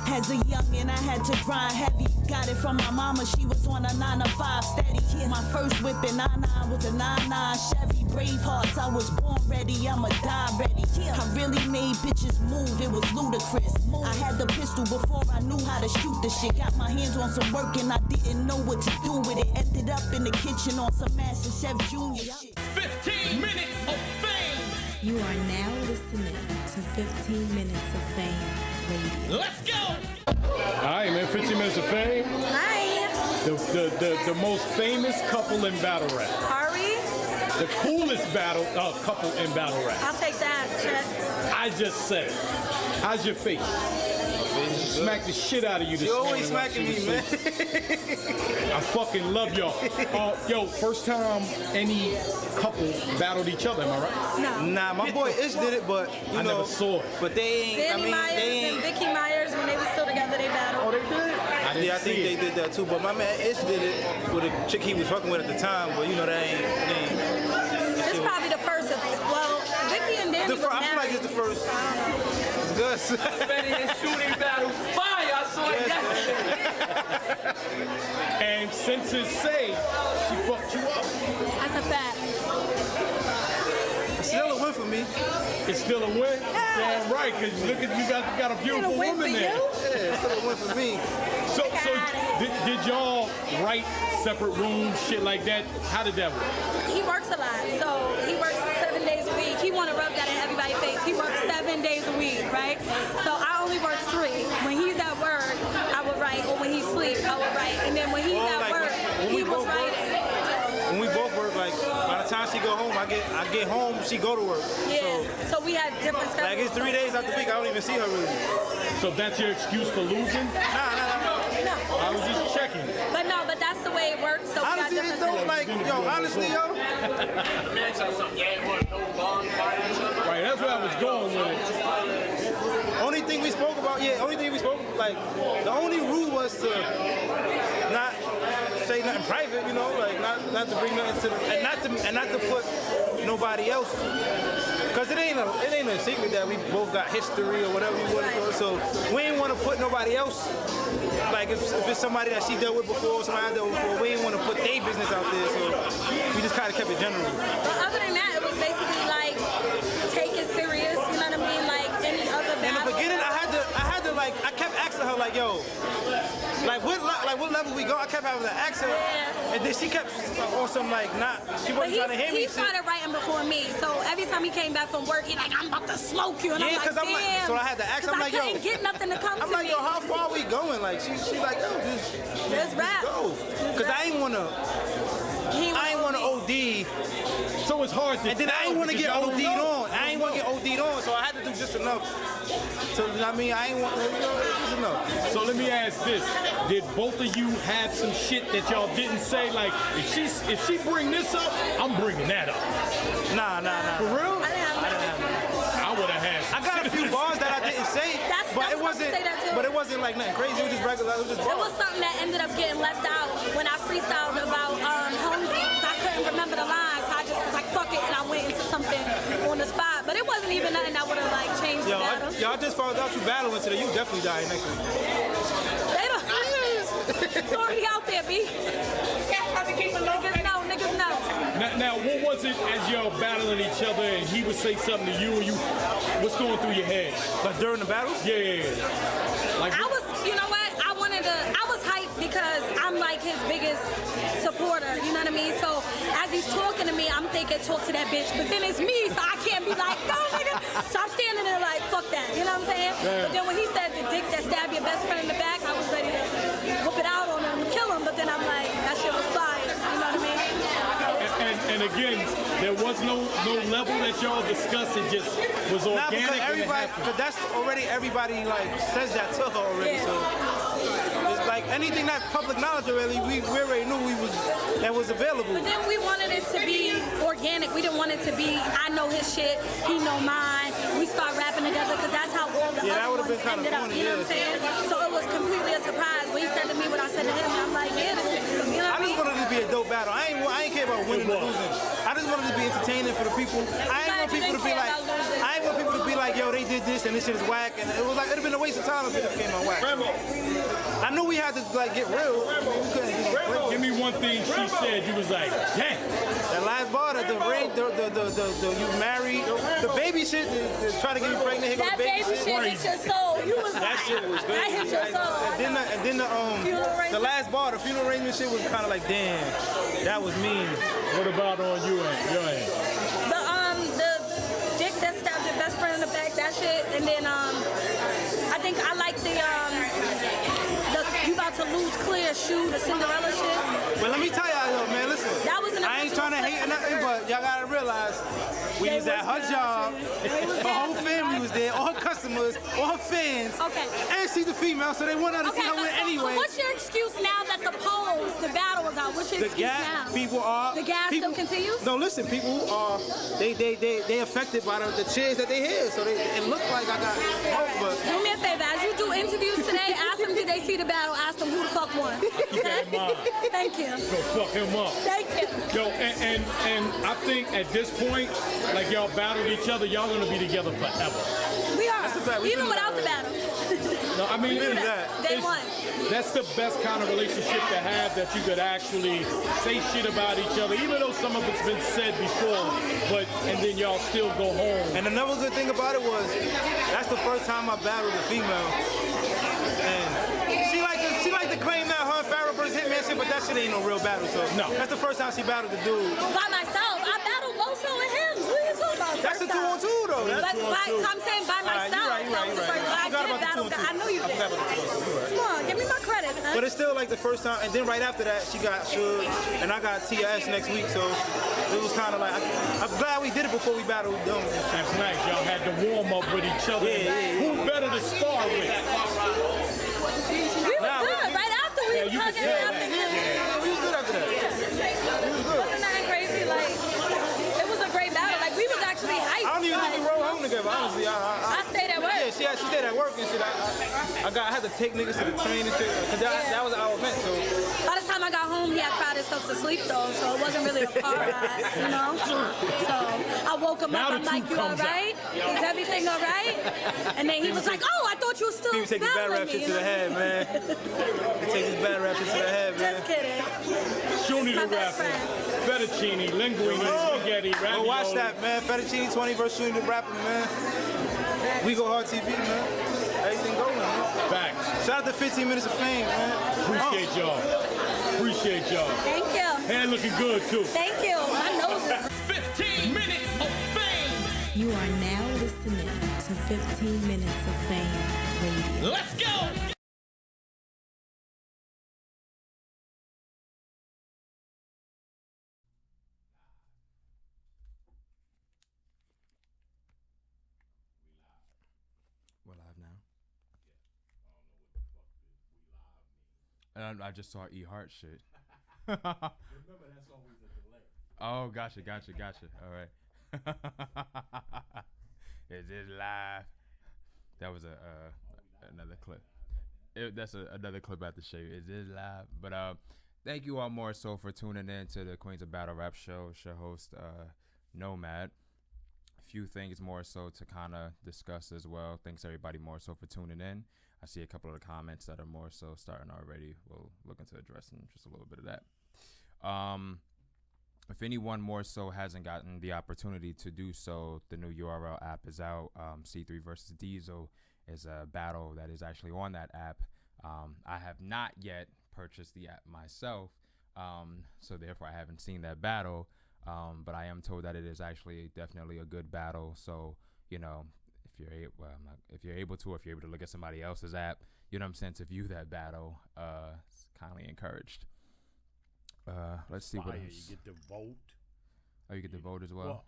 As a youngin', I had to grind heavy. Got it from my mama, she was on a 9 to 5 steady. My first whip in 99 was a 99 Chevy. Bravehearts, I was born ready, I'ma die ready. I really made bitches move, it was ludicrous. I had the pistol before I knew how to shoot the shit. Got my hands on some work and I didn't know what to do with it. Ended up in the kitchen on some Master Chef Junior shit. 15 minutes of fame. You are now listening to 15 Minutes of Fame Radio. Let's go. All right, man. 15 Minutes of Fame. Hi. The most famous couple in battle rap. Are we? The coolest couple in battle rap. I'll take that. Check. I just said it. How's your face? Smack the shit out of you this You morning. always smacking me, man. I fucking love y'all. Yo, first time any couple battled each other, am I right? No. Nah, my boy Ish did it, but you I know, never saw it. But they ain't. Danny Myers and Vicky Myers, when they were still together, they battled. Oh, they did? I think they did that too. But my man Ish did it with a chick he was fucking with at the time. But you know that ain't. This is probably the first of it. Well, Vicky and Danny was I feel like it's the first. It's good. Shooting battle. Fire. I saw it yesterday. And since it's say, she fucked you up. That's a fact. It's still a win for me. It's still a win? Damn right, because look at you got a beautiful woman there. Yeah, it's still a win for me. So did y'all write separate rooms, shit like that? How did that work? He works a lot, so he works 7 days a week. He want to rub that in everybody's face. He works 7 days a week, right? So I only work 3. When he's at work, I would write, or when he sleeps, I would write. And then when he's at work, he was writing. When we both work, like by the time she go home, I get home, she go to work. Yeah. So we had different schedules. Like it's 3 days out the week, I don't even see her really. So that's your excuse for losing? Nah. No. I was just checking. But that's the way it works. So Honestly, we got it different don't like, honestly, Right, that's where I was going with it. Only thing we spoke about, like, the only rule was to not say nothing private, you know, like not to bring nothing to, and not to put nobody else. Cause it ain't a secret that we both got history or whatever we want to call it. So we ain't want to put nobody else. Like if it's somebody that she dealt with before, somebody I dealt with before, we ain't want to put their business out there. So we just kind of kept it general. But other than that, it was basically like take it serious. You know what I mean? Like any other battle. In the beginning, I had to like, I kept asking her like, yo, like what level we go? I kept having to ask her, and then she kept on some like she wasn't trying to hear me. He started writing before me, so every time he came back from work, he like, I'm about to smoke you, and yeah, I'm like, damn. So I had to ask. I'm like, yo, I couldn't get nothing to come to me. I'm like, yo, how far are we going? Like she like, yo, just rap. go, cause I ain't wanna OD. So it's hard to. And then I ain't want to get OD'd on. I ain't want to get OD'd on, so I had to do just enough. So I mean, I ain't want just enough. So let me ask this: did both of you have some shit that y'all didn't say? Like, if she bring this up, I'm bringing that up. Nah. For real? I didn't have I would have had. I got a few bars that I didn't say, but it wasn't. But it wasn't like nothing crazy. It was just regular. It was just bars. It was something that ended up getting left out when I freestyled about Holmesy. I couldn't remember the lines, so I just was like, fuck it, and I went into something on the spot. But it wasn't even nothing that would have like changed the battle. Y'all just found out you battling today. You definitely dying next week. They don't. It's already out there, B. Niggas know. Now, what was it as y'all battling each other and he would say something to you and you, what's going through your head? Like during the battle? Yeah. Like I was, you know what? I was hyped because I'm like his biggest supporter, you know what I mean? So as he's talking to me, I'm thinking talk to that bitch, but then it's me, so I can't be like, go nigga. So I'm standing there like, fuck that, you know what I'm saying? Yeah. But then when he said the dick that stabbed your best friend in the back, I was ready to whoop it out on him and kill him, but then I'm like, that shit was fire, you know what I mean? and again, there was no level that y'all discussed. It just was organic. Nah, because everybody, but that's already everybody like says that to her already. Yeah. So it's like anything that's public knowledge already, we already knew that was available. But then we wanted it to be organic. We didn't want it to be I know his shit, he know mine. We start rapping together because that's how all the other ones ended up. You know what I'm saying? So it was completely a surprise when he said to me what I said to him. And I'm like, yeah, this is, you know what I mean? I just wanted it to be a dope battle. I ain't care about winning or losing. I I just wanted to be entertaining for the people. I ain't want people to be like, yo, they did this and this shit is whack, and it was like it'd have been a waste of time if it came on whack. I knew we had to like get real. We couldn't just Give me one thing she said. You was like, damn. that last bar, the you married, the baby shit, trying to get me pregnant. Here go That the baby baby shit hit your soul. You was That like, shit was good. that hit your soul. And then the last bar, the funeral arrangement shit was kind of like, damn, that was mean. What about on your end? The dick that stabbed your best friend in the back, that shit, and then I think I like the you about to lose clear shoe, the Cinderella shit. But let me tell y'all, yo, man, listen. That was an I ain't trying to hate or nothing, but y'all gotta realize we was at her job. Her whole family was there, all her customers, all her fans. Okay. And she's a female, so they want her to see her win anyway. So what's your excuse now that the battle was out? What's your The excuse gas now? people are. The gas people, still continues? No, listen, people are. They affected by the cheers that they hear, so it looked like I got smoke, but. Do me a favor, as you do interviews today, ask them did they see the battle, ask them who the fuck won. Keep that in mind. Thank you. Go fuck him up. Thank you. Yo, and I think at this point, like y'all battled each other, y'all gonna be together forever. We are. That's a fact. We Even been without the together. battle. No, I mean, Day one. that's the best kind of relationship to have, that you could actually say shit about each other, even though some of it's been said before, and then y'all still go home. And another good thing about it was, that's the first time I battled a female. And she like to claim that her and Farrah versus Hitman shit, but that shit ain't no real battle. So no. That's the first time she battled the dude. By myself, I battled Loso and him. What are you talking about? That's a 2-on-2 though. So I'm saying by myself. You're right. I forgot about the 2-on-2. I know you did. I forgot about the 2-on-2. Come on, give me my credit, son. But it's still like the first time, and then right after that, she got Suge, and I got TS next week, so it was kind of like, I'm glad we did it before we battled them. That's nice. Y'all had to warm up with each other. Who better to spar with? We was good. Right after we was hugging after this. We was good after that. Wasn't nothing crazy. Like, it was a great battle. Like, we was actually hyped. I don't even think we rode home together, honestly. I stayed at work. Yeah, she stayed at work and shit. I had to take niggas to the train and shit, because that was our event, so. By the time I got home, he had cried himself to sleep, though, so it wasn't really a car ride, you know? So I woke him up, I'm like, you all right? Is everything all right? And then he was like, oh, I thought you were still People take this bad rap shit to the head, man. They take this bad rap shit to the head, man. Just kidding. Shuni my the best rapper, friend. fettuccine, linguine, spaghetti, ravioli. Go watch that, man. Fettuccine 20 versus Shuni the rapper, man. We go hard TV, man. Everything go, man. Facts. Shout out to 15 Minutes of Fame, man. Appreciate y'all. Appreciate y'all. Thank you. Hair looking good, too. Thank you. My nose is 15 minutes of fame. You are now listening to 15 Minutes of Fame Radio. Let's go. We're live now. I just saw E Heart shit. Remember, that's always a delay. Oh, gotcha. All right. Is it live? That was another clip. That's another clip at the show. Is it live? But thank you all more so for tuning in to the Queens of Battle Rap show. It's your host, Nomad. A few things more so to kind of discuss as well. Thanks everybody more so for tuning in. I see a couple of the comments that are more so starting already. We'll look into addressing just a little bit of that. If anyone more so hasn't gotten the opportunity to do so, the new URL app is out. C3 versus Diesel is a battle that is actually on that app. I have not yet purchased the app myself, so therefore I haven't seen that battle. But I am told that it is actually definitely a good battle. So, you know, if you're able to look at somebody else's app, you know what I'm saying, to view that battle, it's kindly encouraged. Let's see what else. You get to vote. Oh, you get to vote as well?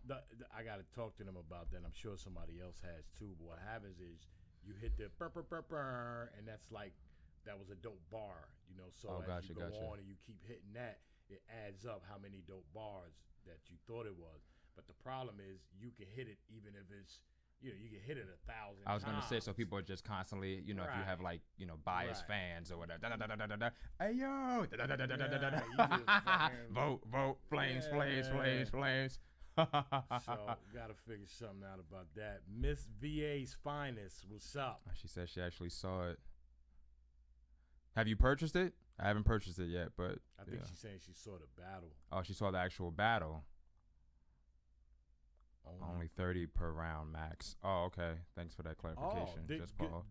I got to talk to them about that. I'm sure somebody else has too. But what happens is you hit the burr, and that's like, that was a dope bar, you know. So as you go on and you keep hitting that, it adds up how many dope bars that you thought it was. But the problem is you can hit it even if it's, you can hit it 1,000 I was times. gonna say, so people are just constantly, if you have like, biased fans or whatever. Hey yo, vote, flames. So gotta figure something out about that. Miss VA's finest, what's up? She said she actually saw it. Have you purchased it? I haven't purchased it yet, but I think she's saying she saw the battle. Oh, she saw the actual battle. Only 30 per round max. Oh, okay. Thanks for that clarification. Just Paul.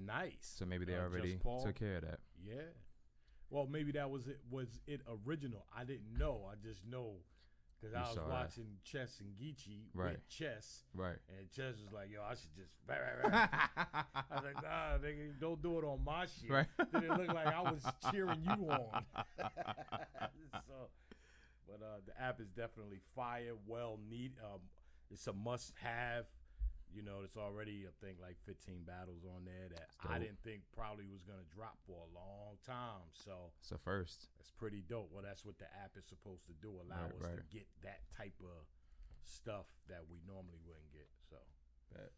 Nice. So maybe they already took care of that. Yeah. Well, maybe that was it original. I didn't know. I just know because I was watching Chess and Geechee with Chess. Right. And Chess was like, yo, I should just. I was like, nah, nigga, don't do it on my shit. Right. Then it looked like I was cheering you on. But the app is definitely fire, well needed. It's a must-have. There's already, I think, like 15 battles on there that I didn't think probably was going to drop for a long time. So it's a first. That's pretty dope. Well, that's what the app is supposed to do, allow us to get that type of stuff that we normally wouldn't get. So, yeah.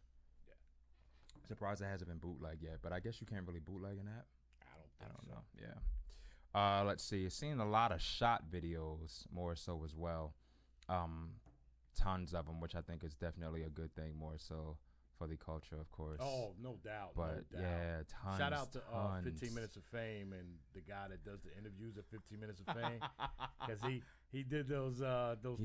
Surprised it hasn't been bootleg yet, but I guess you can't really bootleg an app. I don't know. Yeah. Let's see. Seeing a lot of shot videos more so as well. Tons of them, which I think is definitely a good thing more so for the culture, of course. Oh, no doubt. But no doubt. Yeah, tons. Shout out to 15 Minutes of Fame and the guy that does the interviews at 15 Minutes of Fame, because he did those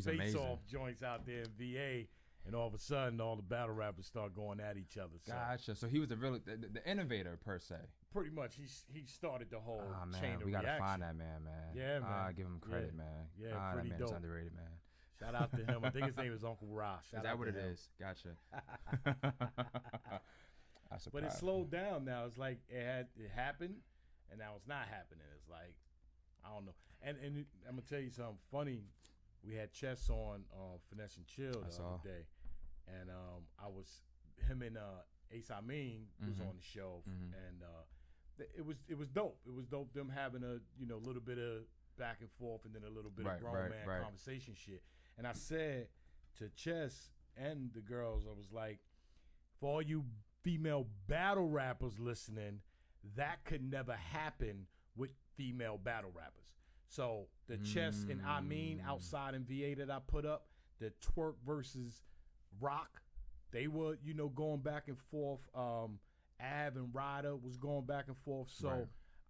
face-off joints out there in VA, and all of a sudden all the battle rappers start going at each other. So. Gotcha. So he was the innovator per se. Pretty much, he started the whole chain of reaction. We gotta find that man. Yeah, man. Give him credit, man. Yeah, pretty that dope. man's underrated, man. Shout out to him. I think his name is Uncle Ross. Is that what it is? Gotcha. But it slowed down now. It's like it happened, and now it's not happening. It's like, I don't know. And I'm going to tell you something funny. We had Chess on Finesse and Chill the other day, and him and Ace Amin was on the show, and it was dope. It was dope them having a little bit of back and forth, and then a little bit of grown man conversation shit. And I said to Chess and the girls, I was like, for all you female battle rappers listening, that could never happen with female battle rappers. So the Chess and outside in VA that I put up, the Twerk versus Rock, they were, going back and forth. Av and Ryder was going back and forth. So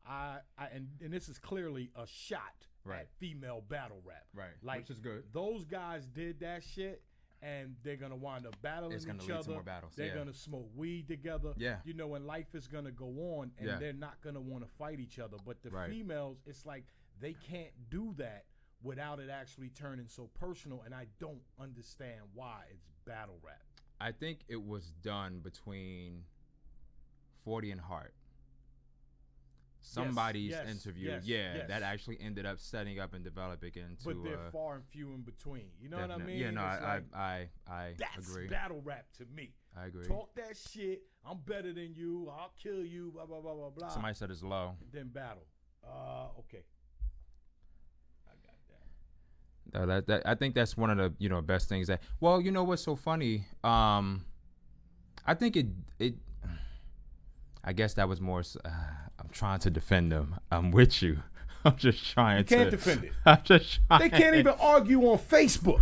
and this is clearly a shot at female battle rap. Right. Like, which is good. Those guys did that shit, and they're going to wind up battling each other. It's going to lead to more battles. They're going to smoke weed together. Yeah. And life is going to go on, and they're not going to want to fight each other. But the females, it's like they can't do that without it actually turning so personal, and I don't understand why it's battle rap. I think it was done between 40 and Hart. Somebody's interview, that actually ended up setting up and developing into. But they're far and few in between. You know what I mean? Yeah, no, I that's agree. That's battle rap to me. I agree. Talk that shit. I'm better than you. I'll kill you. Blah blah blah blah blah. Somebody said it's low. Then battle. Okay. I got that. I think that's one of the best things that. Well, you know what's so funny? I think it. I guess that was more. I'm trying to defend them. I'm with you. I'm just trying to. You can't defend it. I'm just trying. They can't even argue on Facebook,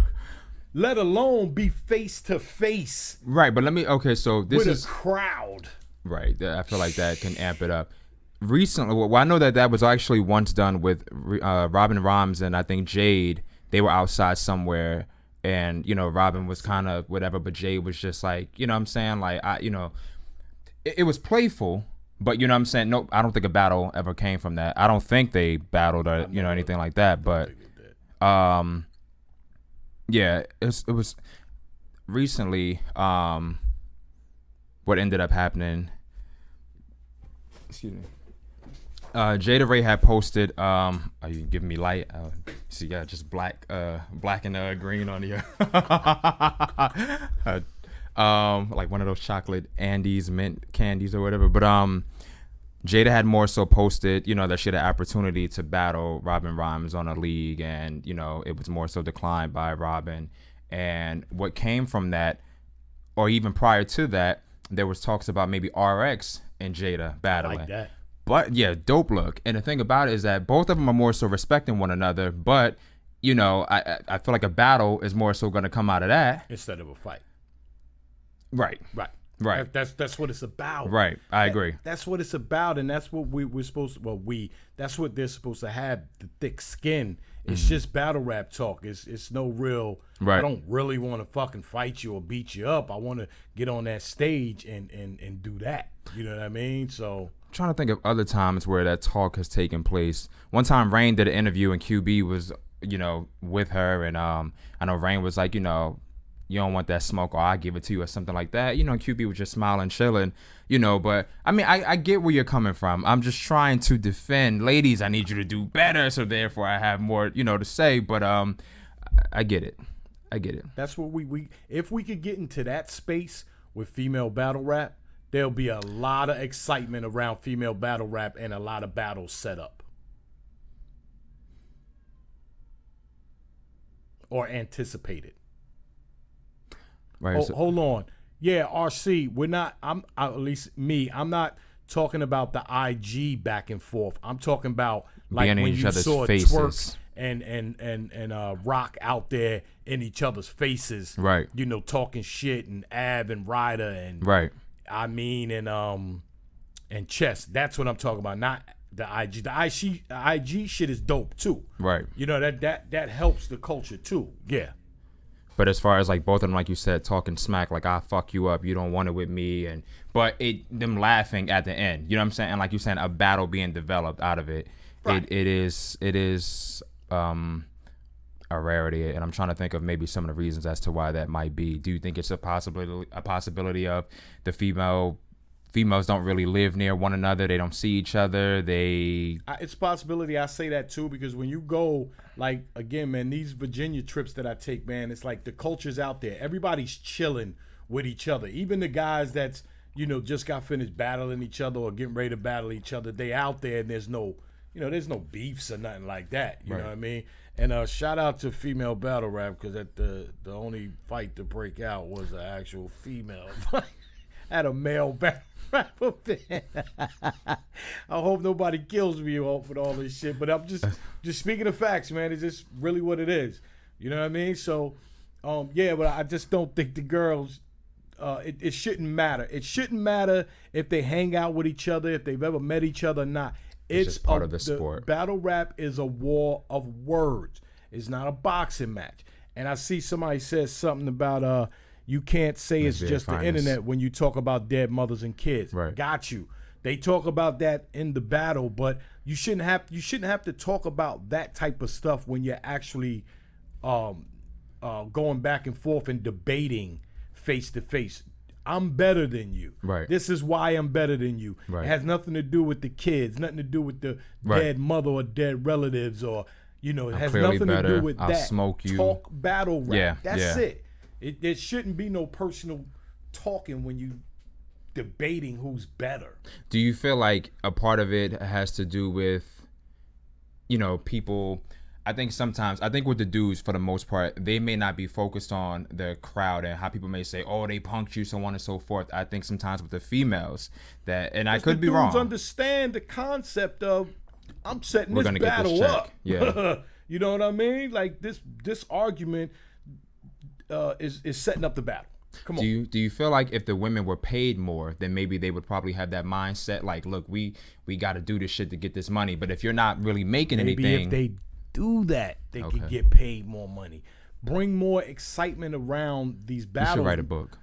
let alone be face to face. Right, but let me. Okay, so this is a crowd. Right, I feel like that can amp it up. Recently, well, I know that was actually once done with Robin Rhymes and I think Jade. They were outside somewhere, and Robin was kind of whatever, but Jade was just like, what I'm saying, like it was playful. But you know what I'm saying? Nope, I don't think a battle ever came from that. I don't think they battled or anything like that. But yeah, it was recently what ended up happening. Excuse me. Jada Ray had posted. Are you giving me light? See, yeah, just black and green on here. Like one of those chocolate Andes mint candies or whatever. But Jada had more so posted, that she had an opportunity to battle Robin Rhymes on a league, and it was more so declined by Robin. And what came from that, or even prior to that, there was talks about maybe RX and Jada battling. Like that. But yeah, dope look. And the thing about it is that both of them are more so respecting one another. But you know, I feel like a battle is more so going to come out of that instead of a fight. Right. That's what it's about. Right. I agree. That's what it's about, and that's what we're supposed to. Well, that's what they're supposed to have. The thick skin. It's just battle rap talk. It's no real. Right. I don't really want to fucking fight you or beat you up. I want to get on that stage and do that. You know what I mean? So. I'm trying to think of other times where that talk has taken place. One time, Rain did an interview and QB was, you know, with her, and I know Rain was like, you know, you don't want that smoke, or I give it to you, or something like that. You know, QB was just smiling, chilling, you know. But I mean, I get where you're coming from. I'm just trying to defend, ladies. I need you to do better, so therefore I have more, you know, to say. But I get it. That's what we if we could get into that space with female battle rap, there'll be a lot of excitement around female battle rap and a lot of battles set up. Or anticipated. Right. Hold on. Yeah, RC, we're not, at least me, I'm not talking about the IG back and forth. I'm talking about like being when in each you other's saw faces. Twerk and Rock out there in each other's faces. Right. You know, talking shit, and Ab and Ryder and Right. I mean and Chess. That's what I'm talking about, not the IG. The IG shit is dope too. Right. You know, that helps the culture too. Yeah. But as far as like both of them, like you said, talking smack, like I fuck you up, you don't want it with me, but them laughing at the end, you know what I'm saying? And like you saying, a battle being developed out of it. Right. It is a rarity, and I'm trying to think of maybe some of the reasons as to why that might be. Do you think it's a possibility of the females don't really live near one another, they don't see each other, it's a possibility. I say that too, because when you go, like, again, man, these Virginia trips that I take, man, it's like the culture's out there, everybody's chilling with each other, even the guys that's, you know, just got finished battling each other or getting ready to battle each other, they out there, and there's no beefs or nothing like that, you know what I mean? And shout out to female battle rap, because the only fight to break out was an actual female fight at a male battle rap event. I hope nobody kills me off with all this shit, but I'm just speaking of facts, man. It's just really what it is. You know what I mean? So, yeah, but I just don't think the girls, it shouldn't matter. It shouldn't matter if they hang out with each other, if they've ever met each other or not. It's just part of the sport. Battle rap is a war of words. It's not a boxing match. And I see somebody says something about you can't say it's just the internet when you talk about dead mothers and kids. Right. Got you. They talk about that in the battle, but you shouldn't have to talk about that type of stuff when you're actually going back and forth and debating face to face. I'm better than you. Right. This is why I'm better than you. Right. It has nothing to do with the kids, nothing to do with the dead mother or dead relatives, or, you know, it has nothing to do with I'll that. smoke you. Talk battle rap. Yeah. That's it. There shouldn't be no personal talking when you debating who's better. Do you feel like a part of it has to do with, you know, people? I think with the dudes, for the most part, they may not be focused on the crowd and how people may say, oh, they punked you, so on and so forth. I think sometimes with the females and I could be wrong. Dudes understand the concept of, I'm setting this battle up. Yeah. You know what I mean? Like this argument is setting up the battle. Come on. Do you feel like if the women were paid more, then maybe they would probably have that mindset, like, look, we got to do this shit to get this money. But if you're not really making anything, if they do that, they could get paid more money. Bring more excitement around these battles. You should write a book.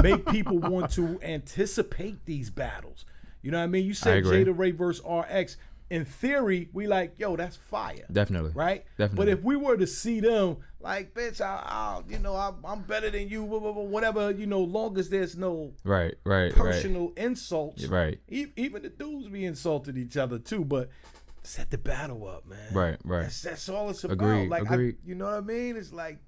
Make people want to anticipate these battles. You know what I mean? You said Jada Ray versus RX. In theory, we like, yo, that's fire. Definitely. Right? Definitely. But if we were to see them, like, bitch, I'm better than you, whatever, you know, long as there's no personal insults. Right. Even the dudes be insulting each other too, but set the battle up, man. Right. That's all it's about. Agreed. You know what I mean? It's like,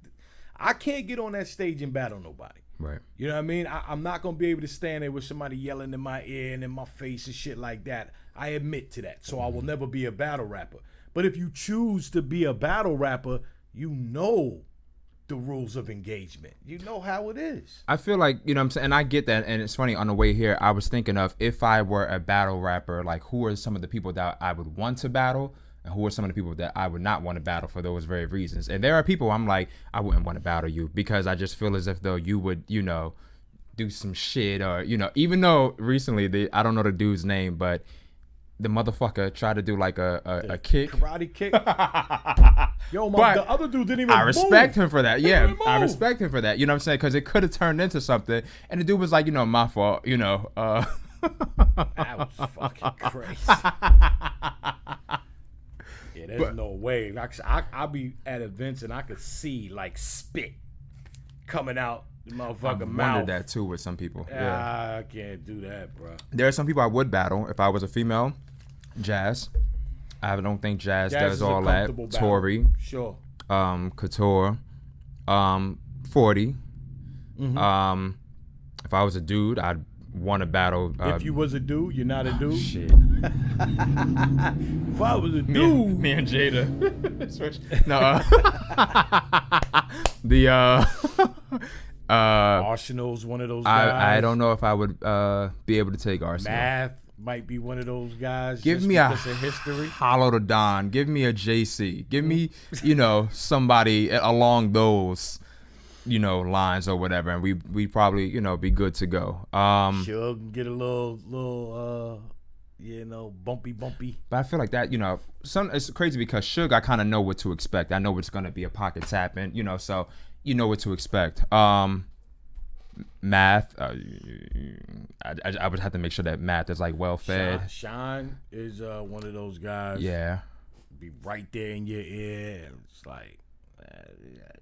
I can't get on that stage and battle nobody. Right. You know what I mean? I'm not going to be able to stand there with somebody yelling in my ear and in my face and shit like that. I admit to that. So I will never be a battle rapper. But if you choose to be a battle rapper, you know the rules of engagement. You know how it is. I feel like, you know what I'm saying, and I get that, and it's funny, on the way here, I was thinking of, if I were a battle rapper, like, who are some of the people that I would want to battle, and who are some of the people that I would not want to battle for those very reasons. And there are people I'm like, I wouldn't want to battle you, because I just feel as if though you would, you know, do some shit, or, you know, even though recently, I don't know the dude's name, but the motherfucker tried to do like a kick. Karate kick. Yo, the other dude didn't even respect move. him for that. Yeah, I respect him for that. You know what I'm saying? Because it could have turned into something. And the dude was like, you know, my fault, you know. That was fucking crazy. Yeah, there's no way. I'll be at events and I could see like spit coming out the motherfucking mouth. I wondered that too with some people. Yeah, I can't do that, bro. There are some people I would battle if I was a female. Jazz. I don't think Jazz does all that. Tori. Sure. Couture. 40. Mm-hmm. If I was a dude, I'd want to battle. If you was a dude, you're not a dude. Shit. If I was a dude, me and Jada. No. Arsenal's one of those guys. I don't know if I would be able to take Arsenal. Math might be one of those guys. Give me a history. Hollow to Don. Give me a JC. Give me, you know, somebody along those, you know, lines or whatever, and we probably, you know, be good to go. Sure, get a little you know, bumpy. But I feel like that, you know, it's crazy because Suge, I kind of know what to expect. I know it's gonna be a pocket tapping, you know, so you know what to expect. Math, I would have to make sure that Math is like well fed. Sean is one of those guys. Yeah, be right there in your ear. It's like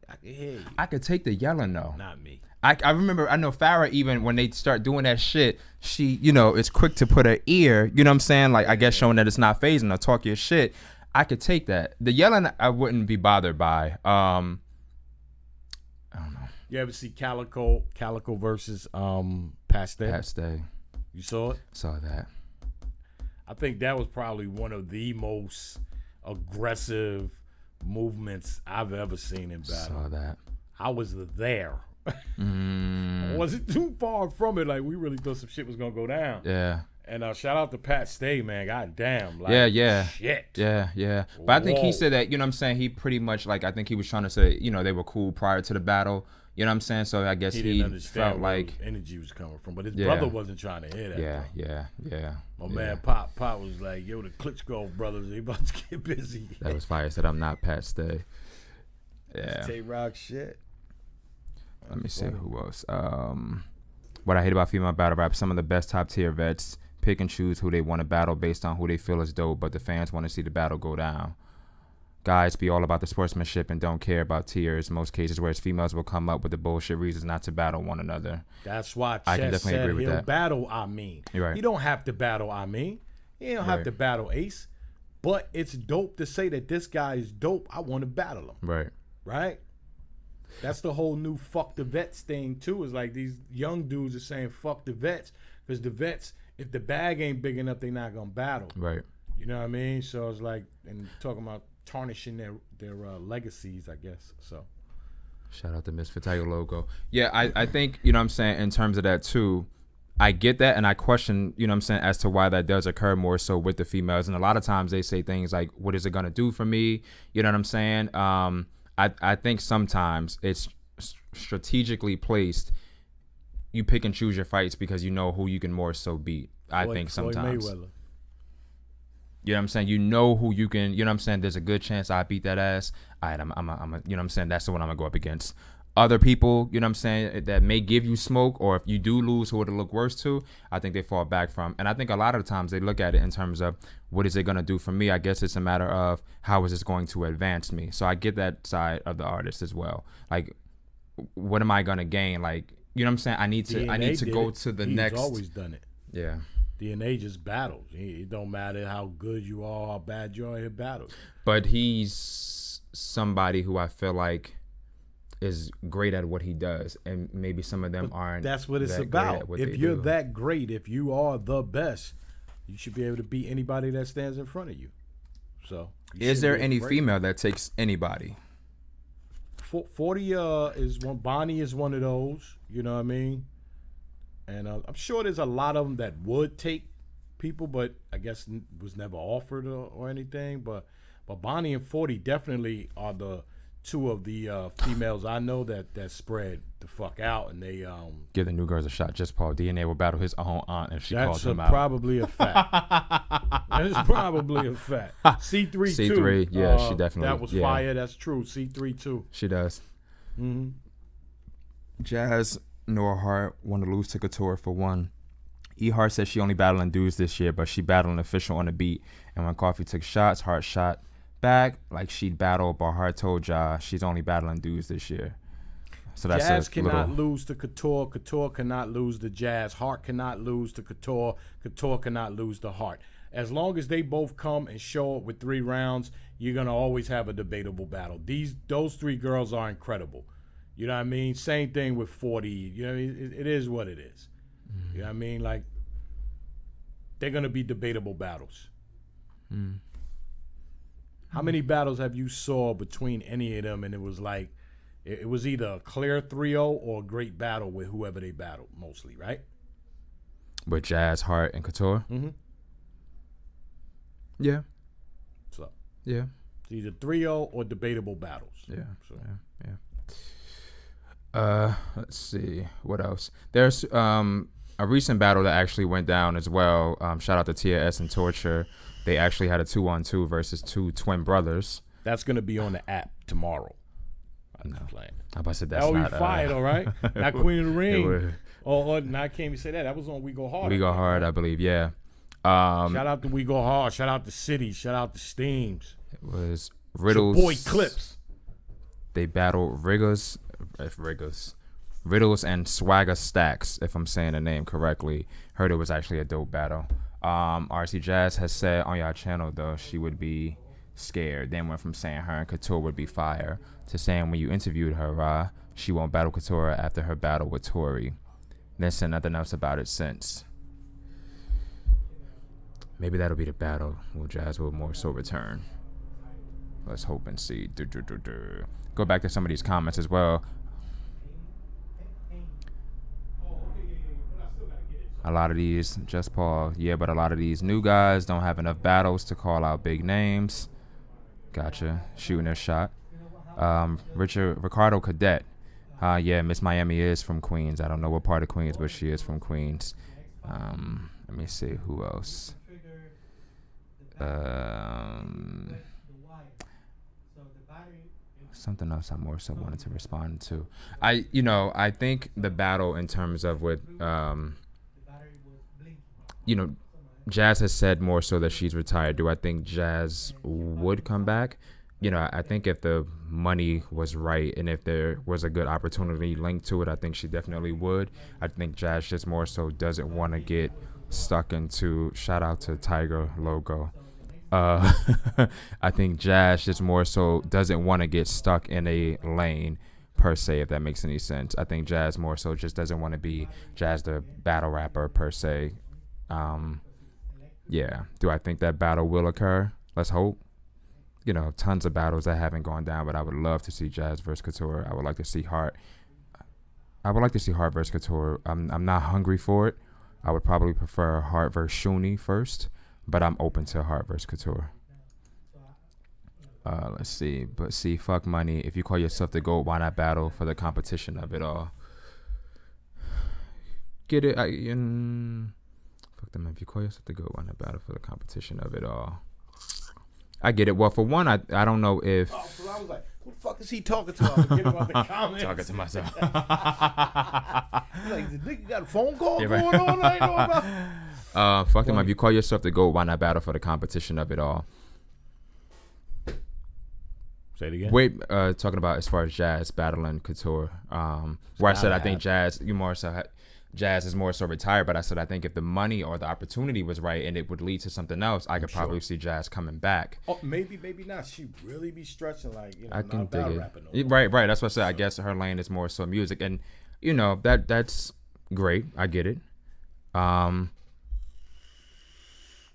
I can hear you. I could take the yelling though. Not me. I remember, I know Farrah, even when they start doing that shit, she, you know, is quick to put her ear, you know what I'm saying? Like, I guess showing that it's not phasing her, talk your shit. I could take that. The yelling, I wouldn't be bothered by. I don't know. You ever see Calico versus Pastel? Pastel. You saw it? Saw that. I think that was probably one of the most aggressive movements I've ever seen in battle. Saw that. I was there. I wasn't too far from it. Like, we really thought some shit was gonna go down. Yeah. And shout out to Pat Stay, man. God damn. Like, yeah. Shit. Yeah. But I think he said that, you know what I'm saying, he pretty much, like, I think he was trying to say, you know, they were cool prior to the battle. You know what I'm saying? So I guess he felt like energy was coming from. But his brother wasn't trying to hear that. Yeah. My man Pop was like, yo, the Klitschko brothers, they about to get busy. That was fire. Said, I'm not Pat Stay. Yeah. Tay-Rock shit. Let me see who else. What I hate about female battle rap, some of the best top tier vets pick and choose who they want to battle based on who they feel is dope, but the fans want to see the battle go down. Guys be all about the sportsmanship and don't care about tiers. Most cases, whereas females will come up with the bullshit reasons not to battle one another. That's why I can definitely agree with that. Battle Amin. You're right. You don't have to battle Amin. You don't have to battle Ace. But it's dope to say that this guy is dope. I want to battle him. Right? That's the whole new fuck the vets thing too. Is like these young dudes are saying fuck the vets because the vets, if the bag ain't big enough, they're not gonna battle. Right. You know what I mean? So it's like, and talking about tarnishing their legacies, I guess. So shout out to Misfit Tiger logo. Yeah, I think, you know what I'm saying, in terms of that too, I get that, and I question, you know what I'm saying, as to why that does occur more so with the females. And a lot of times they say things like, what is it gonna do for me? You know what I'm saying? I think sometimes it's strategically placed. You pick and choose your fights because you know who you can more so beat. I think sometimes. Floyd Mayweather. You know what I'm saying? You know who you can, you know what I'm saying? There's a good chance I beat that ass. All right, I'm you know what I'm saying? That's the one I'm going to go up against. Other people, you know what I'm saying, that may give you smoke, or if you do lose, who it'll look worse to, I think they fall back from. And I think a lot of the times they look at it in terms of, what is it going to do for me? I guess it's a matter of, how is this going to advance me? So I get that side of the artist as well. Like, what am I going to gain? Like, you know what I'm saying? I need to go to the next. He's always done it. Yeah. DNA just battles. It don't matter how good you are, how bad you are, he battles. But he's somebody who I feel like is great at what he does, and maybe some of them aren't. That's what it's about. If you're that great, if you are the best, you should be able to beat anybody that stands in front of you. So, is there any female that takes anybody? 40 is one. Bonnie is one of those. You know what I mean? And I'm sure there's a lot of them that would take people, but I guess was never offered or anything. But Bonnie and 40 definitely are the two of the females I know that spread the fuck out, and they give the new girls a shot. Just Paul DNA will battle his own aunt if she calls him out. That's probably a fact. That is probably a fact. C3 too. C3, yeah, she definitely. That was fire. That's true. C3 too. She does. Mm-hmm. Jazz Noah Hart want to lose to Couture for one. E. Hart said she only battling dudes this year, but she battled an official on the beat. And when Coffee took shots, Hart shot back like she'd battle, but Hart told Ja she's only battling dudes this year. So that's Jazz cannot lose to Couture. Couture cannot lose to Jazz. Hart cannot lose to Couture. Couture cannot lose to Hart. As long as they both come and show up with 3 rounds, you're gonna always have a debatable battle. Those 3 girls are incredible. You know what I mean? Same thing with 40. You know, it is what it is. You know what I mean? Like, they're gonna be debatable battles. How many battles have you saw between any of them and it was like, it was either a clear 3-0 or a great battle with whoever they battled mostly, right? With Jazz, Hart, and Couture? Mm-hmm. Yeah. So. Yeah. It's either 3-0 or debatable battles. Yeah. So. Yeah. Let's see. What else? There's a recent battle that actually went down as well. Shout out to TS and Torture. They actually had a 2-on-2 versus 2 twin brothers. That's going to be on the app tomorrow. I'm not playing. I about to say that's that not. That would be fire, all right? Not Queen of the Ring. Or no, I can't even say that. That was on We Go Hard. We Go Hard, I believe, yeah. Shout out to We Go Hard. Shout out to City. Shout out to Steams. It was Riddles. Boy Clips. They battled Riddles and Swagger Stacks, if I'm saying the name correctly. Heard it was actually a dope battle. RC Jazz has said on y'all channel, though, she would be scared. Then went from saying her and Couture would be fire to saying when you interviewed her, she won't battle Couture after her battle with Tori. Then said nothing else about it since. Maybe that'll be the battle. Will Jazz will more so return? Let's hope and see. Go back to some of these comments as well. A lot of these, Just Paul, yeah, but a lot of these new guys don't have enough battles to call out big names. Gotcha. Shooting their shot. Ricardo Cadet. Yeah, Miss Miami is from Queens. I don't know what part of Queens, but she is from Queens. Let me see who else. Something else I more so wanted to respond to. I think the battle in terms of with Jazz has said more so that she's retired. Do I think Jazz would come back? I think if the money was right and if there was a good opportunity linked to it, I think she definitely would. I think Jazz just more so doesn't want to get stuck into, shout out to Tiger logo. I think Jazz just more so doesn't want to get stuck in a lane per se, if that makes any sense. I think Jazz more so just doesn't want to be Jazz the battle rapper per se. Yeah. Do I think that battle will occur? Let's hope. Tons of battles that haven't gone down, but I would love to see Jazz versus Couture. I would like to see Hart. Versus Couture. I'm not hungry for it. I would probably prefer Hart versus Shuni first, but I'm open to Hart versus Couture. Let's see. But see, fuck money. If you call yourself the GOAT, why not battle for the competition of it all? Get it? Fuck them. If you call yourself the GOAT, why not battle for the competition of it all? I get it. Well, for one, I don't know if. Oh, so I was like, who the fuck is he talking to? I was getting out the comments. Talking to myself. Like, the nigga got a phone call going on? I ain't know about. Fuck them. If you call yourself the GOAT, why not battle for the competition of it all? Say it again. Wait, talking about as far as Jazz battling Couture, where I said I think Jazz is more so retired, but I said I think if the money or the opportunity was right and it would lead to something else, I could probably see Jazz coming back. Oh, maybe not. She really be stretching like I can not dig rapping it. Right. That's what I said. I guess her lane is more so music, and that's great. I get it.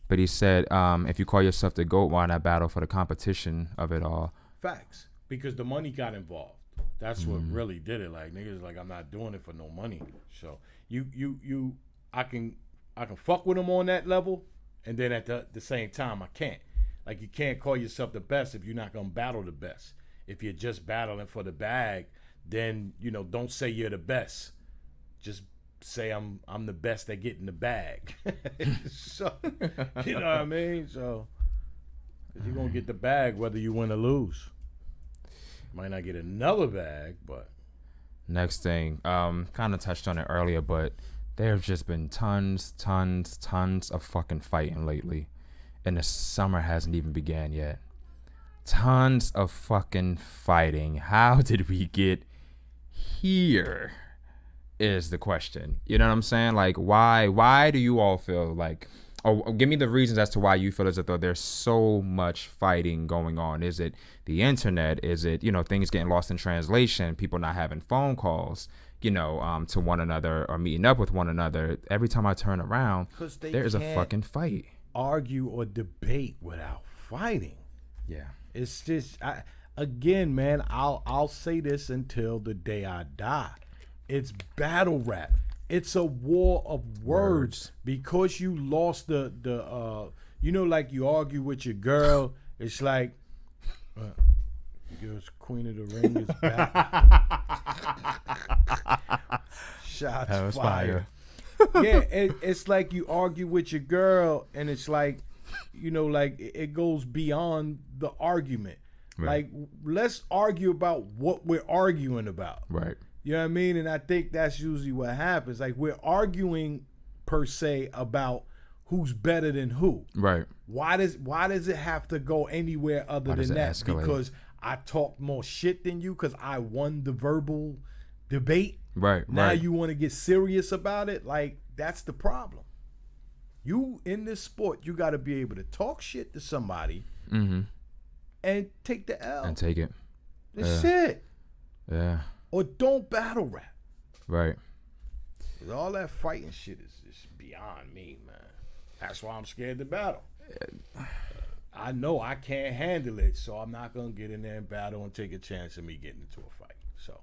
But he said, if you call yourself the GOAT, why not battle for the competition of it all? Facts, because the money got involved. That's what really did it. Like niggas, like I'm not doing it for no money. So I can fuck with them on that level, and then at the same time I can't. Like you can't call yourself the best if you're not gonna battle the best. If you're just battling for the bag, then don't say you're the best. Just say I'm the best at getting the bag. So you know what I mean? So you're gonna get the bag whether you win or lose. Might not get another bag, but next thing, kind of touched on it earlier, but there have just been tons of fucking fighting lately, and the summer hasn't even began yet. Tons of fucking fighting. How did we get here? Is the question. You know what I'm saying? Like, why do you all feel like, or give me the reasons as to why you feel as though there's so much fighting going on? Is it the internet? Is it, things getting lost in translation, people not having phone calls, to one another or meeting up with one another? Every time I turn around, there's a fucking fight. Argue or debate without fighting. Yeah. It's just, again, man, I'll say this until the day I die. It's battle rap. It's a war of words. Because you lost the like you argue with your girl. It's like, girl's Queen of the Ring is back. Shots fired. Yeah, it's like you argue with your girl, and it's like, like it goes beyond the argument. Right. Like, let's argue about what we're arguing about. Right. You know what I mean? And I think that's usually what happens. Like, we're arguing per se about who's better than who. Right. Why does it have to go anywhere other than that? Escalate? Because I talk more shit than you because I won the verbal debate. Right. Now you want to get serious about it? Like, that's the problem. You, in this sport, you got to be able to talk shit to somebody and take the L. And take it. That's it. Yeah. Or don't battle rap. Right. All that fighting shit is beyond me, man. That's why I'm scared to battle. I know I can't handle it, so I'm not going to get in there and battle and take a chance of me getting into a fight. So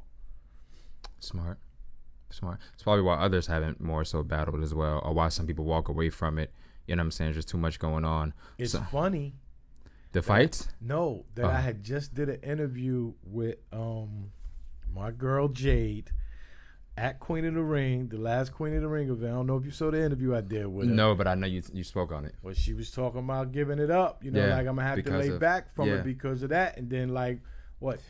Smart. It's probably why others haven't more so battled as well, or why some people walk away from it. You know what I'm saying? There's just too much going on. It's funny. The fights? I had just did an interview with my girl Jade at Queen of the Ring, the last Queen of the Ring event. I don't know if you saw the interview I did with her. No, but I know you spoke on it. Well, she was talking about giving it up. Like I'm gonna have to lay back from it because of that. And then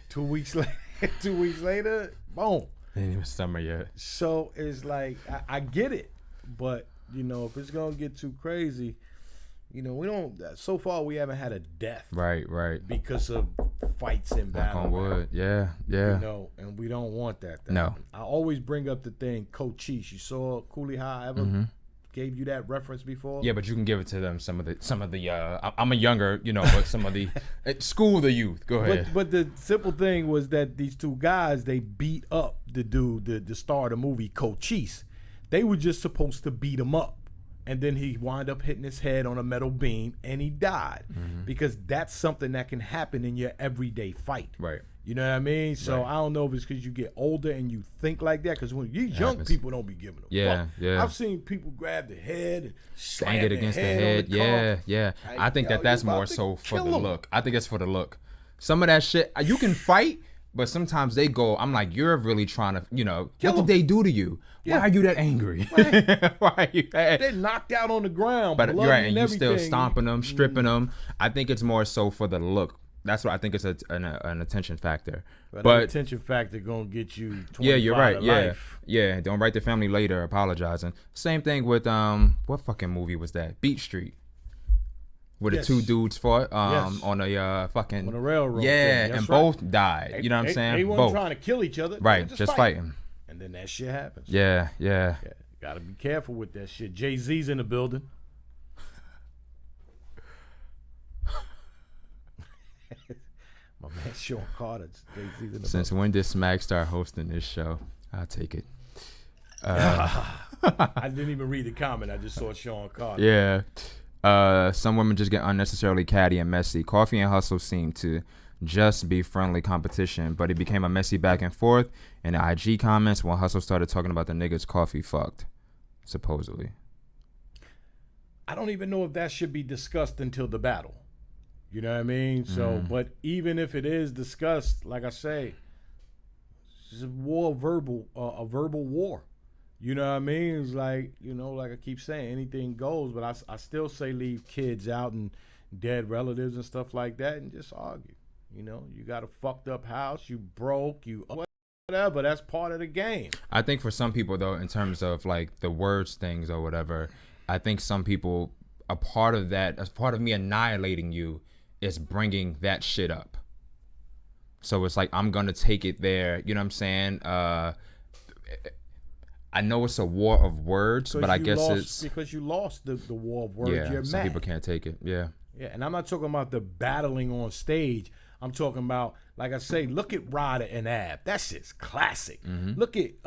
2 weeks later, boom. Ain't even summer yet. So it's like I get it, but if it's gonna get too crazy, we don't. So far, we haven't had a death. Right. Because of fights in battle. Knock on wood. Yeah. And we don't want that. No. I always bring up the thing, Cochise. You saw Cooley High ever gave you that reference before? Yeah, but you can give it to them. Some of the. I'm a younger, but some of the school the youth. Go ahead. But the simple thing was that these two guys, they beat up the dude, the star of the movie, Cochise. They were just supposed to beat him up. And then he wound up hitting his head on a metal beam, and he died. Because that's something that can happen in your everyday fight. Right. You know what I mean? So I don't know if it's because you get older and you think like that. Because when you young people don't be giving a fuck. Yeah. I've seen people grab the head and slam it against the head. Yeah. Like, I think that's more so for the look. I think it's for the look. Some of that shit, you can fight, but sometimes they go, I'm like, you're really trying to, what did they do to you? Yeah. Why are you that angry? Right. Why are you that? They're knocked out on the ground. But you're right, and you still stomping them, stripping them. I think it's more so for the look. That's what I think it's an attention factor. But attention factor gonna get you 25 Yeah, you're right. Life. Yeah. Don't write the family later apologizing. Same thing with what fucking movie was that? Beat Street. Where the two dudes fought on a fucking on a railroad. Yeah, and both died. You know what I'm saying? They weren't trying to kill each other. Right, just fighting. And then that shit happens. Yeah. Gotta be careful with that shit. Jay-Z's in the building. My man Sean Carter. Jay-Z's in the building. Since when did Smack start hosting this show? I'll take it. I didn't even read the comment. I just saw Sean Carter. Yeah. Some women just get unnecessarily catty and messy. Coffee and Hustle seem to just be friendly competition, but it became a messy back and forth in the IG comments when Hustle started talking about the niggas coffee fucked, supposedly. I don't even know if that should be discussed until the battle. You know what I mean? So, but even if it is discussed, like I say, it's a war, a verbal war. You know what I mean? It's like, you know, like I keep saying, anything goes, but I still say leave kids out and dead relatives and stuff like that and just argue. You know, you got a fucked up house, you broke, you whatever, that's part of the game. I think for some people, though, in terms of like the words things or whatever, I think some people, a part of that, as part of me annihilating you is bringing that shit up. So it's like, I'm going to take it there. You know what I'm saying? I know it's a war of words, but I guess it's because you lost the war of words. Yeah, you're some mad. people can't take it. Yeah. Yeah, and I'm not talking about the battling on stage. I'm talking about, like I say, look at Ryder and Ab. That shit's classic. Look at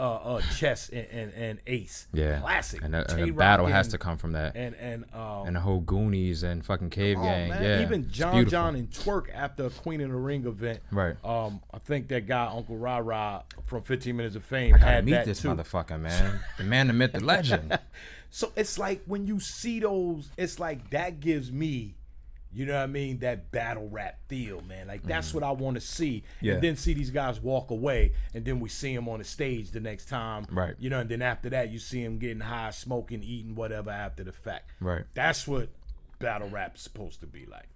Chess and Ace. Yeah, classic. And the battle has to come from that. And the whole Goonies and fucking Cave Gang. Man. Yeah, even John and Twerk after a Queen of the Ring event. Right. I think that guy Uncle Ra from 15 Minutes of Fame I gotta had meet that this too. motherfucker, man. The man, the myth, the legend. So it's like when you see those, it's like that gives me, you know what I mean, that battle rap feel, man. Like that's what I want to see. Yeah. And then see these guys walk away, and then we see them on the stage the next time. Right. You know, and then after that, you see them getting high, smoking, eating, whatever after the fact. Right. That's what battle rap's supposed to be like.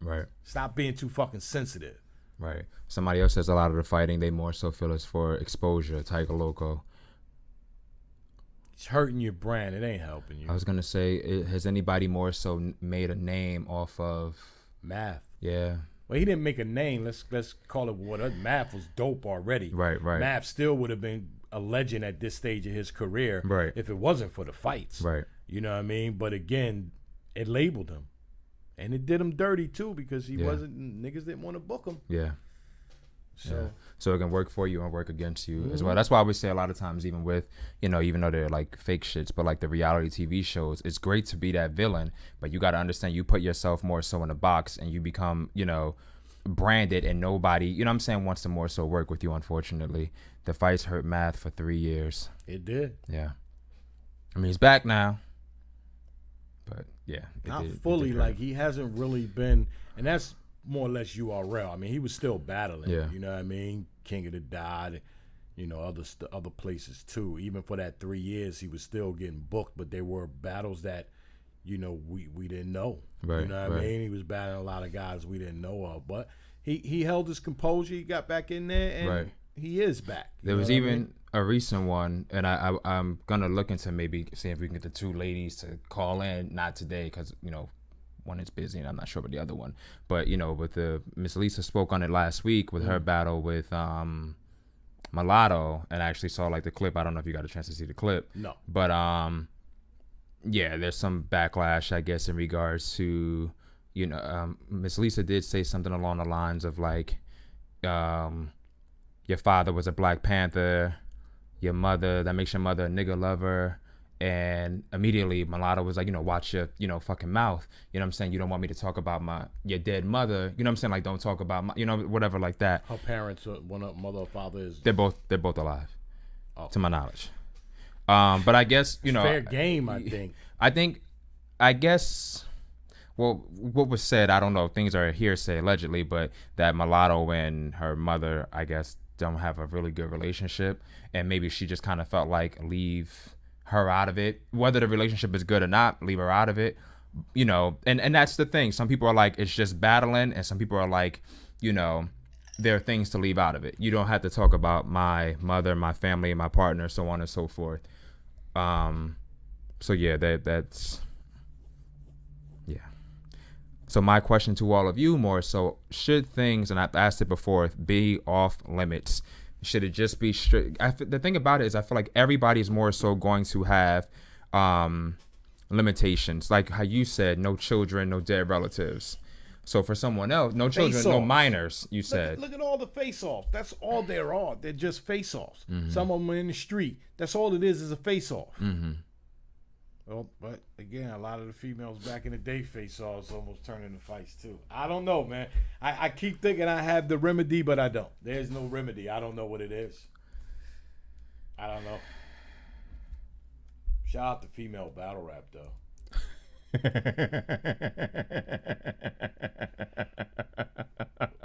Right. Stop being too fucking sensitive. Right. Somebody else says a lot of the fighting, they more so feel it's for exposure. Tiger Loco. It's hurting your brand. It ain't helping you. I was gonna say, has anybody more so made a name off of Math? Yeah. Well, he didn't make a name. Let's call it what. Math was dope already. Right. Math still would have been a legend at this stage of his career. Right. If it wasn't for the fights. Right. You know what I mean? But again, it labeled him, and it did him dirty too because he wasn't. Niggas didn't want to book him. Yeah. So it can work for you and work against you as well. Mm-hmm. That's why we say a lot of times, even with, you know, even though they're like fake shits, but like the reality TV shows, it's great to be that villain, but you got to understand you put yourself more so in a box and you become, you know, branded, and nobody, you know what I'm saying, wants to more so work with you, unfortunately. The fights hurt Math for 3 years. It did. Yeah. I mean, he's back now. But yeah. Not fully, like he hasn't really been, and that's more or less URL. I mean, he was still battling. Yeah. You know what I mean? King of the Dot, you know, other places too. Even for that 3 years, he was still getting booked, but there were battles that, you know, we didn't know. Right. You know what I mean? He was battling a lot of guys we didn't know of, but he held his composure. He got back in there, and he is back. There was even a recent one, and I'm gonna look into maybe see if we can get the two ladies to call in. Not today, because you know, one is busy and I'm not sure about the other one. But you know, with the Miss Lisa spoke on it last week with her battle with Mulatto, and I actually saw like the clip. I don't know if you got a chance to see the clip. No. But yeah, there's some backlash, I guess, in regards to, you know, Miss Lisa did say something along the lines of like, your father was a Black Panther, your mother, that makes your mother a nigga lover. And immediately Mulatto was like, you know, watch your, you know, fucking mouth. You know what I'm saying? You don't want me to talk about your dead mother. You know what I'm saying? Like, don't talk about you know, whatever like that. Her parents, one of mother or father is. They're both alive, to my knowledge. But I guess, you know. Fair game, I think. I guess, well, what was said, I don't know, things are hearsay allegedly, but that Mulatto and her mother, I guess, don't have a really good relationship. And maybe she just kind of felt like leave her out of it, whether the relationship is good or not, leave her out of it, you know. And that's the thing, some people are like, it's just battling, and some people are like, you know, there are things to leave out of it. You don't have to talk about my mother, my family, my partner, so on and so forth. So yeah, that's yeah. So my question to all of you more so, should things, and I've asked it before, be off limits? Should it just be strict? The thing about it is I feel like everybody's more so going to have limitations. Like how you said, no children, no dead relatives. So for someone else, no children, no minors, you said. Look at all the face-offs. That's all there are. They're just face-offs. Some of them are in the street. That's all it is a face-off. Well, but again, a lot of the females back in the day face-offs almost turn into fights too. I don't know, man. I keep thinking I have the remedy, but I don't. There's no remedy. I don't know what it is. I don't know. Shout out to female battle rap though.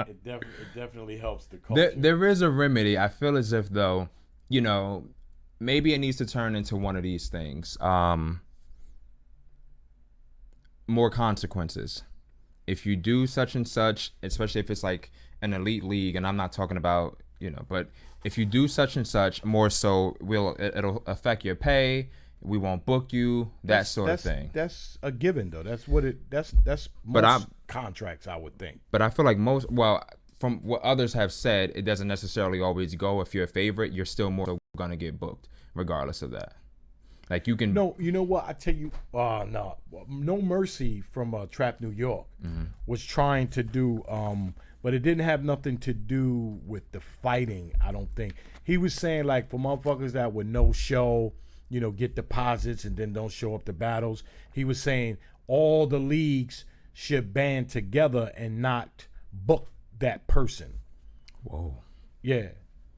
It definitely helps the culture. There is a remedy. I feel as if though, you know, maybe it needs to turn into one of these things. More consequences. If you do such and such, especially if it's like an elite league, and I'm not talking about, you know, but if you do such and such, more so it'll affect your pay. We won't book you, that sort of thing. That's a given though. That's what it. That's most contracts, I would think. But I feel like from what others have said, it doesn't necessarily always go. If you're a favorite, you're still more so gonna get booked, regardless of that. Like you can. No, you know what? I tell you, no Mercy from Trap New York was trying to do, but it didn't have nothing to do with the fighting. I don't think he was saying like for motherfuckers that would no show, you know, get deposits and then don't show up to battles. He was saying all the leagues should band together and not book that person. Whoa. Yeah.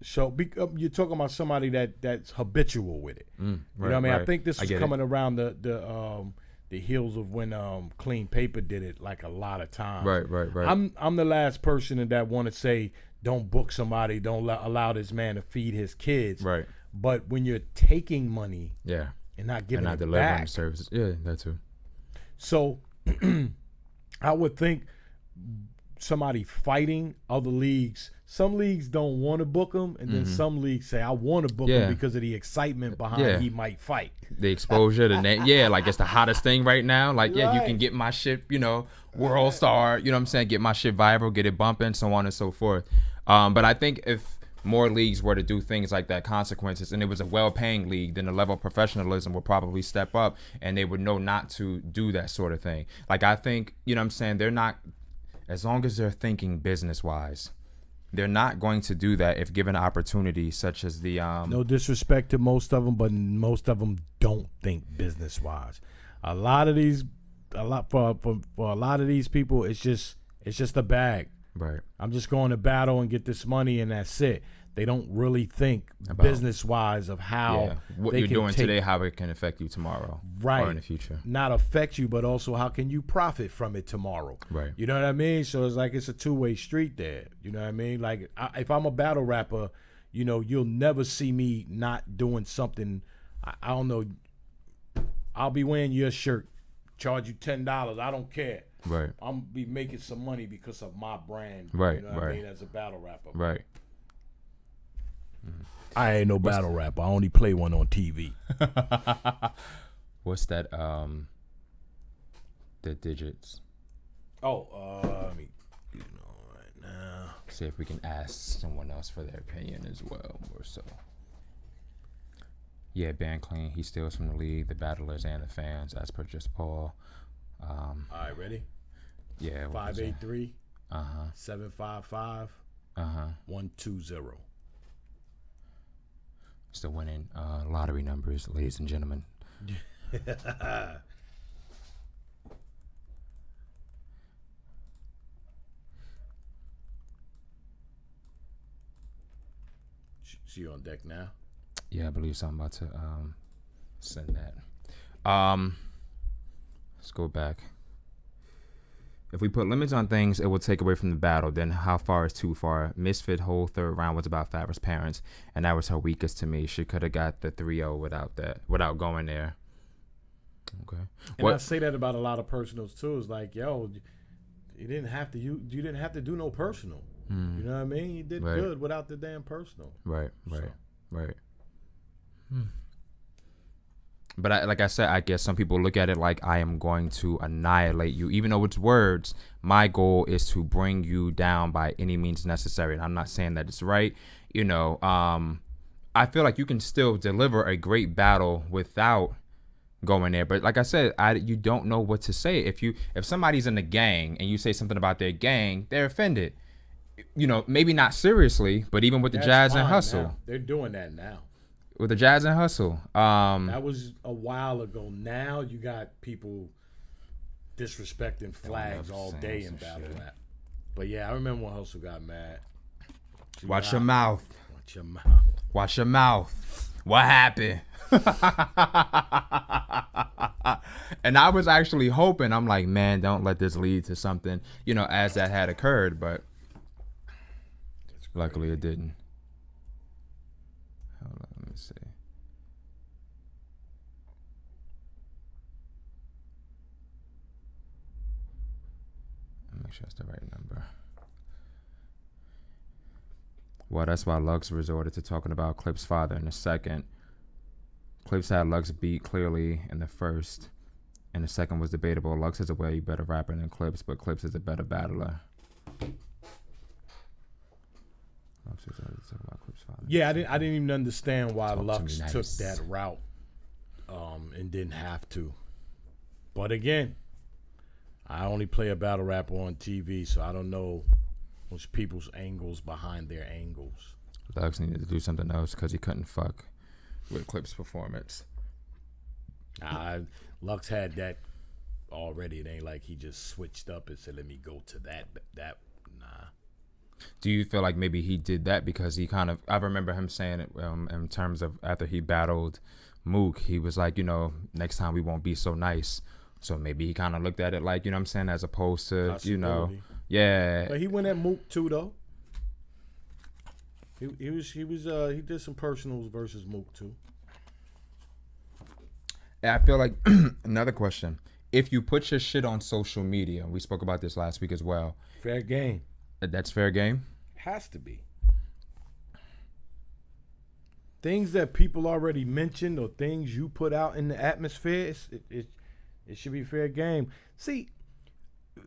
So you're talking about somebody that's habitual with it. You know what I mean? Right. I think this was coming around the heels of when Clean Paper did it like a lot of times. Right. I'm the last person that want to say don't book somebody, don't allow this man to feed his kids. Right. But when you're taking money, and not giving and not it delivering back, services, that too. So I would think somebody fighting other leagues. Some leagues don't want to book him, and then some leagues say, I want to book him because of the excitement behind he might fight. The exposure, the name, like it's the hottest thing right now. Like, you can get my shit, you know, world star, you know what I'm saying? Get my shit viral, get it bumping, so on and so forth. But I think if more leagues were to do things like that, consequences, and it was a well-paying league, then the level of professionalism would probably step up, and they would know not to do that sort of thing. Like, I think, you know what I'm saying, they're not, as long as they're thinking business-wise, they're not going to do that if given opportunities such as the no disrespect to most of them, but most of them don't think business wise. For a lot of these people, it's just a bag. Right. I'm just going to battle and get this money and that's it. They don't really think business wise of how what you're doing today, how it can affect you tomorrow, or in the future. Not affect you, but also how can you profit from it tomorrow? Right. You know what I mean? So it's like it's a two-way street there. You know what I mean? Like if I'm a battle rapper, you know, you'll never see me not doing something. I don't know. I'll be wearing your shirt, charge you $10. I don't care. Right. I'm be making some money because of my brand. Right. You know what I mean? As a battle rapper. Right. I ain't no battle rapper. I only play one on TV. What's that? The digits. Let me right now. See if we can ask someone else for their opinion as well, more so. Yeah, Ban Clean. He steals from the league, the battlers, and the fans, as per just Paul. All right, ready? Yeah. 583. 755. 120. Still winning lottery numbers, ladies and gentlemen. See you on deck now? Yeah, I believe so. I'm about to send that. Let's go back. If we put limits on things, it will take away from the battle. Then how far is too far? Misfit whole third round was about Fabra's parents, and that was her weakest to me. She could have got the 3-0 without going there. Okay. And I say that about a lot of personals too. It's like, yo, you didn't have to you didn't have to do no personal. You know what I mean? You did good without the damn personal. Right. But like I said, I guess some people look at it like I am going to annihilate you. Even though it's words, my goal is to bring you down by any means necessary. And I'm not saying that it's right. You know, I feel like you can still deliver a great battle without going there. But like I said, you don't know what to say. If somebody's in the gang and you say something about their gang, they're offended. You know, maybe not seriously, but even with the Jazz and Hustle. Now. They're doing that now. With the Jazz and Hustle. That was a while ago. Now you got people disrespecting flags all day in battle rap. But yeah, I remember when Hustle got mad. Watch your mouth. Watch your mouth. Watch your mouth. What happened? And I was actually hoping, I'm like, man, don't let this lead to something, you know, as that had occurred, but luckily it didn't. Hold on, let me see. Make sure it's the right number. Well, that's why Lux resorted to talking about Clip's father in the second. Clips had Lux beat clearly in the first, and the second was debatable. Lux is a way better rapper than Clips, but Clips is a better battler. Lux resorted to talk about Clip's father. Yeah, I didn't even understand why Lux took that route, and didn't have to. But again, I only play a battle rapper on TV, so I don't know most people's angles behind their angles. Lux needed to do something else because he couldn't fuck with Clip's performance. Lux had that already. It ain't like he just switched up and said, let me go to that. Nah. Do you feel like maybe he did that because he kind of, I remember him saying it in terms of after he battled Mook, he was like, you know, next time we won't be so nice. So maybe he kind of looked at it like, you know what I'm saying, as opposed to, you know, yeah. But he went at Mook too, though. He did some personals versus Mook too. I feel like another question: if you put your shit on social media, we spoke about this last week as well. Fair game. That's fair game. Has to be. Things that people already mentioned or things you put out in the atmosphere, it should be fair game. See,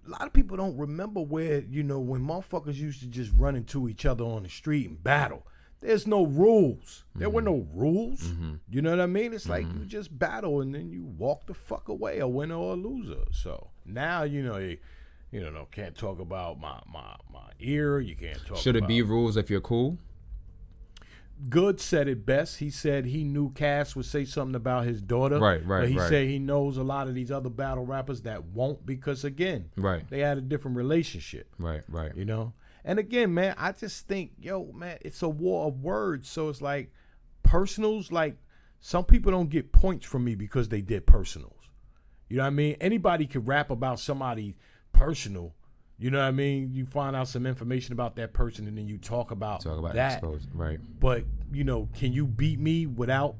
a lot of people don't remember where, you know, when motherfuckers used to just run into each other on the street and battle. There's no rules. There were no rules. Mm-hmm. You know what I mean? It's like you just battle and then you walk the fuck away, a winner or a loser. So now, you know, can't talk about my ear. You can't talk Should it be rules if you're cool? Good said it best. He said he knew Cass would say something about his daughter. Right. But he said he knows a lot of these other battle rappers that won't because, again, they had a different relationship. Right. You know? And again, man, I just think, it's a war of words. So it's like personals, like some people don't get points from me because they did personals. You know what I mean? Anybody could rap about somebody personal. You know what I mean? You find out some information about that person and then you talk about that. Exposed, right. But, you know, can you beat me without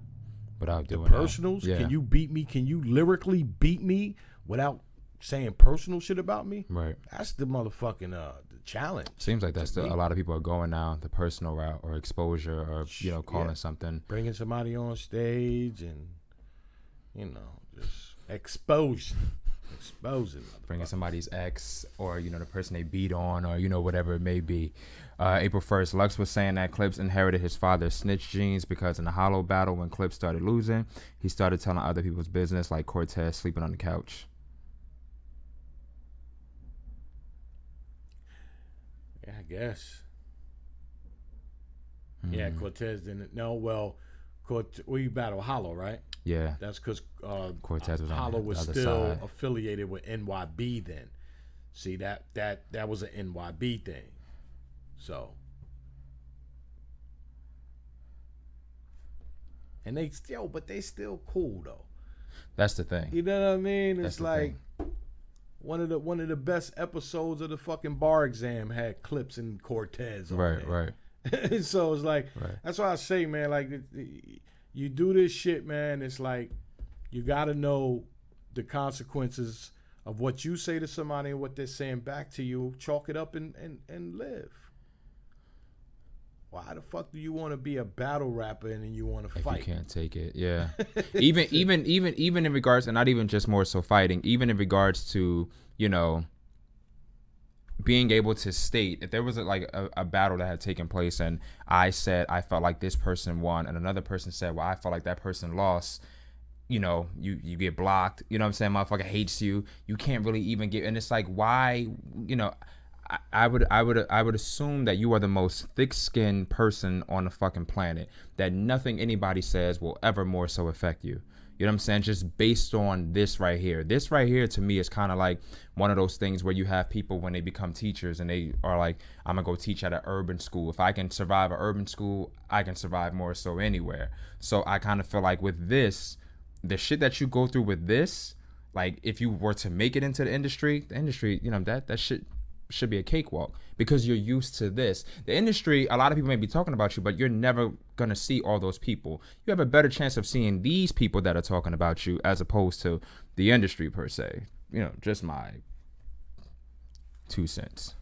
doing the personals? Yeah. Can you beat me? Can you lyrically beat me without saying personal shit about me? Right. That's the motherfucking the challenge. Seems like that's a lot of people are going now, the personal route or exposure or, you know, calling something. Bringing somebody on stage and, you know, just exposing. Bringing somebody's ex or, you know, the person they beat on or, you know, whatever it may be. April 1st, Lux was saying that Clips inherited his father's snitch genes because in the Hollow battle when Clips started losing, he started telling other people's business like Cortez sleeping on the couch. Yeah, I guess. Yeah, Cortez didn't know. Well, we battle Hollow, right? Yeah. That's because Cortez was Hollow on was the still other side. affiliated with NYB then. See, that was an NYB thing. So. And they still cool though. That's the thing. You know what I mean? It's like one of the best episodes of the fucking bar exam had Clips and Cortez on there. Right. So it's like that's why I say, man, like you do this shit, man, it's like you gotta know the consequences of what you say to somebody and what they're saying back to you. Chalk it up and live. Why the fuck do you want to be a battle rapper and then you want to fight? You can't take it, yeah. even in regards, and not even just more so fighting, even in regards to, you know, being able to state if there was a battle that had taken place and I said I felt like this person won and another person said, well, I felt like that person lost, you know, you get blocked. You know what I'm saying? Motherfucker hates you. You can't really even get, and it's like, why, you know, I would assume that you are the most thick-skinned person on the fucking planet, that nothing anybody says will ever more so affect you. You know what I'm saying? Just based on this right here. This right here to me is kind of like one of those things where you have people when they become teachers and they are like, I'm gonna go teach at an urban school. If I can survive an urban school, I can survive more so anywhere. So I kind of feel like with this, the shit that you go through with this, like if you were to make it into the industry, you know, that shit should be a cakewalk because you're used to this. The industry, a lot of people may be talking about you, but you're never gonna see all those people. You have a better chance of seeing these people that are talking about you as opposed to the industry per se. You know, just my 2 cents.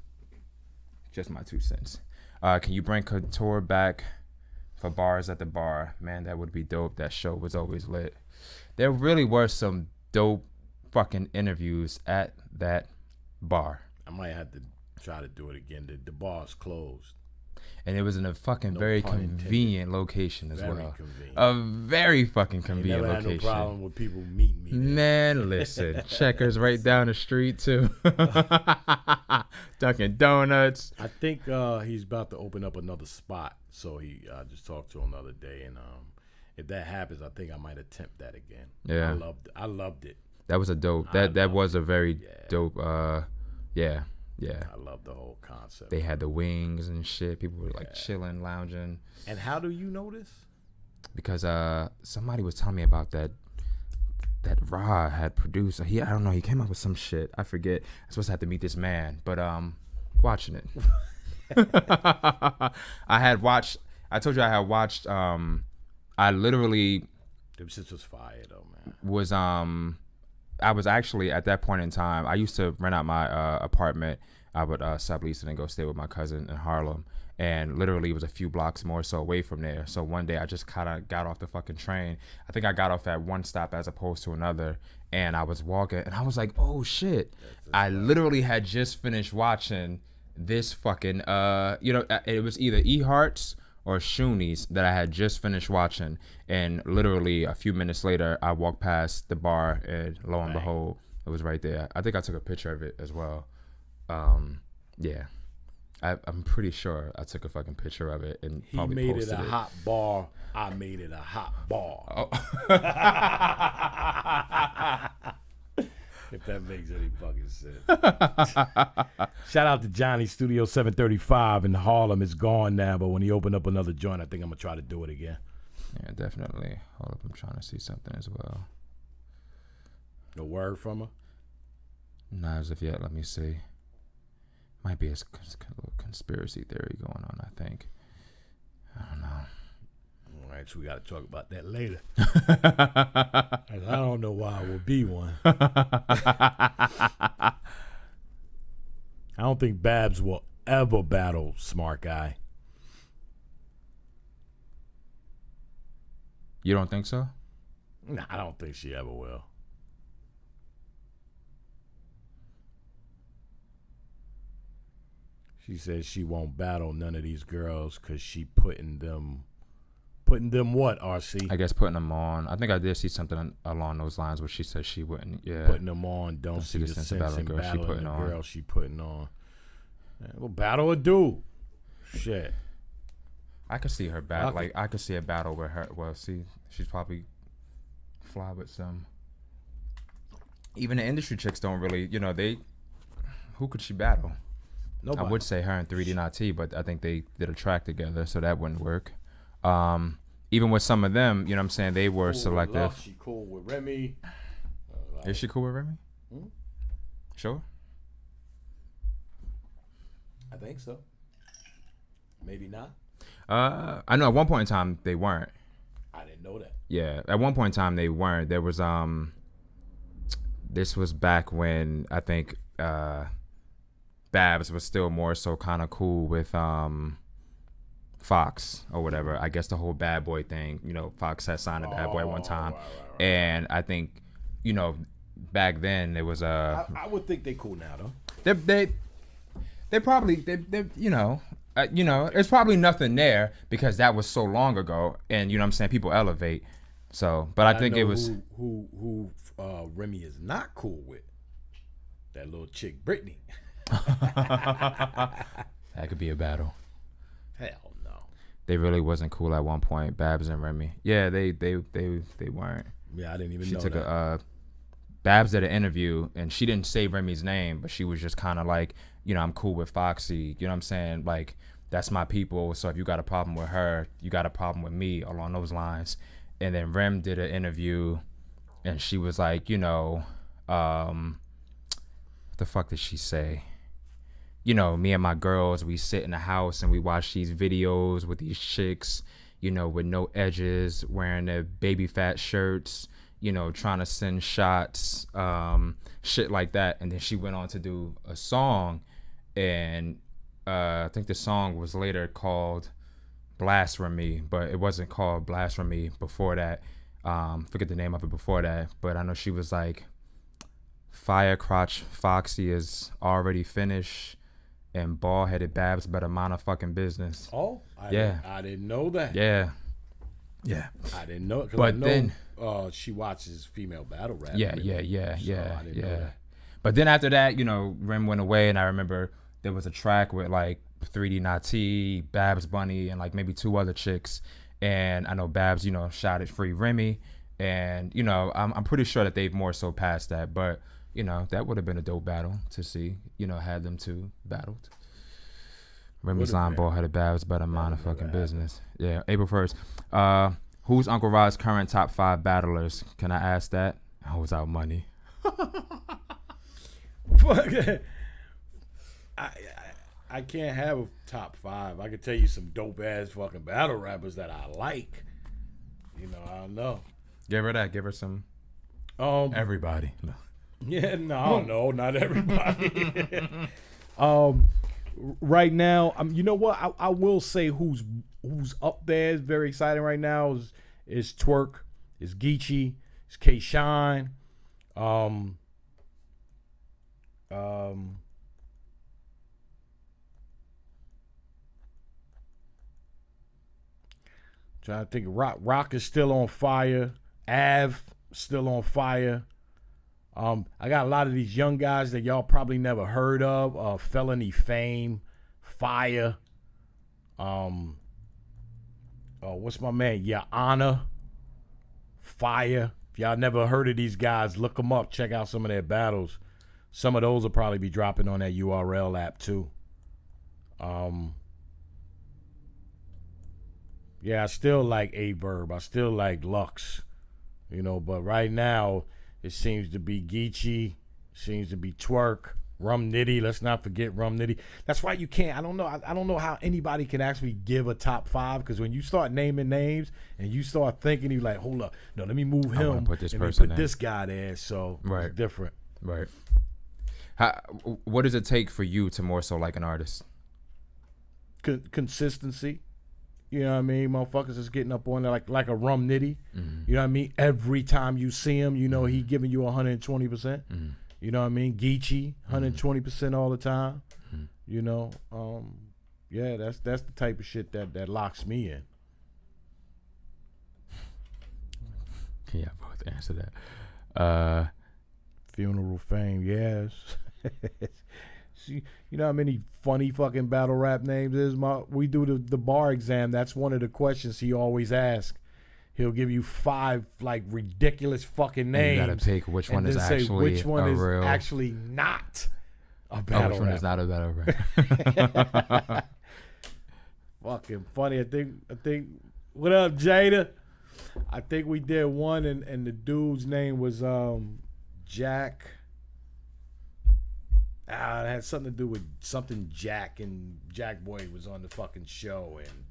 Just my 2 cents. Can you bring Couture back for Bars at the Bar? Man, that would be dope. That show was always lit. There really were some dope fucking interviews at that bar. I might have to try to do it again. The bar's closed. And it was in a fucking very convenient location as well. Convenient. A very fucking convenient never location. Had no problem with people meeting me. Man, listen. Checkers right down the street too. Dunkin' Donuts. I think he's about to open up another spot. So I just talked to him the other day, and if that happens, I think I might attempt that again. Yeah, I loved it. That was a dope. That was a very dope. Yeah. I love the whole concept. They had the wings and shit. People were like chilling, lounging. And how do you know this? Because somebody was telling me about that Ra had produced. I don't know. He came up with some shit. I forget. I'm supposed to have to meet this man, but watching it. I told you I had watched. I literally. This was fire though, man. I was actually at that point in time, I used to rent out my apartment. I would sublease it and go stay with my cousin in Harlem. And literally it was a few blocks more so away from there. So one day I just kind of got off the fucking train. I think I got off at one stop as opposed to another. And I was walking and I was like, oh shit. I literally had just finished watching this fucking, it was either E-Hearts or Shoonies that I had just finished watching, and literally a few minutes later I walked past the bar and lo and behold it was right there. I think I took a picture of it as well. Yeah, I'm pretty sure I took a fucking picture of it and he made it a hot bar. I made it a hot bar. Oh. If that makes any fucking sense. Shout out to Johnny, Studio 735 in Harlem. It's gone now, but when he opened up another joint, I think I'm going to try to do it again. Yeah, definitely. Hold up, I'm trying to see something as well. No word from her? Not as of yet. Let me see. Might be a little conspiracy theory going on, I think. I don't know. All right, so we got to talk about that later. I don't know why it will be one. I don't think Babs will ever battle Smart Guy. You don't think so? Nah, I don't think she ever will. She says she won't battle none of these girls because she putting them what, RC? I guess putting them on. I think I did see something along those lines where she said she wouldn't. Yeah, putting them on. Don't see the sense in battling girl she putting on. Girl she putting on. Man, well, battle a dude. Shit. I could see her battle. Like I could see a battle with her. Well, see, she's probably fly with some. Even the industry chicks don't really. Who could she battle? Nobody. I would say her and 3D Not T, but I think they did a track together, so that wouldn't work. Even with some of them, you know what I'm saying, they were selective. She cool with Remy. Is she cool with Remy? Hmm? Sure. I think so. Maybe not. I know at one point in time they weren't. I didn't know that. Yeah, at one point in time they weren't. There was this was back when I think Babs was still more so kind of cool with Fox or whatever. I guess the whole Bad Boy thing, Fox had signed a Bad Boy at one time. Right. And I think, back then it was I would think they cool now though. They probably there's probably nothing there because that was so long ago, and you know what I'm saying, people elevate. So, but I think it was who Remy is not cool with. That little chick Brittany. That could be a battle. Hell no. They really wasn't cool at one point, Babs and Remy. Yeah, they weren't. Yeah, I didn't even She know took that. Babs did an interview, and she didn't say Remy's name, but she was just kind of like, you know, I'm cool with Foxy. You know what I'm saying? Like, that's my people. So if you got a problem with her, you got a problem with me, along those lines. And then Rem did an interview, and she was like, you know, what the fuck did she say? You know, me and my girls, we sit in the house and we watch these videos with these chicks, you know, with no edges, wearing their baby fat shirts, you know, trying to send shots, shit like that. And then she went on to do a song, and I think the song was later called Blasphemy, but it wasn't called Blasphemy before that. Forget the name of it before that, but I know she was like, Fire Crotch Foxy is already finished, and bald-headed Babs better mind a fucking business. Oh, I didn't know that. Yeah. I didn't know it. But then she watches female battle rap. Yeah. I didn't know that. But then after that, you know, Rem went away, and I remember there was a track with like 3D Nati, Babs Bunny, and like maybe 2 other chicks. And I know Babs, you know, shouted free Remy, and you know, I'm pretty sure that they've more so passed that, but you know, that would have been a dope battle to see. You know, had them 2 battled. Remy's line, bald-headed Babs better mind a fucking business. Yeah, April 1st. Who's Uncle Rod's current top 5 battlers? Can I ask that? Without money. I can't have a top 5. I can tell you some dope ass fucking battle rappers that I like. You know, I don't know. Give her that. Give her some. Everybody. No. Yeah, no, not everybody. Right now, you know what? I will say who's up there is very exciting right now is Twerk, is Geechee, is K-Shine, trying to think. Rock is still on fire. Av still on fire. I got a lot of these young guys that y'all probably never heard of. Felony Fame, Fire. What's my man? Yana, Fire. If y'all never heard of these guys, look them up. Check out some of their battles. Some of those will probably be dropping on that URL app too. Yeah, I still like A-Verb. I still like Lux. You know, but right now it seems to be Geechee, seems to be Twerk, Rum Nitty. Let's not forget Rum Nitty. That's why you can't. I don't know how anybody can actually give a top 5, because when you start naming names and you start thinking, you're like, hold up, no, let me move him. Put this and person put this guy there. So it's different. Right. What does it take for you to more so like an artist? Consistency. You know what I mean? Motherfuckers is getting up on there like a Rum Nitty. Mm-hmm. You know what I mean? Every time you see him, you know he giving you 120%. Mm-hmm. You know what I mean? Geechee, 120% all the time. Mm-hmm. You know, yeah, that's the type of shit that locks me in. Can y'all both answer that? Funeral Fame, yes. You know how many funny fucking battle rap names is? We do the bar exam. That's one of the questions he always asks. He'll give you 5 like ridiculous fucking names. You gotta pick which one is actually which one is real... actually not a battle which one rap. is not a battle rap. Fucking funny. I think. What up, Jada? I think we did one, and the dude's name was Jack. It had something to do with something Jack, and Jack Boy was on the fucking show, and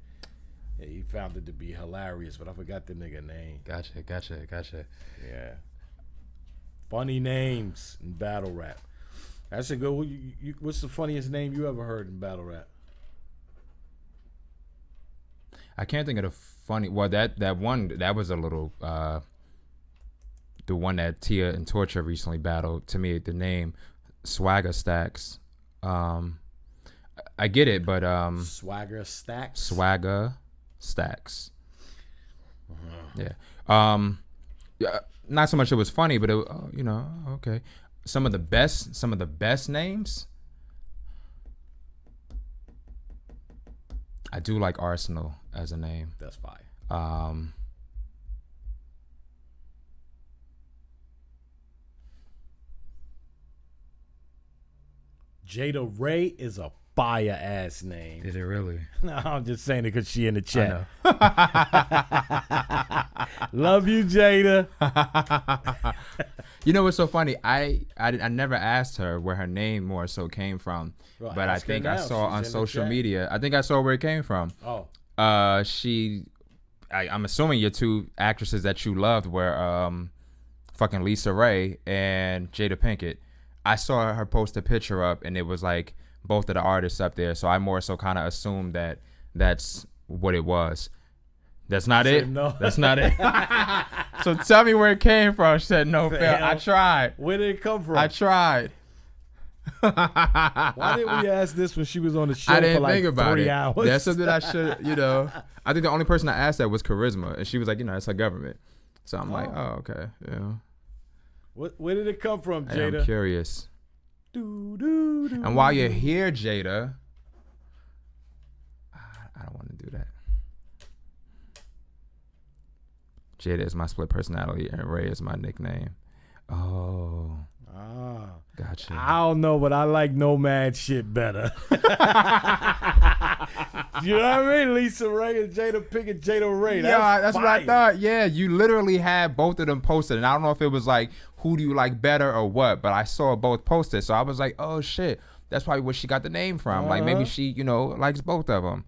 he found it to be hilarious, but I forgot the nigga name. Gotcha. Yeah. Funny names in battle rap. That's a good one. What's the funniest name you ever heard in battle rap? I can't think of the funny. Well, that one, that was a little, the one that Tia and Torture recently battled. To me, the name Swagger Stacks. I get it, but Swagger Stacks. Swagger Stacks. Yeah. Yeah. Not so much it was funny, but it, you know, okay. Some of the best names. I do like Arsenal as a name. That's fire. Jada Ray is a fire ass name. Is it really? No, I'm just saying it because she in the chat. Love you, Jada. You know what's so funny? I never asked her where her name more so came from, Well, but I think I saw on social media. I think I saw where it came from. Oh, I'm assuming your two actresses that you loved were fucking Lisa Ray and Jada Pinkett. I saw her post a picture up, and it was like both of the artists up there. So I more so kind of assumed that that's what it was. That's not it. No, that's not it. So tell me where it came from. She said no, Phil. I tried. Where did it come from? I tried. Why didn't we ask this when she was on the show I didn't for like think about 3 it. hours? That's something I should, I think the only person I asked that was Charisma, and she was like, that's her government. So I'm like, oh, okay, yeah. Where did it come from, Jada? I'm curious. And while you're here, Jada, I don't want to do that. Jada is my split personality, and Ray is my nickname. Oh. Gotcha. I don't know, but I like Nomad shit better. You know what I mean? Lisa Ray and Jada Pinkett, Jada Ray. That's what I thought. Yeah, you literally had both of them posted, and I don't know if it was like, who do you like better or what, but I saw both posted, so I was like, oh shit, that's probably where she got the name from. Like maybe she, likes both of them.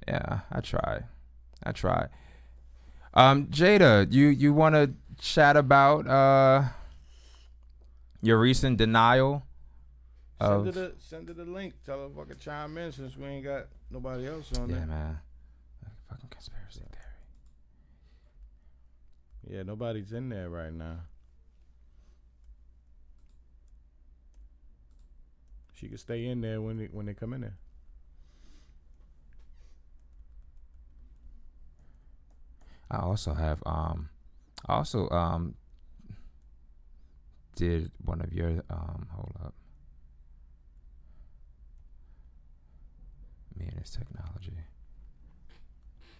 Yeah, I tried. Jada, you want to chat about your recent denial? Send her the link. Tell her fucking chime in since we ain't got nobody else on there. Yeah, man. Fucking conspiracy theory. Yeah, nobody's in there right now. She can stay in there when they come in there. I also have did one of your hold up. Me and his technology.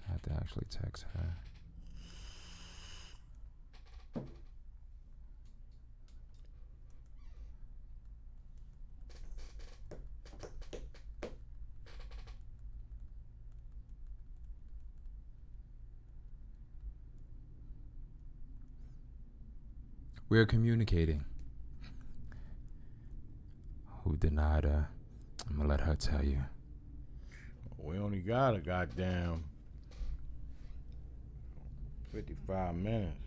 I have to actually text her. We're communicating. Who denied her? I'm gonna let her tell you. We only got a goddamn 55 minutes.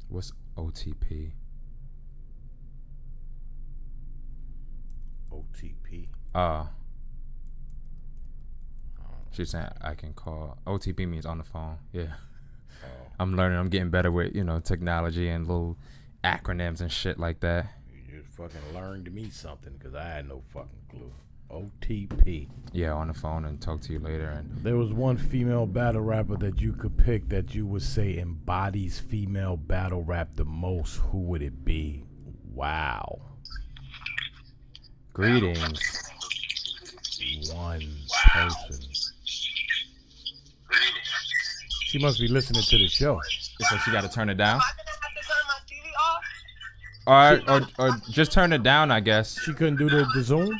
What's OTP? OTP. She's saying I can call. OTP means on the phone. Yeah. I'm learning. I'm getting better with, technology and little acronyms and shit like that. You just fucking learned me something because I had no fucking clue. OTP. Yeah, on the phone and talk to you later. And there was one female battle rapper that you could pick that you would say embodies female battle rap the most. Who would it be? Wow. Greetings. One person. She must be listening to the show. So she got to turn it down? All right, or just turn it down, I guess. She couldn't do the Zoom?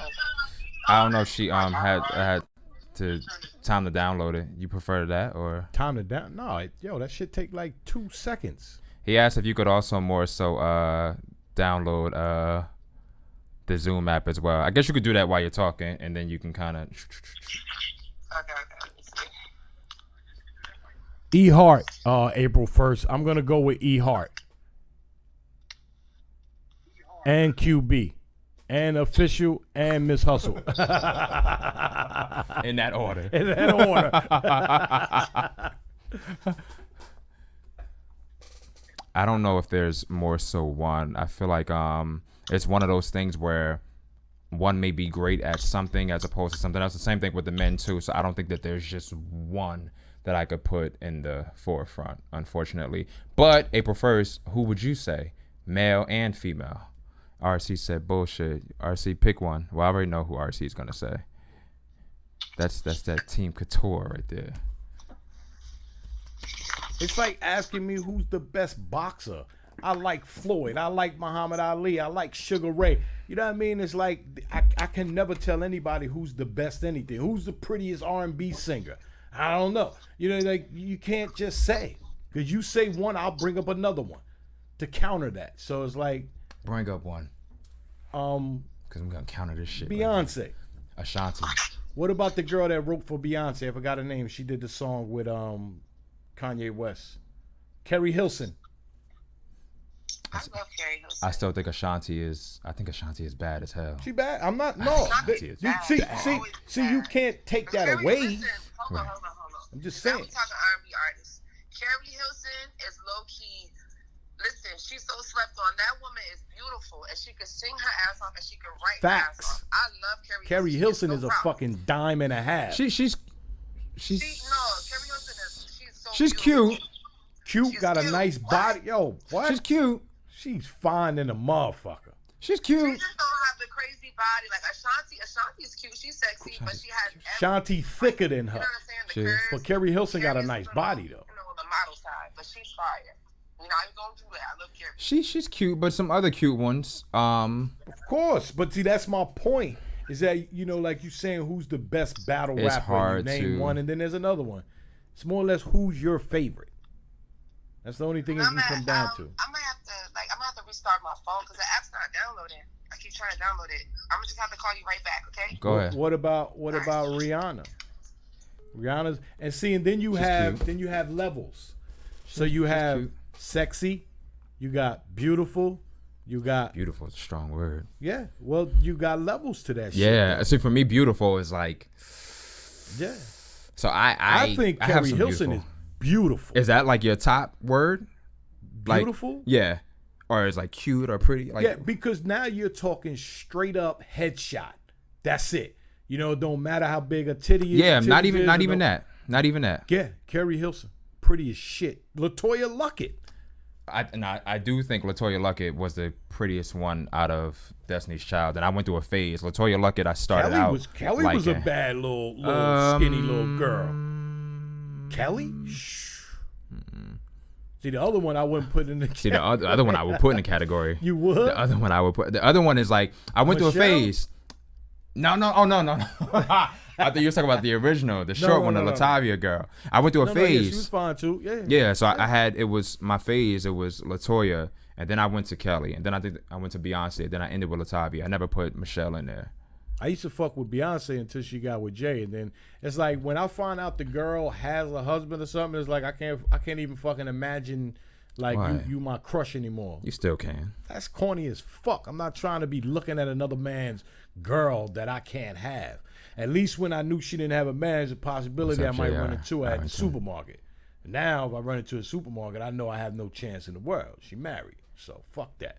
I don't know if she had to time to download it. You prefer that or? Time to down? No, that shit take like 2 seconds. He asked if you could also more so download the Zoom app as well. I guess you could do that while you're talking, and then you can kind of. Okay. E Hart, April 1st. I'm gonna go with E Hart and QB and Official and Miss Hustle. In that order. I don't know if there's more so one. I feel like it's one of those things where one may be great at something as opposed to something else. The same thing with the men too. So I don't think that there's just one that I could put in the forefront, unfortunately. But April 1st, who would you say? Male and female. RC said bullshit. RC, pick one. Well, I already know who RC is gonna say. That's that Team Couture right there. It's like asking me who's the best boxer. I like Floyd. I like Muhammad Ali. I like Sugar Ray. You know what I mean? It's like I can never tell anybody who's the best anything. Who's the prettiest R&B singer? I don't know. You know, like you can't just say. Because you say one, I'll bring up another one to counter that. So it's like... Bring up one. Because I'm going to counter this shit. Beyonce. Right, Ashanti. What about the girl that wrote for Beyonce? I forgot her name. She did the song with Kanye West. Carrie Hilson. I love Carrie Hilson. I still think Ashanti is bad as hell. She bad? I'm not. No. See, you can't take that Carrie, away. Listen, hold on. I'm just saying. Now we talking R&B artists. Carrie Hilson is low key. Listen, she's so slept on. That woman is beautiful, and she could sing her ass off, and she could write her ass off. I love Carrie. Carrie Hilson is a fucking dime and a half. She's Carrie Hilson is. She's cute. Cute, got a nice body. Yo, what? She's cute. She's fine in a motherfucker. She's cute. She just don't have the crazy body like Ashanti. Ashanti's cute. She's sexy, but she has. Ashanti thicker than her. You know what I'm saying? But Carrie Hilson got a nice body though. You know, on the model side, but she's fire. You're not even gonna do that. I love Carrie. She's cute, but some other cute ones. Of course, but see, that's my point. Is that, you know, like you saying who's the best battle It's rapper? hard You name to- one, and then there's another one. It's more or less who's your favorite. That's the only thing it can come down to. I'm gonna have to restart my phone because the app's not downloading. I keep trying to download it. I'm gonna just have to call you right back, okay? Go ahead. What about Rihanna? Rihanna's, and see, and then you have levels. So you have cute. Sexy, you got beautiful, you got Beautiful is a strong word. Yeah, well, you got levels to that shit. Yeah, see, for me, beautiful is like. Yeah. So I think I have Carrie some Hilson beautiful. is beautiful. Is that like your top word? Beautiful? Like, yeah. Or is like cute or pretty? Like, Yeah, because now you're talking straight up headshot. That's it. You know, it don't matter how big a titty is. Yeah, a not titty even is, not you even know. that. Not even that. Yeah, Carrie Hilson, pretty as shit. LaToya Luckett. I do think LaToya Luckett was the prettiest one out of Destiny's Child, and I went through a phase. LaToya Luckett, I started out. Kelly was a bad little skinny little girl. Kelly? Shh. See, the other one I wouldn't put in the category. See, the other one I would put in the category. You would? The other one I would put. The other one is like, I went through a phase. No. Oh, no. I thought you were talking about the original, the short one, the Latavia girl. I went through a phase. Yeah, she was fine too. Yeah. Yeah, so I had, it was my phase, it was LaToya, and then I went to Kelly, and then I went to Beyonce, then I ended with Latavia. I never put Michelle in there. I used to fuck with Beyonce until she got with Jay, and then it's like when I find out the girl has a husband or something, it's like I can't even fucking imagine like you my crush anymore. You still can. That's corny as fuck. I'm not trying to be looking at another man's girl that I can't have. At least when I knew she didn't have a man, there's a possibility I might run into her at the supermarket. Now if I run into a supermarket, I know I have no chance in the world. She married, so fuck that.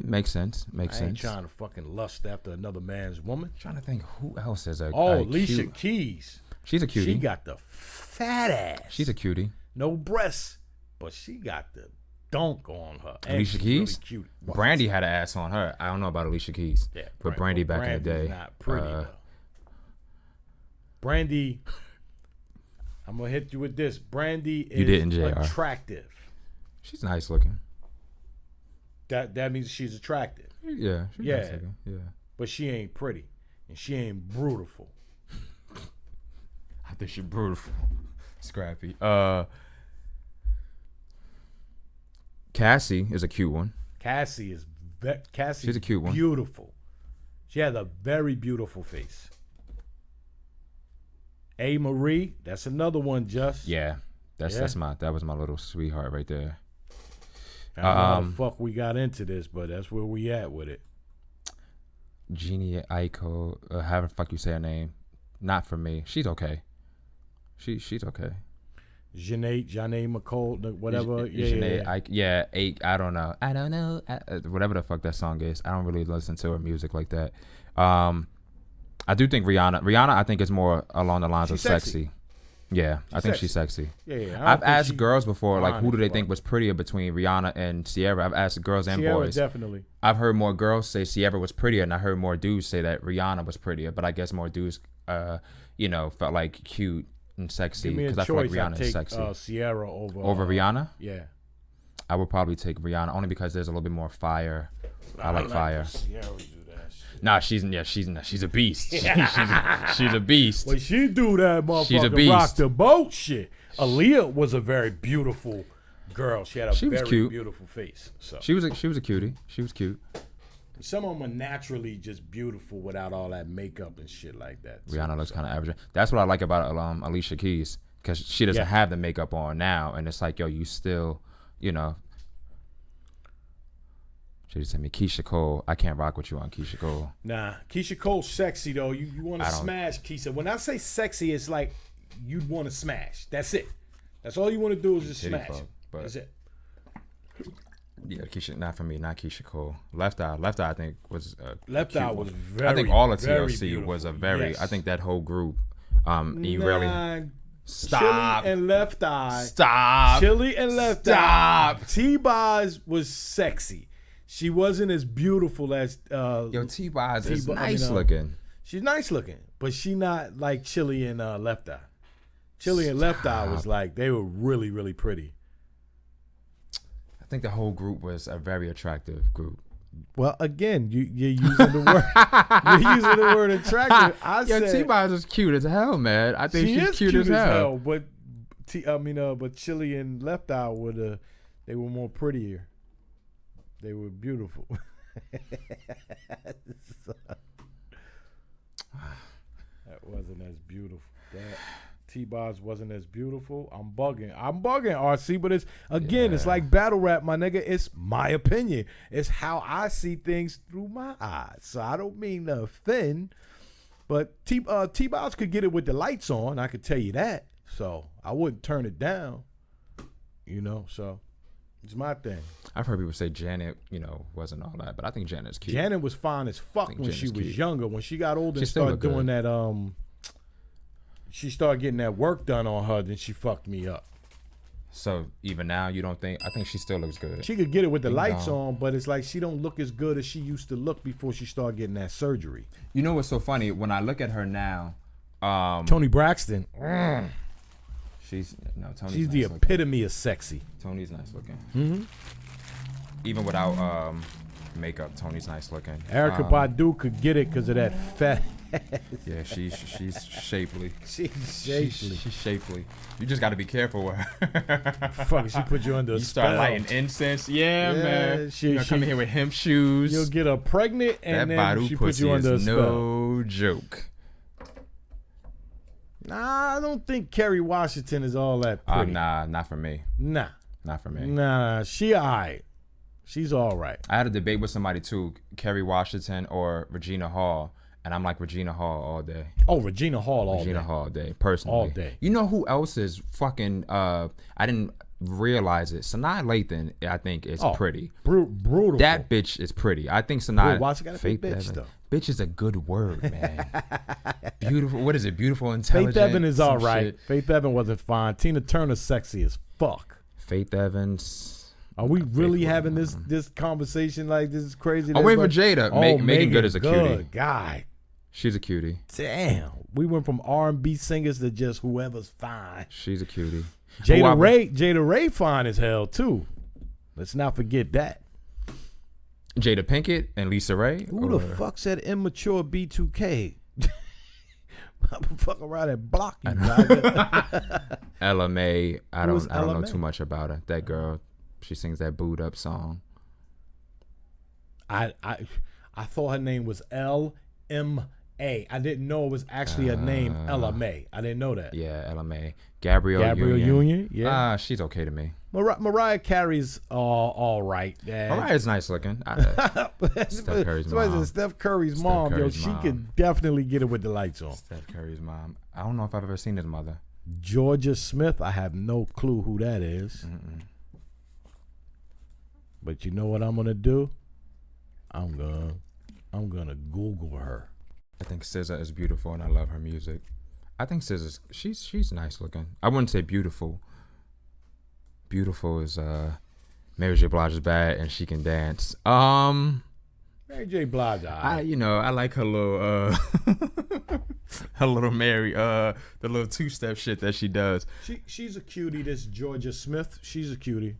Makes sense. I ain't trying to fucking lust after another man's woman. Trying to think who else is a Alicia cute. Keys. She's a cutie. She got the fat ass. She's a cutie. No breasts, but she got the dunk on her. And Alicia she's Keys? really cute. What? Brandy had an ass on her. I don't know about Alicia Keys. Yeah, but Brandy back in the Brandy's day. not pretty though. Brandy, I'm gonna hit you with this. Brandy is You didn't, JR. attractive. She's nice looking. That means she's attractive. Yeah. She's nice looking. Yeah. But she ain't pretty. And she ain't beautiful. I think she's beautiful. Scrappy. Cassie is a cute one. Cassie's She's a cute one. Beautiful. She has a very beautiful face. A. Marie, that's another one, Just. Yeah. That was my little sweetheart right there. I don't know how the fuck we got into this, but that's where we at with it. Jeannie Aiko, however the fuck you say her name. Not for me. She's okay. She's okay. Janae McCall, whatever. I don't know. Whatever the fuck that song is. I don't really listen to her music like that. I do think Rihanna, I think is more along the lines of sexy. Yeah, I think she's sexy. Yeah. I've asked girls before, like, who do they think was prettier between Rihanna and Ciara? I've asked girls and boys. Definitely. I've heard more girls say Ciara was prettier, and I heard more dudes say that Rihanna was prettier. But I guess more dudes, felt like cute and sexy because I feel like Rihanna is sexy. Ciara over Rihanna. Yeah. I would probably take Rihanna only because there's a little bit more fire. I like fire. Ciara do that shit. Nah, she's a beast. she's a beast. When she do that, motherfucker, she's a beast. Rock the boat shit. Aaliyah was a very beautiful girl. She had a very beautiful face. So she was a cutie. She was cute. Some of them are naturally just beautiful without all that makeup and shit like that. Rihanna looks kind of average. That's what I like about Alicia Keys, because she doesn't have the makeup on now, and it's like, yo, you still, She just said me, Keisha Cole. I can't rock with you on Keisha Cole. Nah, Keisha Cole's sexy though. You want to smash Keisha. When I say sexy, it's like you'd want to smash. That's it. That's all you want to do is just smash. That's it. Yeah, Keisha, not for me, not Keisha Cole. Left Eye, I think was Left Eye was very. I think all of TLC beautiful. was a very. Yes. I think that whole group. You really stop Chili and Left Eye. Stop. Chili and Left Eye. T-Boz was sexy. She wasn't as beautiful as T-Boz is nice looking. She's nice looking, but she not like Chili and Left Eye. Chili and Left Eye was like, they were really, really pretty. I think the whole group was a very attractive group. Well, again, you're using the word. You're using the word attractive. I said T-Boz is cute as hell, man. I think she's cute as hell. But but Chili and Left Eye they were more prettier. They were beautiful. That wasn't as beautiful. That T-Boz wasn't as beautiful. I'm bugging, RC, but it's like battle rap, my nigga. It's my opinion. It's how I see things through my eyes. So I don't mean to offend, but T-Boz could get it with the lights on. I could tell you that. So I wouldn't turn it down. So it's my thing. I've heard people say Janet, wasn't all that, but I think Janet's cute. Janet was fine as fuck when Janet's she was cute. Younger. When she got older and started doing that, she started getting that work done on her, then she fucked me up. So even now, you don't think? I think she still looks good. She could get it with the lights on, but it's like she don't look as good as she used to look before she started getting that surgery. You know what's so funny? When I look at her now, Toni Braxton. She's She's the epitome of sexy. Tony's nice looking. Mm-hmm. Even without makeup, Tony's nice looking. Erykah Badu could get it because of that fat ass. Yeah, she's shapely. She's shapely. You just got to be careful with her. Fuck, she put you under a spell. You start lighting incense. Yeah, man. She come in here with hemp shoes. You'll get her pregnant and that then Badu she put you under a spell. No joke. Nah, I don't think Kerry Washington is all that pretty. Nah, not for me. Nah. Not for me. Nah, she all right. She's all right. I had a debate with somebody too, Kerry Washington or Regina Hall, and I'm like Regina Hall all day. Oh, Regina Hall all day. Regina Hall all day, personally. All day. You know who else is fucking, I didn't realize it. Sanaa Lathan, I think, is pretty. Brutal. That bitch is pretty. I think Sanaa. Why she gotta be bitch, though? Bitch is a good word, man. Beautiful. What is it? Beautiful, intelligent. Faith Evans is all right. Shit. Faith Evans wasn't fine. Tina Turner's sexy as fuck. Faith Evans. Are we really having this conversation like this is crazy? I'm waiting for Jada. Megan Good is a cutie. Guy. She's a cutie. Damn. We went from R&B singers to just whoever's fine. She's a cutie. Jada Ray fine as hell too. Let's not forget that. Jada Pinkett and Lisa Ray. Who the fuck said immature B2K? I'm fucking around and block you. Ella Mai. I don't know too much about her. That girl, she sings that booed up song. I thought her name was LMA. I didn't know it was actually a name, Ella Mai. I didn't know that. Yeah, Ella Mai. Gabrielle Union. Yeah. She's okay to me. Mariah Carey's all right. Mariah's nice looking. Steph Curry's mom. Steph Curry's mom, yo, she could definitely get it with the lights on. Steph Curry's mom. I don't know if I've ever seen his mother. Georgia Smith, I have no clue who that is. Mm-mm. But you know what I'm gonna do? I'm gonna Google her. I think SZA is beautiful and I love her music. I think SZA's she's nice looking. I wouldn't say beautiful. Beautiful is Mary J. Blige is bad and she can dance. Mary J. Blige, I like her little her little Mary the little two-step shit that she does. She's a cutie. This Georgia Smith, she's a cutie.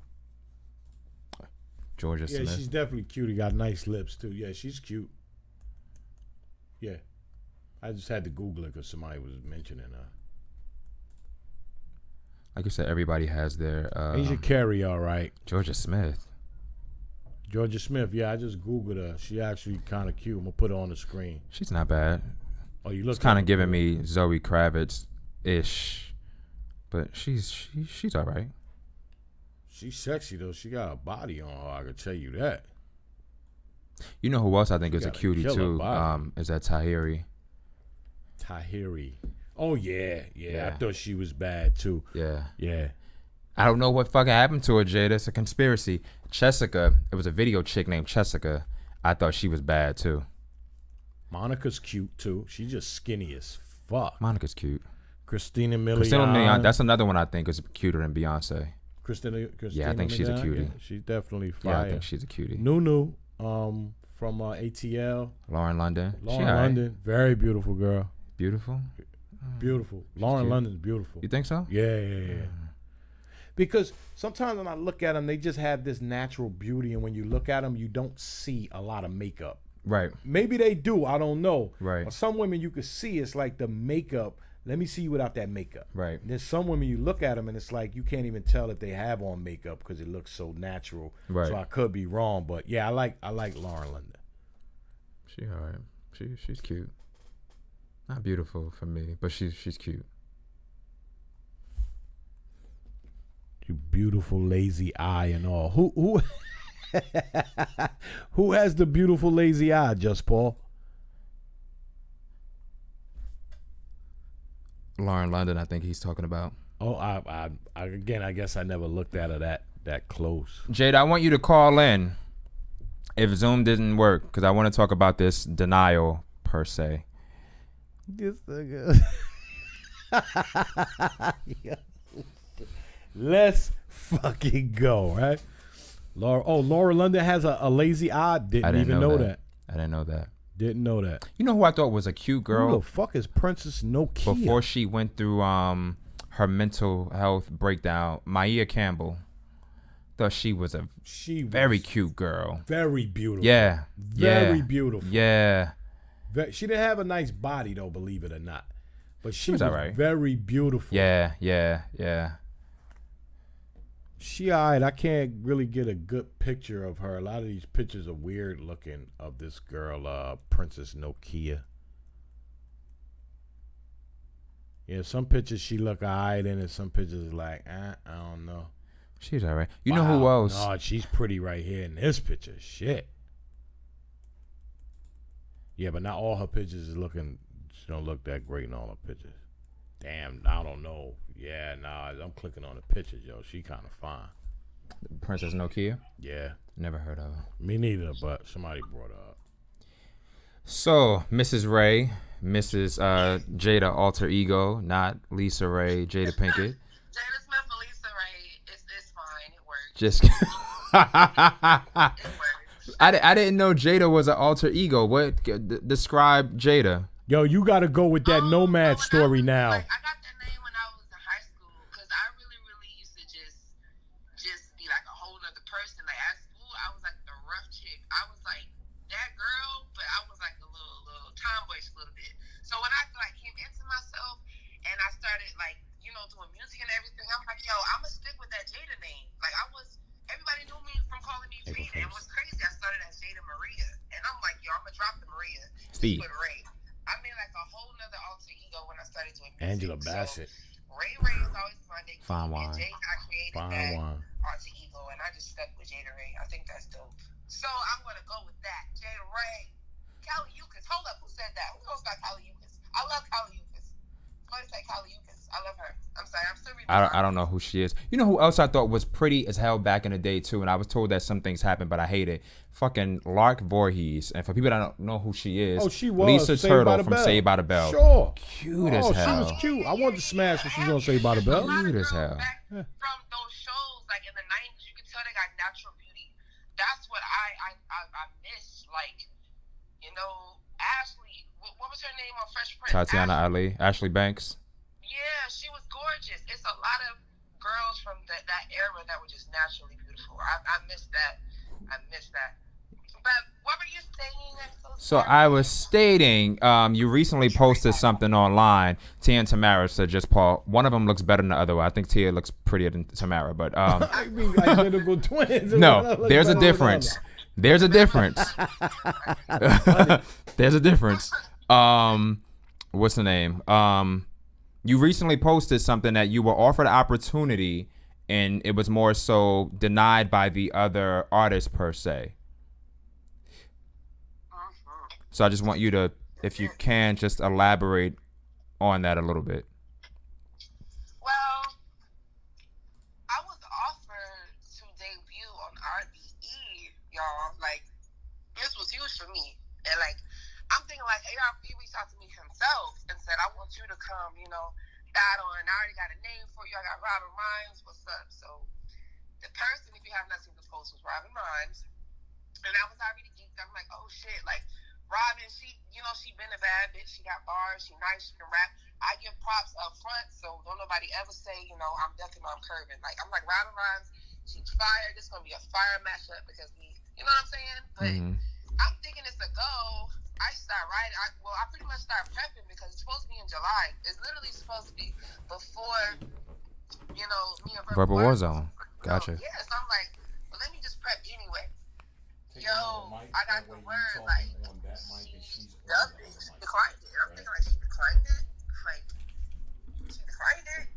Georgia Smith. Yeah, she's definitely cutie. Got nice lips too. Yeah, she's cute. Yeah, I just had to Google it because somebody was mentioning her. Like you said, everybody has their Asia Carey, all right. Georgia Smith. Georgia Smith, yeah, I just Googled her. She actually kind of cute. I'm going to put her on the screen. She's not bad. Oh, you look. It's kind of giving me Zoe Kravitz-ish. But she's all right. She's sexy, though. She got a body on her, I can tell you that. You know who else I think is a cutie, too? Is that Tahiri. Tahiri. Oh, yeah. I thought she was bad, too. Yeah. I don't know what fucking happened to her, Jada. It's a conspiracy. Jessica, it was a video chick named Jessica. I thought she was bad, too. Monica's cute, too. She's just skinny as fuck. Monica's cute. Christina Milian. That's another one I think is cuter than Beyonce. Christina yeah, I think she's a cutie. Yeah, she's definitely fire. Yeah, I think she's a cutie. Nunu, from ATL. Lauren London. Lauren London, very beautiful girl. Beautiful? Beautiful. Lauren London's beautiful. You think so? Yeah. Because sometimes when I look at them, they just have this natural beauty, and when you look at them, you don't see a lot of makeup. Right. Maybe they do. I don't know. Right. But some women you can see it's like the makeup. Let me see you without that makeup. Right. There's some women you look at them and it's like you can't even tell if they have on makeup because it looks so natural. Right. So I could be wrong, but yeah, I like Lauren London. She all right. She's cute. Not beautiful for me, but she's cute. You beautiful lazy eye and all. Who who has the beautiful lazy eye, Just Paul? Lauren London, I think he's talking about. Oh, I again, I guess I never looked at her that close. Jade, I want you to call in if Zoom didn't work because I want to talk about this denial per se. This nigga. Let's fucking go, right? Laura London has a lazy eye. Didn't even know that. I didn't know that. Didn't know that. You know who I thought was a cute girl? Who the fuck is Princess Nokia? Before she went through her mental health breakdown, Maya Campbell. Thought she was a very cute girl. Very beautiful. Yeah. Very beautiful. Yeah. She didn't have a nice body though, believe it or not. But she was all right. Very beautiful. Yeah. She alright. I can't really get a good picture of her. A lot of these pictures are weird looking of this girl, Princess Nokia. Yeah, some pictures she look alright in, and some pictures like, I don't know. She's alright. You know who else? No, she's pretty right here in this picture. Shit. Yeah, but not all her pictures is looking. She don't look that great in all her pictures. Damn, I don't know. Yeah, I'm clicking on the pictures, yo. She kind of fine. Princess Nokia? Yeah. Never heard of her. Me neither, but somebody brought her up. So, Mrs. Ray, Mrs. Jada alter ego, not Lisa Ray, Jada Pinkett. Jada Smith and Lisa Ray, it's fine. It works. Just It works. I didn't know Jada was an alter ego. What describe Jada? Yo, you got to go with that Nomad story now. I got that name when I was in high school because I really used to just be like a whole nother person. Like at school, I was like the rough chick. I was like that girl, but I was like a little tomboyish a little bit. So when I like came into myself and I started like doing music and everything, I'm like, yo, I'm gonna stick with that Jada name. Like everybody knew me from calling me Jada, and what's crazy, I started as Jada Maria, and I'm like, yo, I'm gonna drop the Maria, Steve. With Ray. I made like a whole nother alter ego when I started doing music. Angela Bassett. So, Ray is always my nickname. Fine wine. And Jada created Fine wine. alter ego, and I just stuck with Jada Ray. I think that's dope. So I'm gonna go with that. Jada Ray. Callie Eucas. Hold up, who said that? Who knows about Callie Eucas? I love Callie Eucas. But take Caliucas. I love her. I'm sorry, I'm still reading. I don't know who she is. You know who else I thought was pretty as hell back in the day too, and I was told that some things happened, but I hate it. Fucking Lark Voorhees. And for people that don't know who she is, she was Lisa Saved Turtle by the from Bell. Saved by the Bell. Sure. Cute as hell. She was cute. I wanted to smash when she was on Saved by the Bell. Cute as hell. From those shows, like in the 90s, you could tell they got natural beauty. That's what I miss. Like, you know, Ashley. What was her name on Fresh Prince? Tatiana Ali, Ashley Banks. Yeah, she was gorgeous. It's a lot of girls from that era that were just naturally beautiful. I miss that. But what were you saying? So I was stating, you recently posted something online. Tia and Tamara said just Paul. One of them looks better than the other one. I think Tia looks prettier than Tamara, but I mean, identical twins. no, there's a difference. There's a difference. There's a difference. What's the name? You recently posted something that you were offered an opportunity, and it was more so denied by the other artist per se. So I just want you to, if you can, just elaborate on that a little bit. Well, I was offered to debut on RBE, y'all. Like, this was huge for me. And, like, I'm thinking, like, ARP reached out to me himself and said, I want you to come, you know, battle. And I already got a name for you. I got Robin Rhymes. What's up? So, the person, if you have not seen the post, was Robin Rhymes. And I was already geeked. I'm like, oh, shit. Like, Robin, she been a bad bitch. She got bars. She nice. She can rap. I give props up front, so don't nobody ever say, you know, I'm ducking or I'm curving. Like, I'm like, Robin Rhymes, she's fire. This is going to be a fire matchup because you know what I'm saying? But I'm thinking it's a go. I start writing. I pretty much start prepping because it's supposed to be in July. It's literally supposed to be before, you know, me and Verbal Warzone. Gotcha. Yeah, so I'm like, well, let me just prep anyway. Yo, I got the word, like, she declined it. I'm thinking, like, she declined it? Like, she declined it?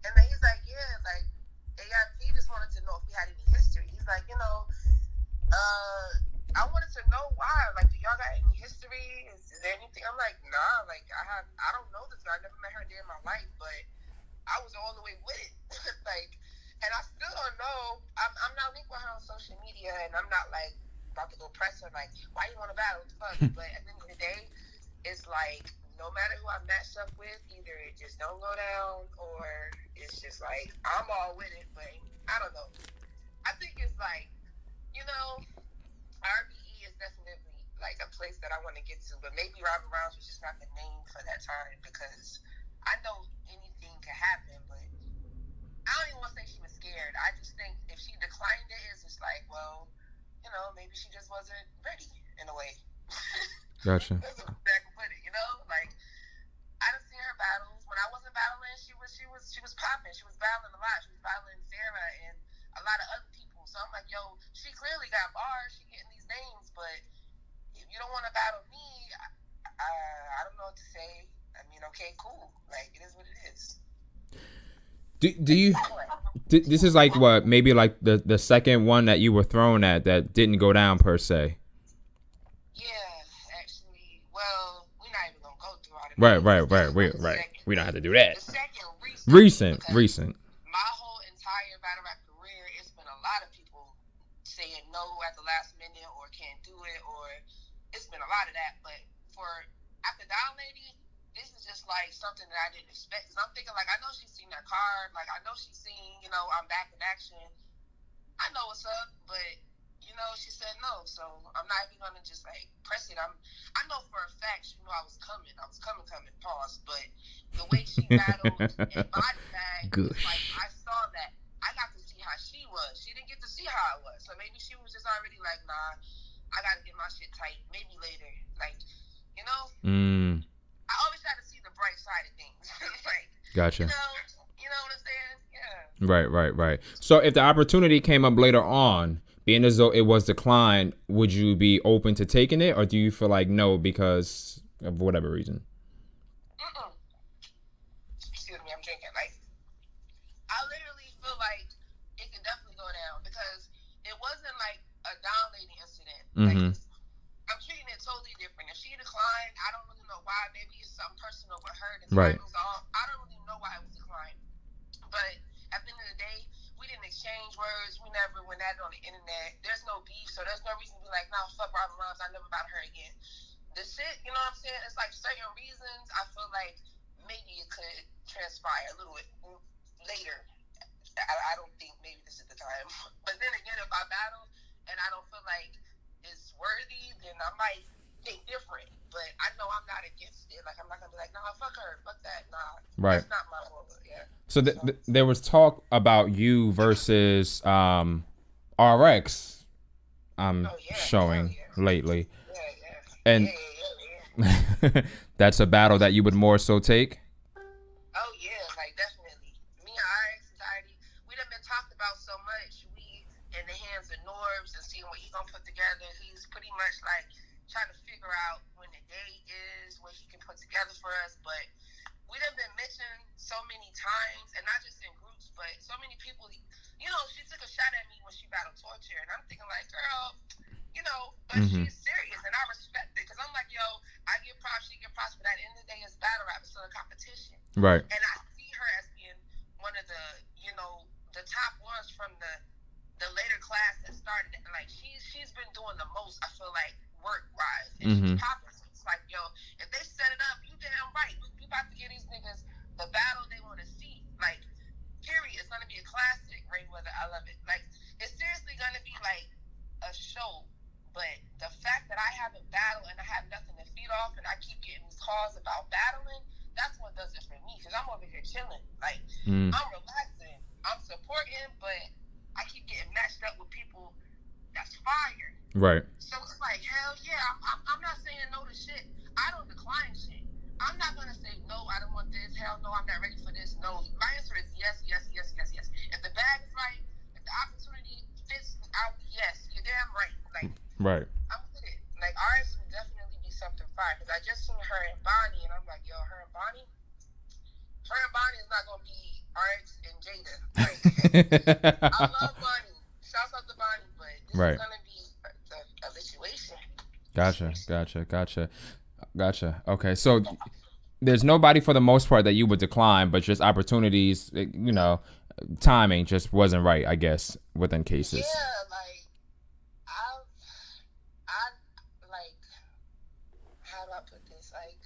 And then he's like, yeah, like, AIP just wanted to know if we had any history. He's like, you know, I wanted to know why. Like, do y'all got any history? Is there anything? I'm like, nah, like, I don't know this girl. I never met her a day in my life, but I was all the way with it. Like, and I still don't know. I'm not linked with her on social media, and I'm not, like, about to go press her, like, why you want to battle? What the fuck? But at the end of the day, it's like, no matter who I matched up with, either it just don't go down, or it's just like, I'm all with it, but I don't know. I think it's like, you know, RBE is definitely like a place that I want to get to, but maybe Robin Rhymes was just not the name for that time, because I know anything can happen, but I don't even want to say she was scared. I just think if she declined it, it's just like, well, you know, maybe she just wasn't ready in a way. Gotcha. That's what I can put it, you know? Like, I done seen her battles. When I wasn't battling, she was popping. She was battling a lot. She was battling Sarah and a lot of other people. So I'm like, yo, she clearly got bars. She getting these names, but if you don't want to battle me, I don't know what to say. I mean, okay, cool. Like, it is what it is. Do you? This is like what? Maybe like the second one that you were thrown at that didn't go down per se. Yeah, actually. Well, we're not even gonna go through all the Right. We don't have to do that. The second Recent. My whole entire battle rap career, it's been a lot of people saying no at the last minute or can't do it, or it's been a lot of that. But for After Down Lady, this is just like something that I didn't expect. Cause I'm thinking, like, I know she's seen that card. Like, I know she's seen, you know, I'm back in action. I know what's up, but, you know, she said no. So I'm not even going to just, like, press it. I know for a fact she knew I was coming. Pause. But the way she battled and body bag, like, I saw that. I got to see how she was. She didn't get to see how I was. So maybe she was just already like, nah, I got to get my shit tight. Maybe later. Like, you know? I always try to see the bright side of things. Like, gotcha. You know what I'm saying? Yeah. Right. So if the opportunity came up later on, being as though it was declined, would you be open to taking it, or do you feel like no because of whatever reason? Excuse me, I'm drinking. Like, I literally feel like it can definitely go down because it wasn't like a Down Lady incident. Like, I'm treating it totally different. If she declined, I don't really know why. Maybe it's something personal with her. The time was off. I don't exchange words. We never went at it on the internet. There's no beef, so there's no reason to be like, nah, fuck Robin Rhymes. I never battle her again. The shit, you know what I'm saying? It's like certain reasons. I feel like maybe it could transpire a little bit later. I don't think maybe this is the time. But then again, if I battle and I don't feel like it's worthy, then I might think different. But I know I'm not against it. Like, I'm not gonna be like, nah, fuck her, fuck that, nah. Right. That's not my role. Yeah. So there was talk about you versus RX. Showing lately, and that's a battle that you would more so take. Oh yeah, like definitely. Me and RX Society, we done been talked about so much. We in the hands of Norbs and seeing what he gonna put together. He's pretty much like trying to figure out when the day is, what he can put together for us. But we done been mentioned so many times, and not just in groups, but so many people. You know, she took a shot at me when she battled Torture, and I'm thinking like, girl, you know, but she's serious, and I respect it, because I'm like, yo, I give props, she give props, but at the end of the day, it's battle rap, it's still a competition. Right. And I see her as being one of the, you know, the top ones from the later class that started, like, she's been doing the most, I feel like, work-wise, and she's popping. So it's like, yo, if they set it up, you damn right, we about to give these niggas the battle they want to see, like, period. It's gonna be a classic, Rainweather. I love it. Like, it's seriously gonna be like a show. But the fact that I haven't battled and I have nothing to feed off, and I keep getting these calls about battling, that's what does it for me. Because I'm over here chilling. Like, I'm relaxing, I'm supporting, but I keep getting matched up with people that's fire. Right. So it's like, hell yeah. I'm not saying no to shit. I don't decline shit. I'm not gonna say no, I don't want this. Hell no, I'm not ready for this. No, my answer is yes, yes, yes, yes, yes. If the bag is right, if the opportunity fits out, yes, you're damn right. Like, right. I'm with it. Like, RX will definitely be something fire, because I just seen her and Bonnie, and I'm like, yo, her and Bonnie is not gonna be RX and Jada. Like, I love Bonnie. Shouts out to Bonnie, but this is gonna be a situation. Gotcha. Okay, so there's nobody for the most part that you would decline, but just opportunities, you know, timing just wasn't right, I guess, within cases. Yeah, like, I like, how do I put this? Like,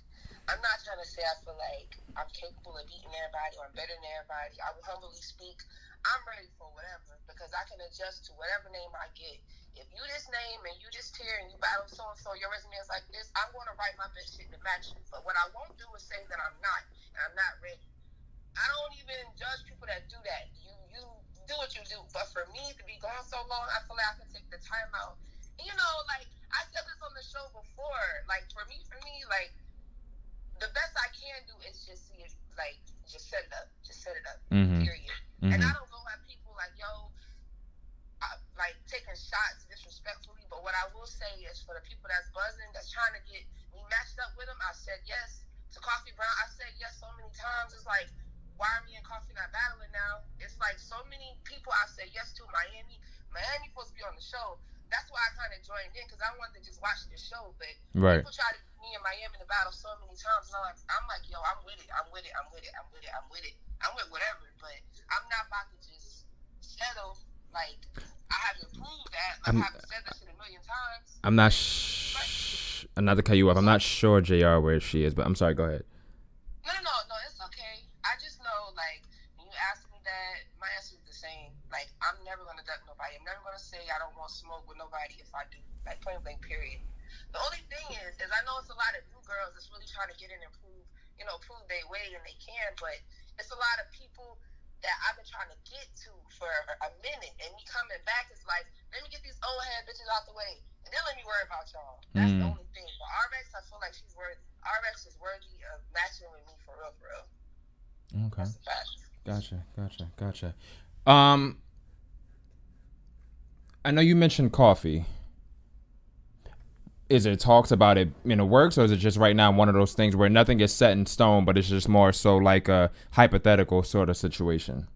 I'm not trying to say I feel like I'm capable of beating everybody or I'm better than everybody. I will humbly speak. I'm ready for whatever, because I can adjust to whatever name I get. If you this name and you this tier and you battle so-and-so, your resume is like this, I'm going to write my best shit to match you. But what I won't do is say that I'm not, and I'm not ready. I don't even judge people that do that. You do what you do. But for me to be gone so long, I feel like I can take the time out. And, you know, like, I said this on the show before. Like, for me, like, the best I can do is just see it, like, just set it up. Period. And I don't go at people like, yo, like, taking shots disrespectfully, but what I will say is, for the people that's buzzing, that's trying to get me matched up with them, I said yes. To Coffee Brown, I said yes so many times. It's like, why are me and Coffee not battling now? It's like so many people I said yes to. Miami supposed to be on the show. That's why I kind of joined in, because I wanted to just watch the show, but people try to get me and Miami to battle so many times, and I'm like, yo, I'm with it. I'm with whatever, but I'm not about to just settle. Like, I haven't proved that. Like, I haven't said that shit a million times. I'm not not to cut you off. I'm not sure JR where she is, but I'm sorry. Go ahead. No, it's okay. I just know, like, when you ask me that, my answer is the same. Like, I'm never gonna duck nobody. I'm never gonna say I don't want smoke with nobody if I do. Like, point blank, period. The only thing is I know it's a lot of new girls that's really trying to get in and prove their way, and they can, but it's a lot of people that I've been trying to get to for a minute, and me coming back is like, let me get these old head bitches out the way, and then let me worry about y'all. That's the only thing. But RX, I feel like she's worthy. RX is worthy of matching with me for real. Okay. That's a fact. Gotcha. I know you mentioned Coffee. Is it talks about it in the works, or is it just right now one of those things where nothing is set in stone, but it's just more so like a hypothetical sort of situation?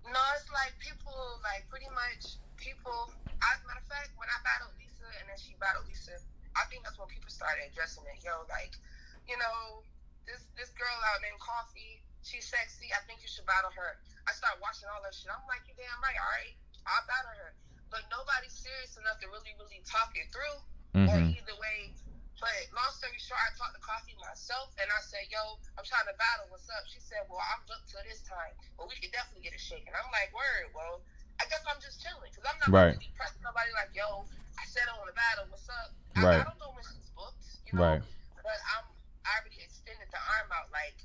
No, it's like people, like, pretty much people. As a matter of fact, when I battled Lisa and then she battled Lisa, I think that's when people started addressing it. Yo, like, you know, this girl out named Coffee. She's sexy. I think you should battle her. I started watching all that shit. I'm like, you damn right. All right, I'll battle her. But nobody's serious enough to really talk it through. Or either way. But long story short, I talked to Coffee myself, and I said, yo, I'm trying to battle. What's up? She said, well, I'm booked till this time. Well, we could definitely get it shaken. I'm like, word. Well, I guess I'm just chilling because I'm not going to be pressing nobody like, yo, I said I want to battle. What's up? I don't know when she's booked, you know. But I already extended the arm out. Like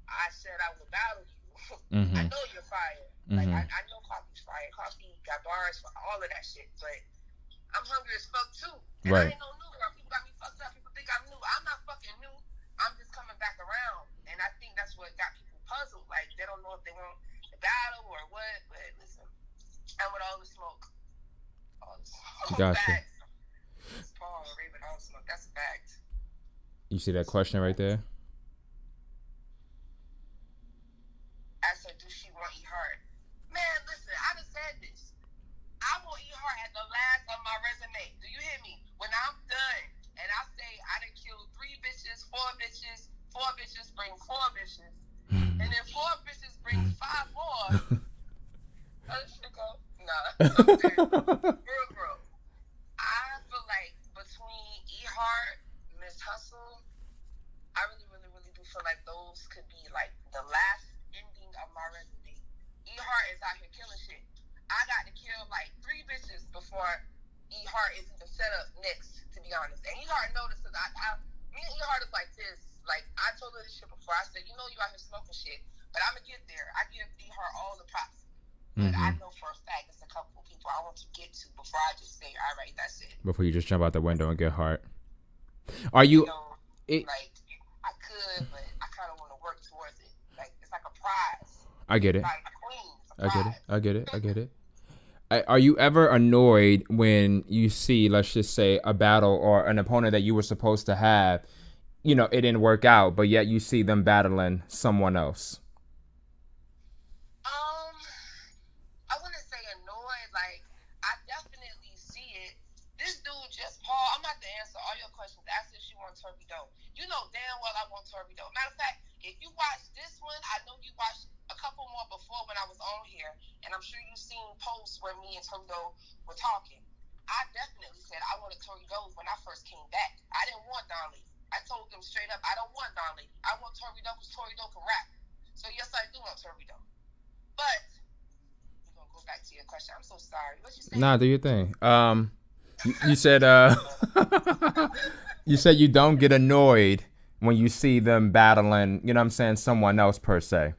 I said, I would battle you. I know you're fire. Like I know Coffee's fire. Coffee got bars for all of that shit. But I'm hungry as fuck too. And I ain't no new girl. People got me fucked up. People think I'm new. I'm not fucking new. I'm just coming back around. And I think that's what got people puzzled. Like they don't know if they want to battle or what. But listen, I'm with all the smoke. All the smoke. Gotcha. Paul Raven, all the smoke. That's a fact. You see that question right there? I said, do she want E Hart? Man, listen, I just said this. I want E Hart at the last of my resume. Do you hear me? When I'm done and I say I done killed 3 bitches, 4 bitches, 4 bitches bring 4 bitches, and then 4 bitches bring 5 more. That shit go. Nah. Bro. I feel like between E Hart, Miss Hustle, I really do feel like those could be like the last ending of my resume. E Hart is out here killing shit. I got to kill like 3 bitches before E Hart is even set up next, to be honest. And E Hart notices me and E Hart is like this. Like I told her this shit before. I said, you know you out here smoking shit, but I'm gonna get there. I give E Hart all the props. But I know for a fact it's a couple of people I want to get to before I just say, all right, that's it. Before you just jump out the window and get Hart. Are you? Like I could, but I kind of want to work towards it. Like it's like a prize. I get it. Like a queen. I get it. Are you ever annoyed when you see, let's just say, a battle or an opponent that you were supposed to have, you know, it didn't work out, but yet you see them battling someone else? I wouldn't say annoyed. Like I definitely see it. This dude just Paul. I'm about to answer all your questions. Ask if she wants Torpedo. You know damn well I want Torpedo. Matter of fact, if you watch this one, I know you watched a couple more before when I was on here, and I'm sure you've seen posts where me and Torpedo were talking. I definitely said I wanted Torpedo when I first came back. I didn't want Don Lee. I told them straight up, I don't want Don Lee. I want Torpedo because Torpedo can rap. So yes, I do want Torpedo. But we're gonna go back to your question. I'm so sorry. What you saying? Nah, do your thing. You said you said you don't get annoyed when you see them battling, you know what I'm saying, someone else per se.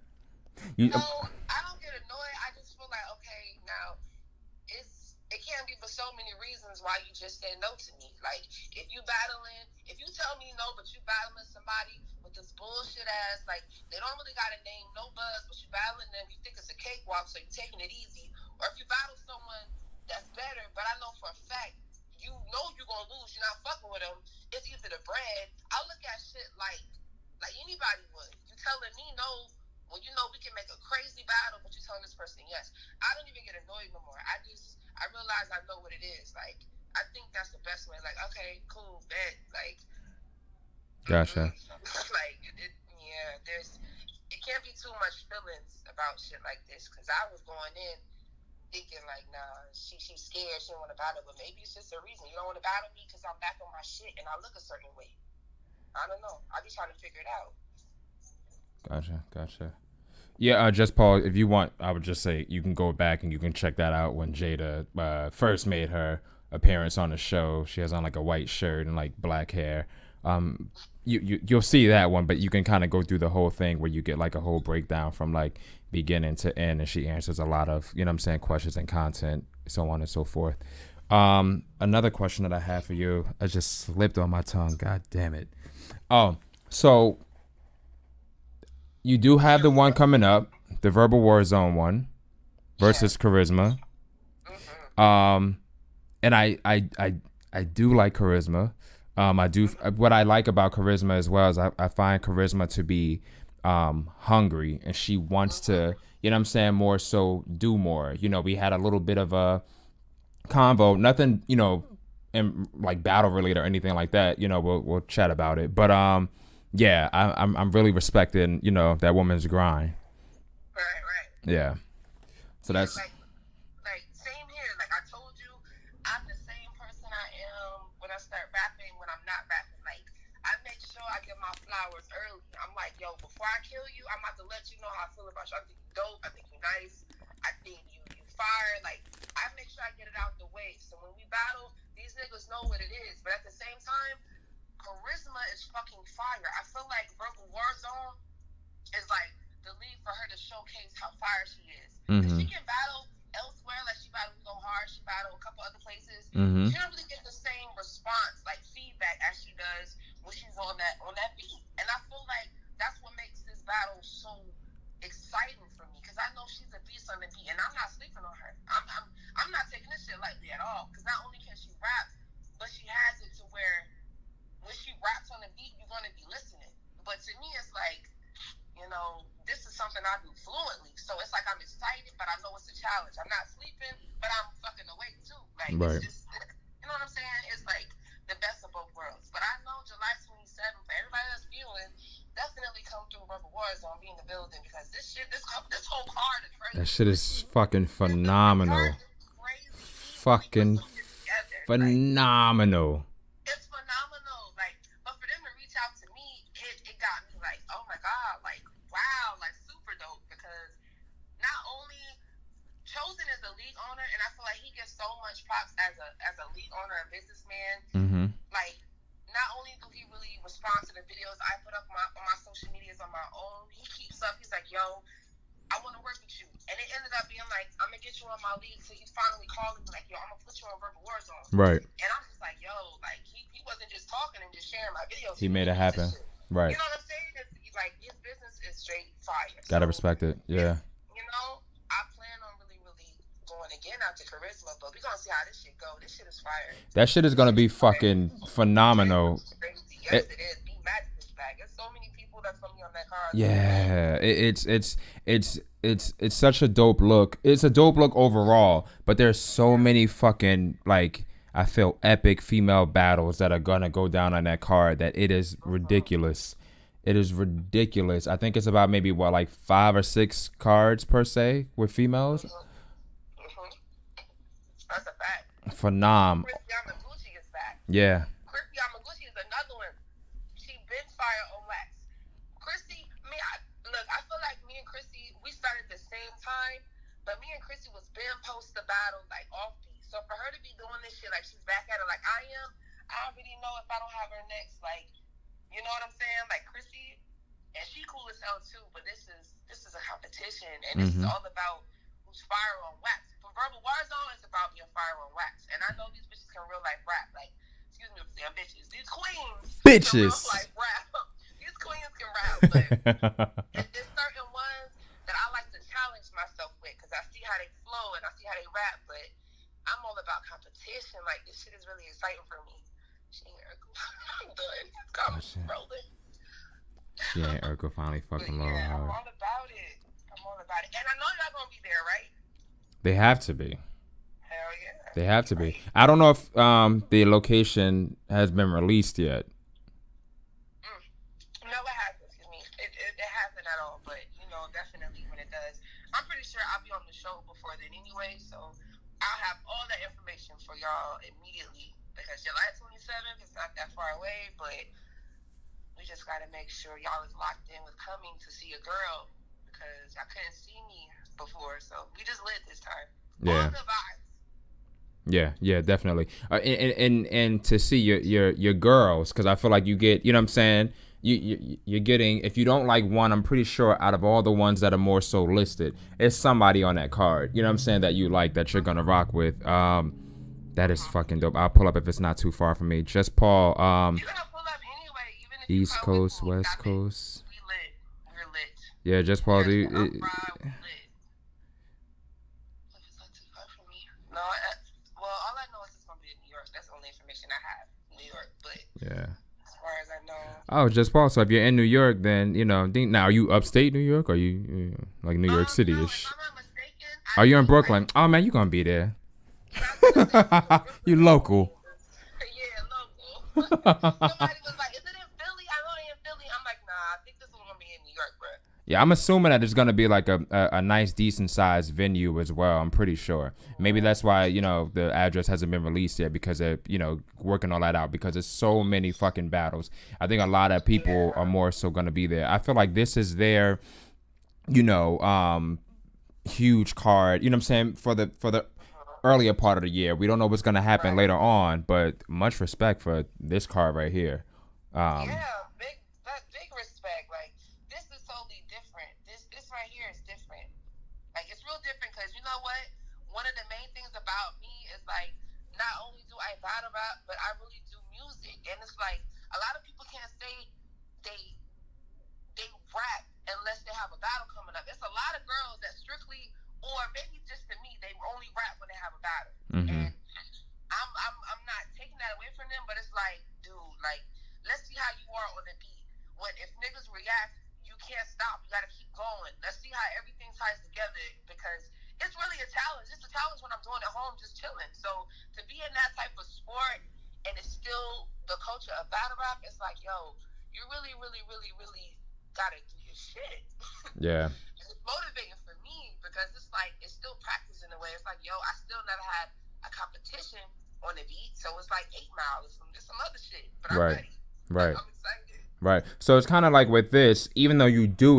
No, I don't get annoyed. I just feel like, okay, now it can't be for so many reasons why you just said no to me. Like if you tell me no, but you battling somebody with this bullshit ass, like they don't really got a name, no buzz, but you battling them, you think it's a cakewalk, so you're taking it easy. Or if you battle someone that's better, but I know for a fact you know you're gonna lose, you're not fucking with them. It's either the bread. I look at shit like anybody would. You telling me no. Well, you know, we can make a crazy battle, but you're telling this person yes. I don't even get annoyed no more. I realize I know what it is. Like, I think that's the best way. Like, okay, cool, bet. Like, gotcha. Like, it can't be too much feelings about shit like this. Because I was going in thinking, like, nah, she's scared. She don't want to battle. But maybe it's just a reason. You don't want to battle me because I'm back on my shit and I look a certain way. I don't know. I be trying to figure it out. Gotcha. Yeah, just Paul, if you want, I would just say you can go back and you can check that out when Jada first made her appearance on the show. She has on like a white shirt and like black hair. You'll see that one, but you can kind of go through the whole thing where you get like a whole breakdown from like beginning to end, and she answers a lot of, you know what I'm saying, questions and content, so on and so forth. Another question that I have for you, I just slipped on my tongue. God damn it. Oh, so you do have the one coming up, the Verbal War Zone one versus Charisma. And I do like Charisma. What I like about Charisma as well is I find Charisma to be hungry, and she wants to, you know what I'm saying, more so do more. You know, we had a little bit of a convo, nothing, you know, in like battle related or anything like that. You know, we'll chat about it. But yeah, I'm really respecting, you know, that woman's grind. Right. Yeah. So Yeah, that's like same here. Like I told you, I'm the same person I am when I start rapping, when I'm not rapping. Like I make sure I get my flowers early. I'm like, yo, before I kill you, I'm about to let you know how I feel about you. I think you dope. I think you nice. I think you fire. Like I make sure I get it out the way. So when we battle, these niggas know what it is. But at the same time, charisma is fucking fire. I feel like Verbal Warzone is like the league for her to showcase how fire she is. Mm-hmm. She can battle elsewhere, like she battled Go Hard, she battled a couple other places. Mm-hmm. She don't really get the same response, like feedback, as she does when she's on that beat. And I feel like that's what makes this battle so exciting for me, because I know she's a beast on the beat, and I'm not sleeping on her. I'm not taking this shit lightly at all, because not only can she rap, but she has it to where when she raps on the beat, you're gonna be listening. But to me, it's like, you know, this is something I do fluently. So it's like I'm excited, but I know it's a challenge. I'm not sleeping, but I'm fucking awake too. Like, right. It's just, you know what I'm saying? It's like the best of both worlds. But I know July 27th, for everybody that's viewing, definitely come through Rubber Warzone, be in the building, because this whole card is crazy. That shit is fucking phenomenal. Fucking phenomenal. It's phenomenal. Like, but for them to reach out to me, it got me like, oh my God, like, wow, like super dope, because not only Chosen is the league owner, and I feel like he gets so much props as a league owner and businessman. Mm-hmm. Like, not only do he really respond to the videos I put up on my social medias on my own, he keeps up. He's like, yo, I want to work with you. And it ended up being like, I'm going to get you on my league. So he's finally calling me like, yo, I'm going to put you on Verbal Warzone. Right. And I'm just like, yo, like, he wasn't just talking and just sharing my videos. He made it happen. Right. You know what I'm saying? It's like, his business is straight fire. Gotta respect it. Yeah. You know, I plan on really, really going again after Charisma, but we're going to see how this shit go. This shit is fire. That shit is gonna be fucking phenomenal. Yes, it is. Be Magic is back. There's so many people that's gonna be on that card. Yeah, it's such a dope look. It's a dope look overall, but there's so many fucking, like, I feel epic female battles that are gonna go down on that card that it is ridiculous. It is ridiculous. I think it's about maybe what, like 5 or 6 cards per se with females. That's a fact. Phenom. Chris Yamaguchi is back. Yeah. Chris Yamaguchi is another one. She been fire on wax. Chrissy, I feel like me and Chrissy, we started the same time, but me and Chrissy was been post the battle, like off beat. So for her to be doing this shit like she's back at it like I am, I already know if I don't have her next, like, you know what I'm saying? Like Chrissy, and she cool as hell too, but this is a competition, and this is all about who's fire on wax. For Verbal Warzone, it's about being fire on wax. And I know these bitches can real life rap. Like, excuse me, damn bitches. These queens can real life rap. These queens can rap, but there's certain ones that I like to challenge myself with, because I see how they flow and I see how they rap, but I'm all about competition. Like, this shit is really exciting for me. She ain't Urkel. I'm done. I'm rolling. She ain't Urkel finally fucking low. Yeah, I'm all about it. And I know y'all gonna be there, right? They have to be. Hell yeah. They have to be. I don't know if the location has been released yet. No, it hasn't. Excuse me. It hasn't at all. But, you know, definitely when it does, I'm pretty sure I'll be on the show before then anyway. So I'll have all that information for y'all immediately, because July 27th is not that far away. But we just got to make sure y'all is locked in with coming to see a girl, because y'all couldn't see me before, so we just lit this time. Yeah. All the vibes. Yeah, definitely. And to see your girls, because I feel like you get, you know what I'm saying, you're getting, if you don't like one, I'm pretty sure out of all the ones that are more so listed, it's somebody on that card, you know what I'm saying, that you like, that you're gonna rock with. That is fucking dope. I'll pull up if it's not too far from me. Just Paul. You're gonna pull up anyway, even if East Coast, West Coast. We lit. We're lit. Yeah, Just Paul. We lit. No, well, all I know is it's gonna be in New York. That's the only information I have. New York, but yeah. As far as I know. Oh, Just Paul. So if you're in New York, then you know. Now, are you upstate New York? Or are you like New York City-ish? No, if I'm not mistaken, are you in Brooklyn? Oh man, you gonna be there. You local. Yeah, local. Somebody was like, "Is it in Philly?" I know they in Philly. I'm like, nah, I think this one's gonna be in New York, bro. Yeah, I'm assuming that it's gonna be like a nice, decent sized venue as well. I'm pretty sure. Maybe that's why the address hasn't been released yet, because they're working all that out, because there's so many fucking battles. I think a lot of people are more so gonna be there. I feel like this is their huge card. You know what I'm saying, for the earlier part of the year. We don't know what's gonna happen later on, but much respect for this card right here. Big respect. Like, this is totally different. This right here is different. Like, it's real different because you know what? One of the main things about me is, like, not only do I battle rap, but I really do music. And it's like, a lot of people can't say they rap unless they have a battle coming up. It's a lot of girls that strictly, or maybe just to me, they only rap when they have a battle. Mm-hmm. And I'm not taking that away from them, but it's like, dude, like, let's see how you are on the beat. If niggas react, you can't stop. You gotta keep going. Let's see how everything ties together, because it's really a challenge. It's a challenge when I'm doing it at home, just chilling. So to be in that type of sport, and it's still the culture of battle rap, it's like, yo, you really, really, really, really gotta do your shit. Yeah. It's motivating for me because it's like, it's still practice in a way. It's like, yo, I still never had a competition on the beat, so it's like 8 Mile or some other shit. But I'm ready. Right. I'm excited. Right. So it's kind of like with this, even though you do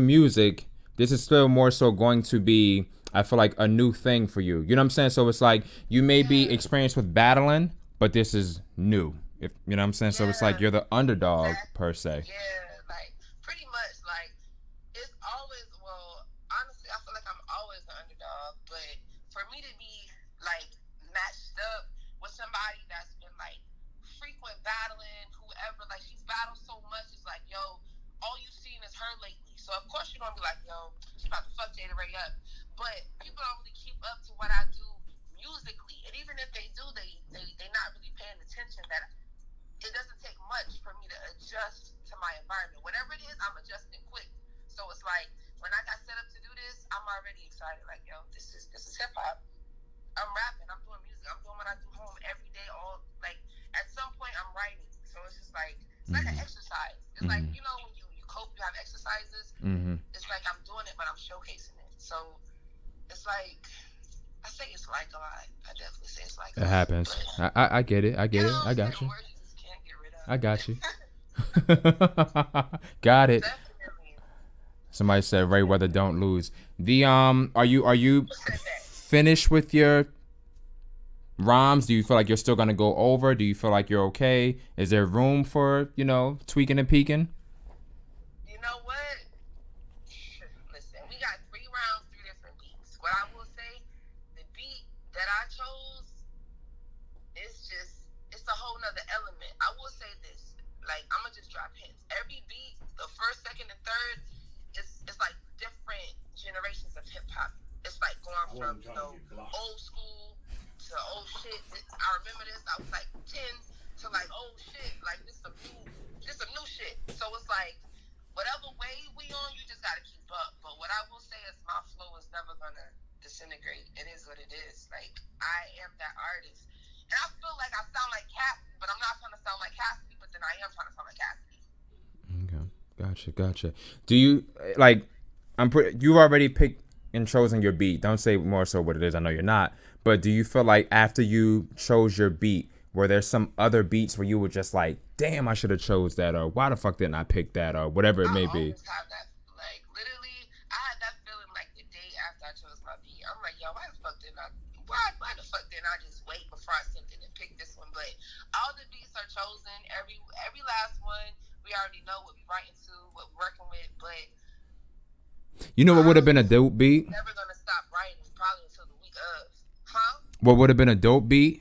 music, this is still more so going to be, I feel like, a new thing for you. You know what I'm saying? So it's like, you may be experienced with battling, but this is new. If you know what I'm saying? So it's like you're the underdog per se. Yeah, like, pretty much, like, it's always, well, honestly, I feel like I'm always the underdog, but for me to be, like, matched up with somebody that's been, like, frequent battling, whoever, like, she's battled so much, it's like, yo, all you've seen is her lately. So, of course, you're going to be like, yo, she's about to fuck Jada Ray up. But people don't really keep up to what I do musically. And even if they do, they're not really paying attention that it doesn't take much for me to adjust to my environment. Whatever it is, I'm adjusting quick. So, it's like, when I got set up to do this, I'm already excited. Like, yo, this is hip-hop. I'm rapping. I'm doing music. I'm doing what I do home every day. At some point, I'm writing. So it's just like, it's like an exercise. It's like, when you cope, you have exercises. It's like I'm doing it, but I'm showcasing it. So it's like, I say it's like a lot. I definitely say it's like a lot. It happens. I get it. I get it. I got you. Words you just can't get rid of. I got you. Got it. Definitely. Somebody said Ray Weather don't lose. Are you finished with your rhymes? Do you feel like you're still gonna go over? Do you feel like you're okay? Is there room for tweaking and peeking? You know what? Listen, we got 3 rounds, 3 different beats. What I will say, the beat that I chose is it's a whole nother element. I will say this, like, I'm gonna just drop hints. Every beat, the first, second, and third, it's like different generations of hip hop. It's like going from old school to old shit. I remember this. I was like 10 to like old shit. Like this some new shit. So it's like whatever way we on, you just gotta keep up. But what I will say is my flow is never gonna disintegrate. It is what it is. Like, I am that artist, and I feel like I sound like Cassidy, but I'm not trying to sound like Cassidy. But then I am trying to sound like Cassidy. Okay, gotcha. Do you like? You've already picked and chosen your beat. Don't say more so what it is. I know you're not. But do you feel like after you chose your beat, were there some other beats where you were just like, damn, I should have chose that, or why the fuck didn't I pick that, or whatever it may be? I always have that, like, literally, I had that feeling like the day after I chose my beat. I'm like, yo, why the fuck didn't I just wait before I sent it and pick this one? But all the beats are chosen. Every last one, we already know what we're writing to, what we're working with, but you know what would have been a dope beat? Never gonna stop writing, probably until the week of. Huh? What would have been a dope beat?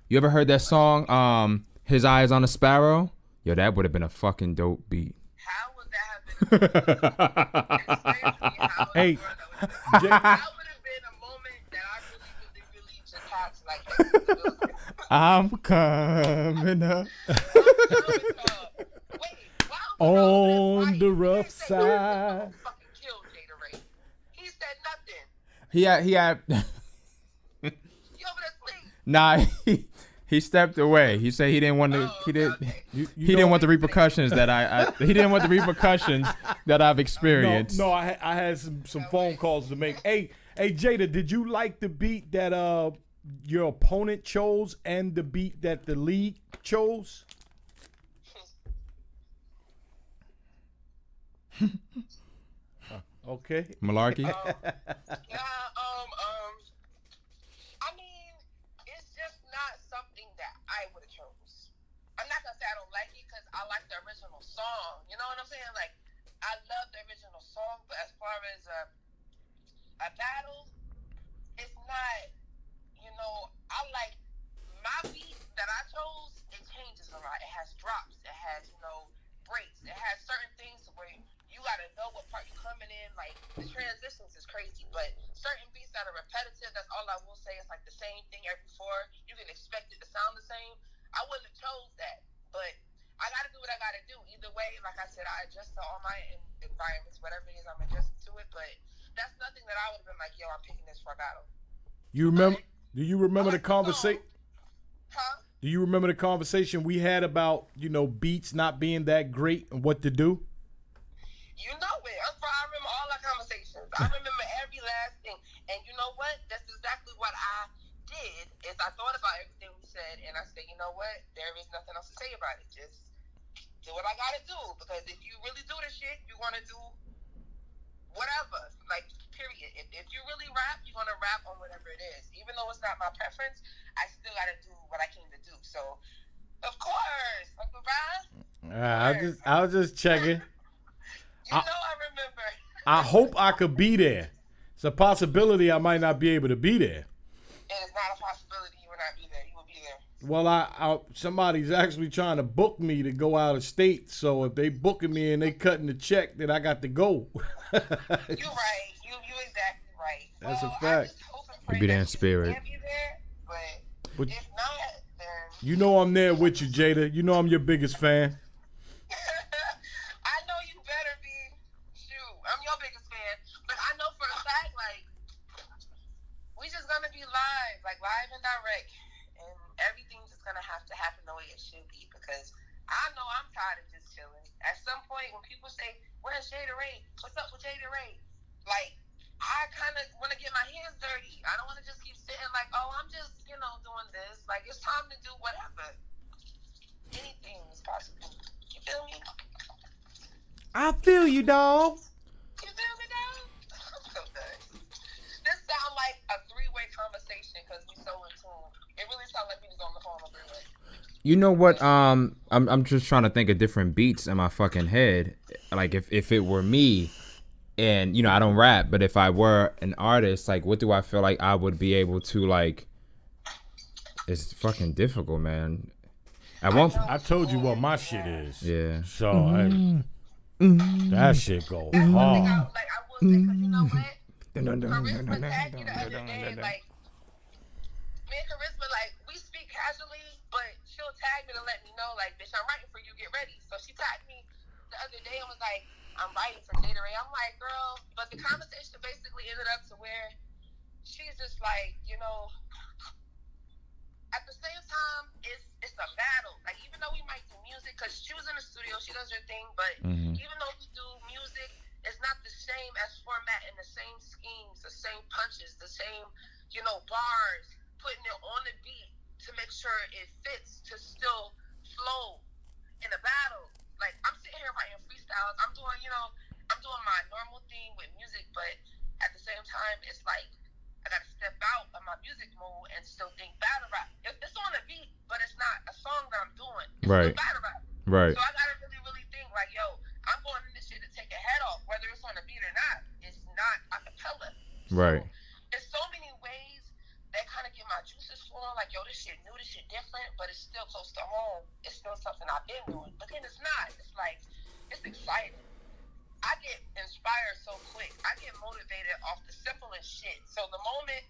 You ever heard that song, His Eyes on a Sparrow? Yo, that would have been a fucking dope beat. How would that have been? Hey, that would have been a moment that I really just had to like. I'm coming up. On the rough side. He said nothing. He had You over there sleep? nah, He stepped away. He said he didn't want to. He did. He didn't want the repercussions that he didn't want the repercussions that I've experienced. No, I had some phone calls to make. Hey, Jada, did you like the beat that your opponent chose and the beat that the league chose? Okay. Malarkey. I mean, it's just not something that I would have chose. I'm not gonna say I don't like it because I like the original song. You know what I'm saying? Like, I love the original song, but as far as a battle, it's not. You know, I like my beat that I chose. It changes a lot. It has drops. It has breaks. It has certain things where you gotta know what part you're coming in. Like, the transitions is crazy, but certain beats that are repetitive, that's all I will say. It's like the same thing every four. You can expect it to sound the same. I wouldn't have chose that, but I gotta do what I gotta do. Either way, like I said, I adjust to all my environments, whatever it is, I'm adjusting to it. But that's nothing that I would have been like, yo, I'm picking this for a battle. You remember? Do you remember the conversation? Huh? Do you remember the conversation we had about beats not being that great and what to do? You know it. I remember all our conversations. I remember every last thing. And you know what? That's exactly what I did. Is I thought about everything we said, and I said, you know what? There is nothing else to say about it. Just do what I gotta do. Because if you really do this shit, you're gonna do whatever. Like, period. If you really rap, you're gonna rap on whatever it is. Even though it's not my preference, I still gotta do what I came to do. So, of course, Uncle Ron. I was just checking. I remember. I hope I could be there. It's a possibility I might not be able to be there. It is not a possibility you will not be there. You will be there. Well, somebody's actually trying to book me to go out of state. So if they booking me and they cutting the check, then I got to go. You're right. You exactly right. That's a fact. You'll be there in spirit. Can't be there, but if not, then you know I'm there with you, Jada. You know I'm your biggest fan. I know you better be. Shoot, I'm your biggest fan. But I know for a fact, like, we just gonna be live and direct, and everything's just gonna have to happen the way it should be. Because I know I'm tired of just chilling. At some point, when people say, "Where's Jada Ray? What's up with Jada Ray?" Like, I kind of want to get my hands dirty. I don't want to just keep sitting like, "Oh, I'm just doing this." Like, it's time to do whatever. Anything is possible. You feel me? I feel you, dog. You feel me, dog? I'm so good. This sound like a three-way conversation because we so in tune. It really sounds like we was on the phone a three-way. You know what? I'm just trying to think of different beats in my fucking head. Like, if it were me, and I don't rap, but if I were an artist, like, what do I feel like I would be able to, like? It's fucking difficult, man. I told you what my shit is. Yeah. So that shit go hard. I will say, because you know what? Charisma tagged you the other day, like, me and Charisma, like, we speak casually, but she'll tag me to let me know, like, bitch, I'm writing for you, get ready. So she tagged me the other day and was like, I'm writing for Jada Ray. I'm like, girl, but the conversation basically ended up to where she's just like, at the same time, it's a battle. Like, even though we might do music, because she was in the studio, she does her thing, but even though we do music, it's not the same as format and the same schemes, the same punches, the same, bars, putting it on the beat to make sure it fits to still flow in a battle. Like, I'm sitting here writing freestyles. I'm doing my normal thing with music, but at the same time, it's like, I gotta step out of my music mode and still think battle rap. It's on a beat, but it's not a song that I'm doing. It's right. still battle rap. Right. So I gotta really think like, yo, I'm going in this shit to take a head off, whether it's on a beat or not. It's not a cappella. Right. So there's so many ways that kind of get my juices flowing. Like, yo, this shit new, this shit different, but it's still close to home. It's still something I've been doing. But then it's not. It's like, it's exciting. I get inspired so quick. I get motivated off the simplest shit. So the moment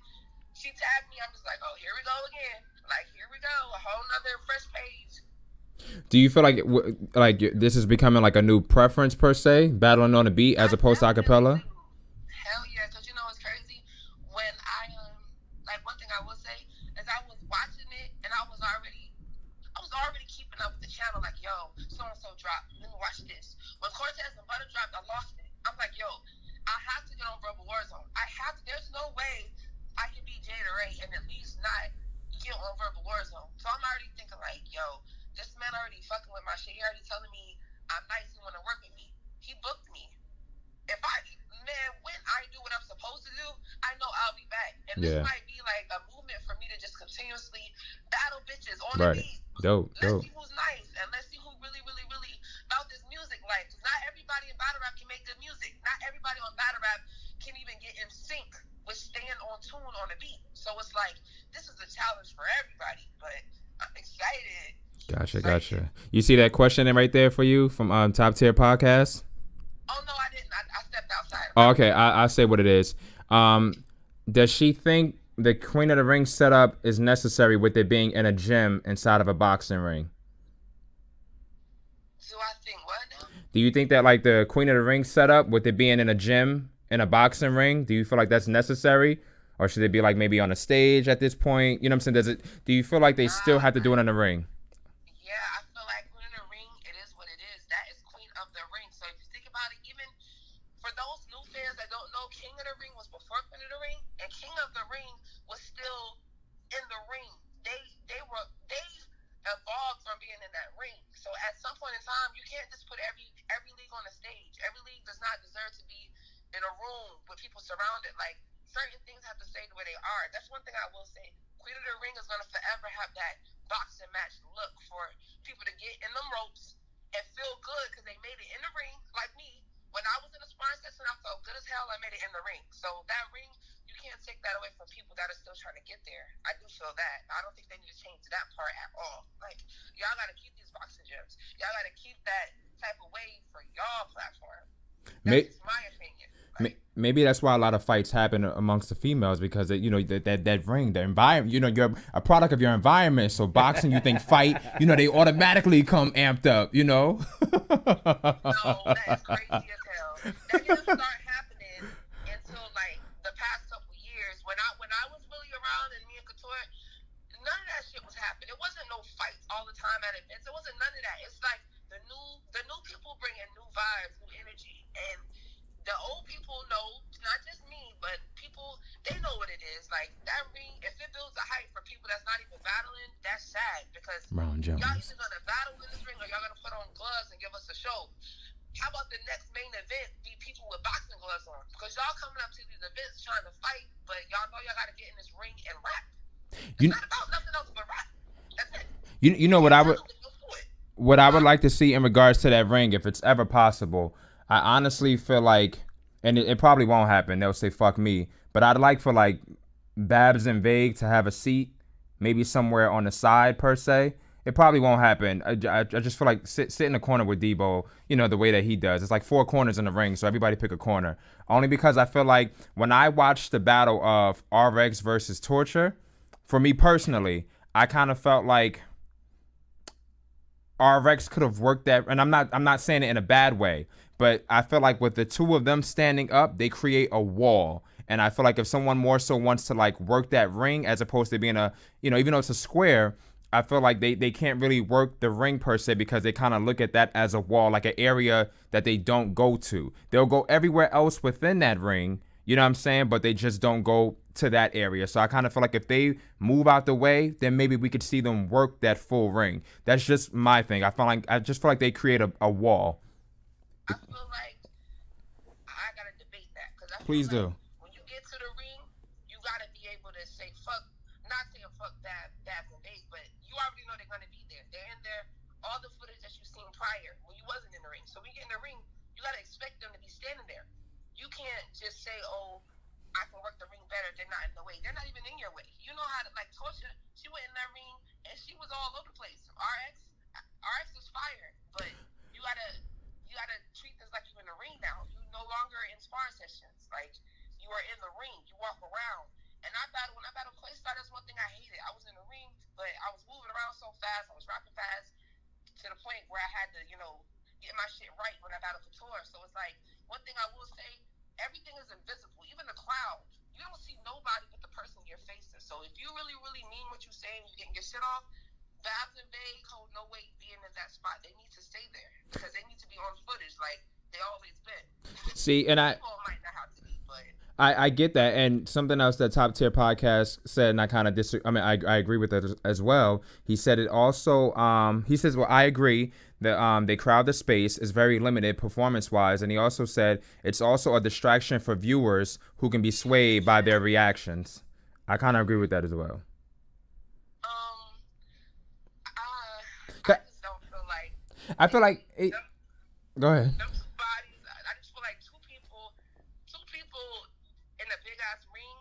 she tagged me, I'm just like, oh, here we go again. Like, here we go. A whole nother fresh page. Do you feel like this is becoming like a new preference per se, battling on a beat as opposed to acapella? Hell yeah, because it's crazy. When I, like, one thing I will say is I was watching it and I was already battle, like, yo, so-and-so dropped. Let me watch this. When Cortez and Butter dropped, I lost it. I'm like, yo, I have to get on Verbal Warzone. There's no way I can be Jada Ray and at least not get on Verbal Warzone. So I'm already thinking, like, yo, this man already fucking with my shit. He already telling me I'm nice and want to work with me. He booked me. When I do what I'm supposed to do, I know I'll be back. And this might be like a movement for me to just continuously battle bitches on the beat. Let's see who's nice, and let's see who really, really, really about this music life. Because not everybody in battle rap can make good music. Not everybody on battle rap can even get in sync with staying on tune on the beat. So it's like, this is a challenge for everybody, but I'm excited. Gotcha. You see that question right there for you from Top Tier Podcast? Oh, no, I didn't. I stepped outside. Oh, okay, I'll say what it is. Does she think the Queen of the Ring setup is necessary with it being in a gym inside of a boxing ring? Do I think what now? Do you think that like the Queen of the Ring setup with it being in a gym in a boxing ring, do you feel like that's necessary? Or should it be like maybe on a stage at this point? You know what I'm saying? Do you feel like they still have to do it in the ring? Yeah, I feel like Queen of the Ring, it is what it is. That is Queen of the Ring. So if you think about it, even for those new fans that don't know, King of the Ring was before Queen of the Ring, and King of the Ring was still in the ring. They evolved from being in that ring. So at some point in time, you can't just put every league on the stage. Every league does not deserve to be in a room with people surrounded. Like, certain things have to stay the way they are. That's one thing I will say. Queen of the Ring is going to forever have that boxing match look for people to get in them ropes and feel good because they made it in the ring. Like me, when I was in the sparring session, I felt good as hell. I made it in the ring. So that ring, you can't take that away from people that are still trying to get there. I do feel that. I don't think they need to change that part at all. Like, y'all got to keep these boxing gyms. Y'all got to keep that type of wave for y'all platform. That's just my opinion. Maybe that's why a lot of fights happen amongst the females because that ring, the environment. You're a product of your environment. So boxing, you think fight, they automatically come amped up. No, that is crazy as hell. That didn't start happening until like the past couple years when I was really around and me and Couture, none of that shit was happening. It wasn't no fights all the time at events. It wasn't none of that. It's like the new people bring in new vibes, new energy, and the old people know, not just me, but people, they know what it is. Like, that ring, if it builds a hype for people that's not even battling, that's sad. Because y'all either going to battle in this ring or y'all going to put on gloves and give us a show. How about the next main event be people with boxing gloves on? Because y'all coming up to these events trying to fight, but y'all know y'all got to get in this ring and rap. It's not about nothing else but rap. That's it. You know what I would like to see in regards to that ring, if it's ever possible. I honestly feel like, and it probably won't happen, they'll say fuck me, but I'd like for like Babs and Vague to have a seat, maybe somewhere on the side per se. It probably won't happen. I just feel like sit in the corner with Debo, the way that he does. It's like 4 corners in the ring, so everybody pick a corner. Only because I feel like when I watched the battle of RX versus Torture, for me personally, I kind of felt like RX could have worked that, and I'm not saying it in a bad way, but I feel like with the two of them standing up, they create a wall. And I feel like if someone more so wants to like work that ring as opposed to being a, even though it's a square, I feel like they can't really work the ring per se because they kind of look at that as a wall, like an area that they don't go to. They'll go everywhere else within that ring, you know what I'm saying? But they just don't go to that area. So I kind of feel like if they move out the way, then maybe we could see them work that full ring. That's just my thing. I just feel like they create a wall. I feel like I gotta debate that because Please do. When you get to the ring, you gotta be able to say fuck, not saying fuck Babs and Vague, but you already know they're gonna be there. They're in there. All the footage that you've seen prior when you wasn't in the ring. So when you get in the ring, you gotta expect them to be standing there. You can't just say, oh, I can work the ring better. They're not in the way. They're not even in your way. You know how to, like, Torture, she went in that ring and she was all over the place. RX is fire, but you gotta treat this like you're in the ring now. You no longer in sparring sessions. Like, you are in the ring. You walk around. And when I battled Claystar, that's one thing I hated. I was in the ring, but I was moving around so fast. I was rapping fast to the point where I had to, get my shit right when I battled Couture. So it's like, one thing I will say, everything is invisible. Even the crowd, you don't see nobody but the person you're facing. So if you really, really mean what you say and you're getting your shit off, Babs and Vague hold no weight being in that spot. They need to stay there because they need to be on footage like they always been. See, and People might not have to be, but I get that, and something else that Top Tier Podcast said, and I kind of I agree with that as well. He said it also. He says, well, I agree that they crowd the space, is very limited performance wise, and he also said it's also a distraction for viewers who can be swayed by their reactions. I kind of agree with that as well. I just don't feel like. I feel like. Go ahead. I just feel like two people in a big ass ring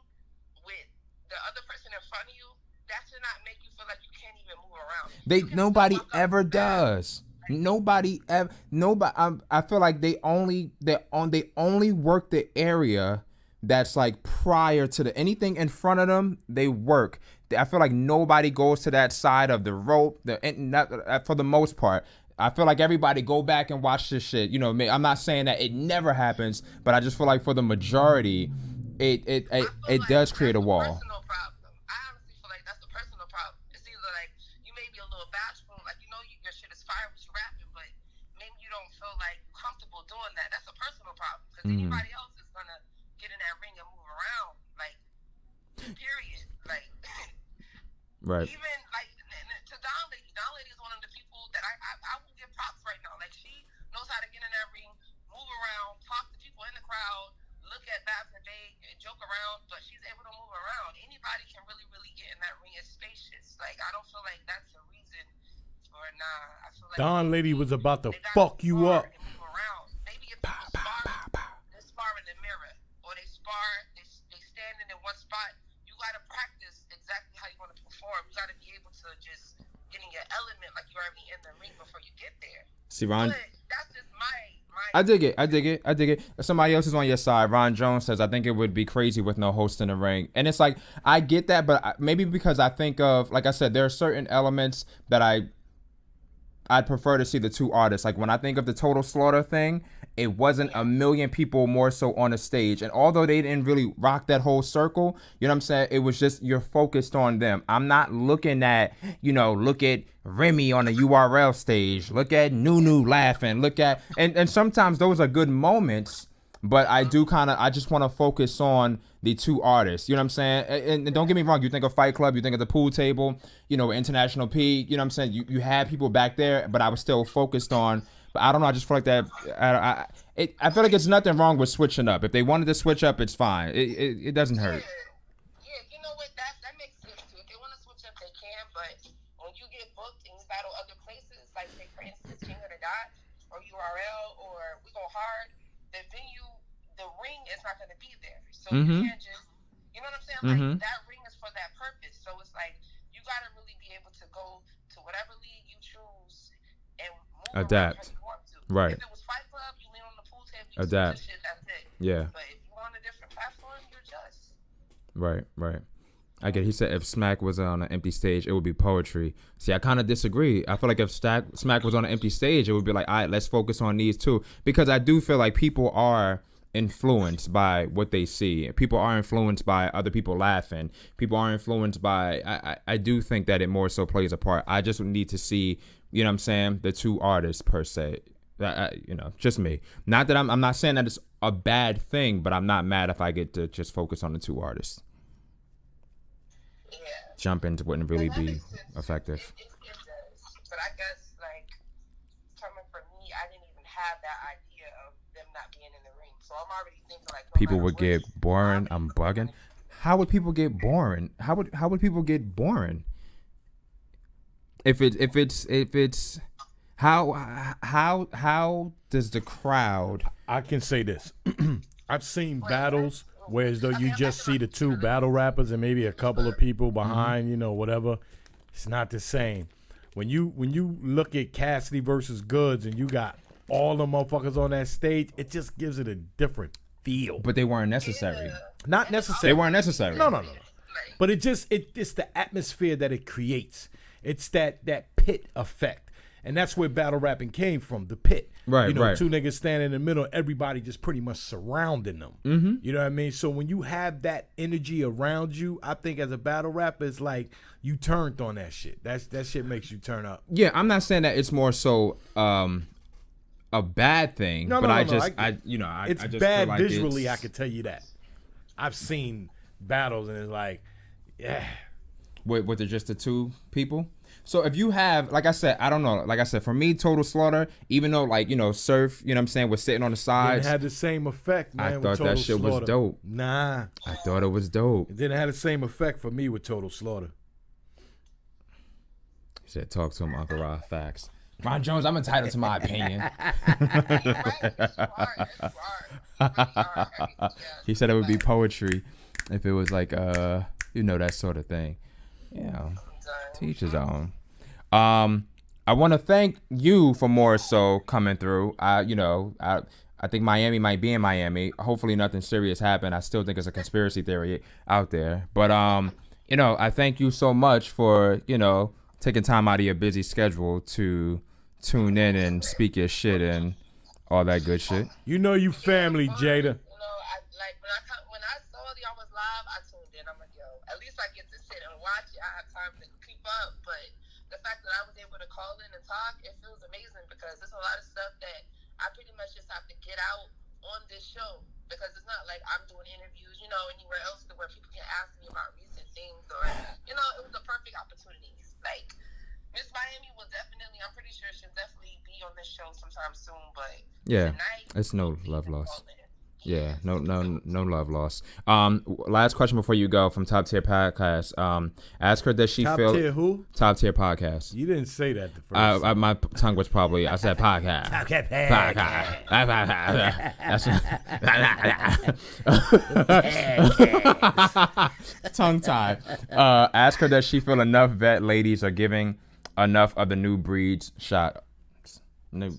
with the other person in front of you. That should not make you feel like you can't even move around. Nobody ever does. Nobody ever. I feel like they only work the area that's like prior to anything in front of them. They work. I feel like nobody goes to that side of the rope. For the most part. I feel like everybody go back and watch this shit. You know, I'm not saying that it never happens, but I just feel like for the majority, it does create a wall. Personal problem. I honestly feel like that's a personal problem. It's either like you may be a little bashful, like you know your shit is fire with you rapping, but maybe you don't feel like comfortable doing that. That's a personal problem because anybody else is gonna get in that ring and move around, like period. Like right. Even like to Don Lady is one of the people that I will give props right now. Like she knows how to get in that ring, move around, talk to people in the crowd, look at Babs and Vague and joke around, but she's able to move around. Anybody can really get in that ring. It's spacious. Like I don't feel like that's a reason for I feel like Don Lady was about to fuck you up. Move around. Maybe if people they spar in the mirror, or they standing in one spot. You gotta practice exactly how you want to perform. You gotta be able to just get in your element like you're already in the ring before you get there. See, Ron. But that's just my. I dig it. If somebody else is on your side, Ron Jones says, I think it would be crazy with no host in the ring. And it's like, I get that, but maybe because I think of, like I said, there are certain elements that I'd prefer to see the two artists. Like when I think of the Total Slaughter thing, it wasn't a million people more so on the stage. And although they didn't really rock that whole circle, you know what I'm saying? It was just, you're focused on them. I'm not looking at, look at Remy on the URL stage, look at Nunu laughing, and sometimes those are good moments, but I just want to focus on the two artists, you know what I'm saying? And don't get me wrong, you think of Fight Club, you think of the pool table, International P, you know what I'm saying? You had people back there, but I was still focused on, but I don't know, I just feel like that, I feel like it's nothing wrong with switching up. If they wanted to switch up, it's fine. It doesn't hurt. Yeah, you know what, that makes sense too. If they want to switch up, they can, but when you get booked and you battle other places, like say for instance, King of the Dot, or URL, or We Go Hard, the venue, the ring is not going to be there. So you can't just, you know what I'm saying? Like that ring is for that purpose. So it's like, you got to really be able to go to whatever league you choose and move adapt. You want to. Right. If it was Fight Club, you lean on the pool table, you adapt. shit, that's it. Yeah. But if you're on a different platform, you're just. Right. I get. He said if Smack was on an empty stage, it would be poetry. See, I kind of disagree. I feel like if Smack was on an empty stage, it would be like, all right, let's focus on these two, because I do feel like people are influenced by what they see. People are influenced by other people laughing. People are influenced by. I do think that it more so plays a part. I just need to see, you know what I'm saying, the two artists per se. Just me. Not that I'm not saying that it's a bad thing, but I'm not mad if I get to just focus on the two artists. Yeah. Jumping wouldn't really be effective. It does. But I guess, like, coming from me, I didn't even have that idea of them not being in the ring. So I'm already thinking, like, people would get boring. I'm bugging. How would people get boring? How would people get boring? If it's how does the crowd? I can say this. I've seen battles where as though you just see the two battle rappers and maybe a couple of people behind, whatever. It's not the same. When you look at Cassidy versus Goods and you got all the motherfuckers on that stage, it just gives it a different feel. But they weren't necessary. Not necessary. They weren't necessary. No. But it's the atmosphere that it creates. It's that pit effect. And that's where battle rapping came from, the pit. Right, you know, right. two niggas standing in the middle, everybody just pretty much surrounding them. Mm-hmm. You know what I mean? So when you have that energy around you, I think as a battle rapper, it's like you turned on that shit. That shit makes you turn up. Yeah, I'm not saying that it's more so a bad thing, but I just It's just bad feel like visually, I could tell you that. I've seen battles and it's like, yeah. With just the two people. So if you have, like I said, I don't know. Like I said, for me, Total Slaughter, even though like, you know, Surf, you know what I'm saying, was sitting on the sides. It had the same effect, man. I with thought Total that shit Slaughter. was dope. Nah. I thought it was dope. It didn't have the same effect for me with Total Slaughter. He said, talk to him, Uncle Rod. Facts. Ron Jones, I'm entitled to my opinion. He said it would be poetry if it was like, you know, that sort of thing. Yeah. Teach his own. I want to thank you for more so coming through. I think Miami might be in Miami. Hopefully nothing serious happened. I still think it's a conspiracy theory out there. But, you know, I thank you so much for, you know, taking time out of your busy schedule to tune in and speak your shit and all that good shit. You know you family, Jada. You know, when I saw y'all was live, I tuned in. I'm like, yo, at least I get to sit and watch it. I have time to keep up. But the fact that I was able to call in and talk, it feels amazing because there's a lot of stuff that I pretty much just have to get out on this show because it's not like I'm doing interviews, you know, anywhere else where people can ask me about recent things or, you know, it was a perfect opportunity. Like, Miss Miami will definitely, I'm pretty sure she'll definitely be on this show sometime soon, but yeah, tonight, it's no love lost. Yeah, no love lost. Last question before you go from Top Tier Podcast. Ask her, does she feel Top Tier who? Top Tier Podcast. You didn't say that the first time. My tongue was probably, I said podcast. That's tongue tied. Ask her, does she feel enough vet ladies are giving enough of the new breeds shot? No,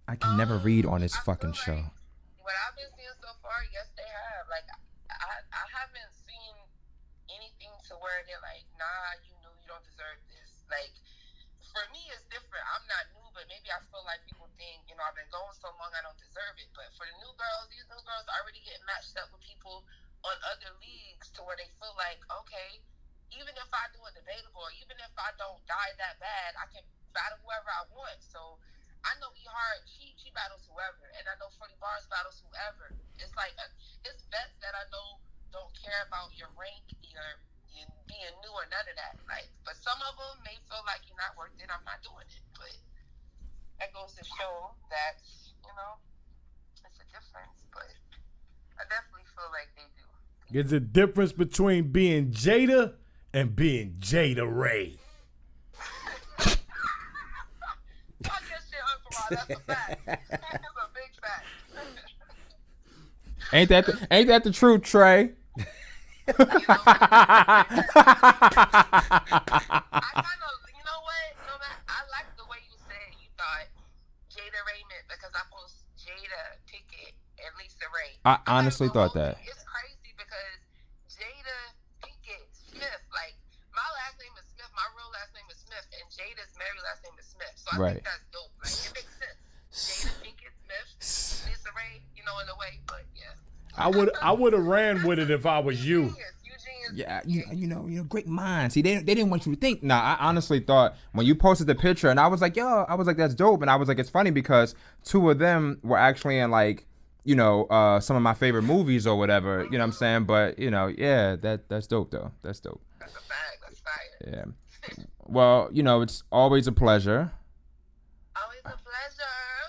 I can never read on this fucking show. What I've been seeing so far, yes, they have. Like, I haven't seen anything to where they're like, nah, you know, you don't deserve this. Like, for me, it's different. I'm not new, but maybe I feel like people think, you know, I've been going so long, I don't deserve it. But for the new girls, these new girls already get matched up with people on other leagues to where they feel like, okay, even if I do a debatable, or even if I don't die that bad, I can battle whoever I want. So I know E Hard, she battles whoever, and I know 40 Bars battles whoever. It's like it's vets that I know don't care about your rank, your being new or none of that. Like, but some of them may feel like you're not worth it. I'm not doing it, but that goes to show that, you know, it's a difference. But I definitely feel like they do. There's a difference between being Jada and being Jada Ray. That's a fact. That's a big fact. Ain't that the truth, Trey? I kind of, you know what? I like the way you said you thought Jada Raymond because I post Jada Pickett and Lisa Ray. I honestly thought that. It's crazy because Jada Pickett Smith, like my last name is Smith, my real last name is Smith, and Jada's married last name is Smith. So I think that's dope. Like it makes sense. Jada Pinkett Smith, Lisa Ray, you know, in a way, but yeah. I would have ran with it if I was you. Yeah, you know, great minds. See, they didn't want you to think. Nah, I honestly thought when you posted the picture, and I was like, that's dope, and I was like, it's funny because two of them were actually in like, you know, some of my favorite movies or whatever. You know what I'm saying? But you know, yeah, that's dope though. That's dope. That's a fact. That's fire. Yeah. Well, you know, it's always a pleasure. Always a pleasure.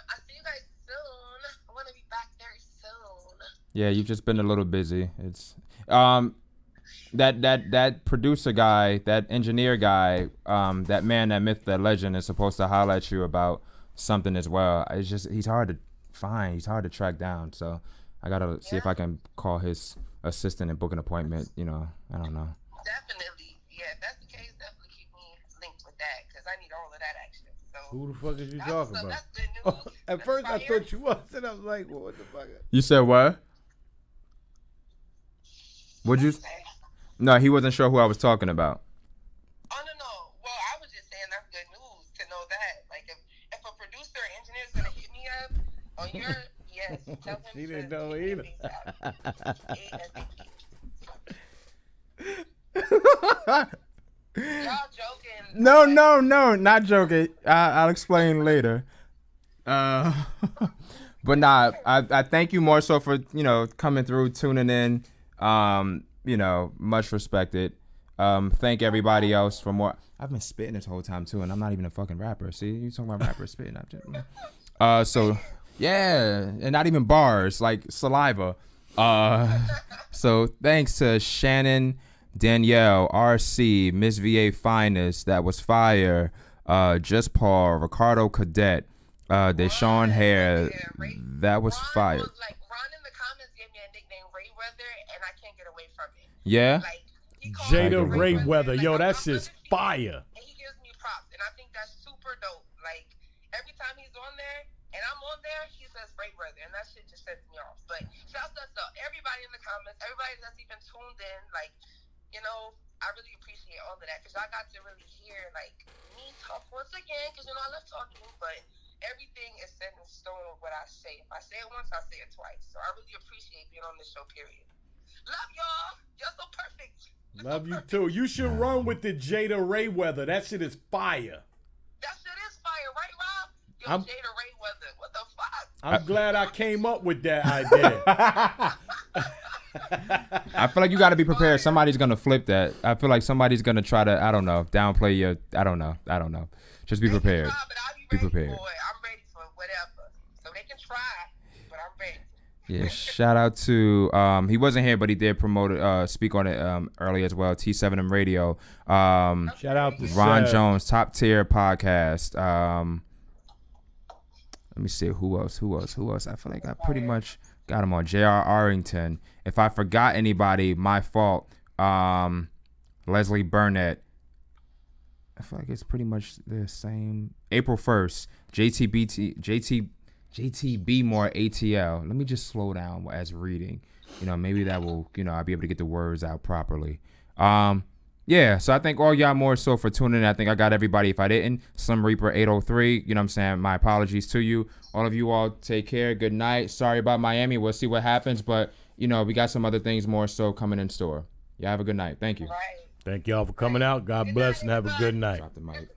I'll see you guys soon. I want to be back very soon. Yeah, you've just been a little busy. It's that producer guy, that engineer guy, that man, that myth, that legend is supposed to holler at you about something as well. It's just he's hard to find. He's hard to track down. So I gotta see if I can call his assistant and book an appointment. You know, I don't know. Definitely, yeah. If that's the case, definitely keep me linked with that because I need all of that action. So who the fuck is you talking about? That's good news. Oh, at first I thought you was, and I was like, well, what the fuck? You said what? Would you? No, he wasn't sure who I was talking about. Oh no. Well, I was just saying that's good news to know that. Like if On your, yes, tell him She to didn't know keep either. ASAP. Y'all joking. No, not joking. I'll explain later. But nah, I thank you more so for, coming through, tuning in. Much respected. Thank everybody else for more. I've been spitting this whole time too, and I'm not even a fucking rapper. See, you talking about rappers spitting? So yeah, and not even bars, like saliva. So thanks to Shannon, Danielle, RC, Miss VA Finest, that was fire. Just Paul, Ricardo Cadet, Deshaun Hare, that was fire. Ron in the comments gave me a nickname, Ray Weather, and I can't get away from it. Yeah. Jada Ray Weather, yo, that shit's fire. And he gives me props, and I think that's super dope. Like, every time he's on there, and I'm on there, he says Ray Weather, and that shit just sets me off. But shouts out to everybody in the comments, everybody that's even tuned in. Like, I really appreciate all of that, because I got to really hear, like, me talk once again, because, I love talking, but everything is set in stone with what I say. If I say it once, I say it twice. So I really appreciate being on this show, period. Love y'all. You're so perfect. Love you too. You should run with the Jada Ray Weather. That shit is fire. That shit is fire, right, Rob? Yo, Jada Ray Weather. What the fuck? I'm glad I came up with that idea. I feel like you got to be prepared. Somebody's going to flip that. I feel like somebody's going to try to, I don't know, downplay your, I don't know. Just be prepared. Be prepared. I'm ready for whatever. So they can try, but I'm ready. Yeah, shout out to he wasn't here, but he did speak on it earlier as well. T7M Radio. Shout out to Ron Seth. Jones, top tier podcast. Let me see who else. I feel like I pretty much got him on. J.R. Arrington. If I forgot anybody, my fault. Leslie Burnett. I feel like it's pretty much the same. April 1st, JTB more ATL. Let me just slow down as reading. Maybe that will, I'll be able to get the words out properly. Yeah, so I thank all y'all more so for tuning in. I think I got everybody. If I didn't, Slim Reaper 803, you know what I'm saying? My apologies to you. All of you all take care. Good night. Sorry about Miami. We'll see what happens, but, we got some other things more so coming in store. Y'all have a good night. Thank you. Thank y'all for coming out. God bless and have a good night. Drop the mic.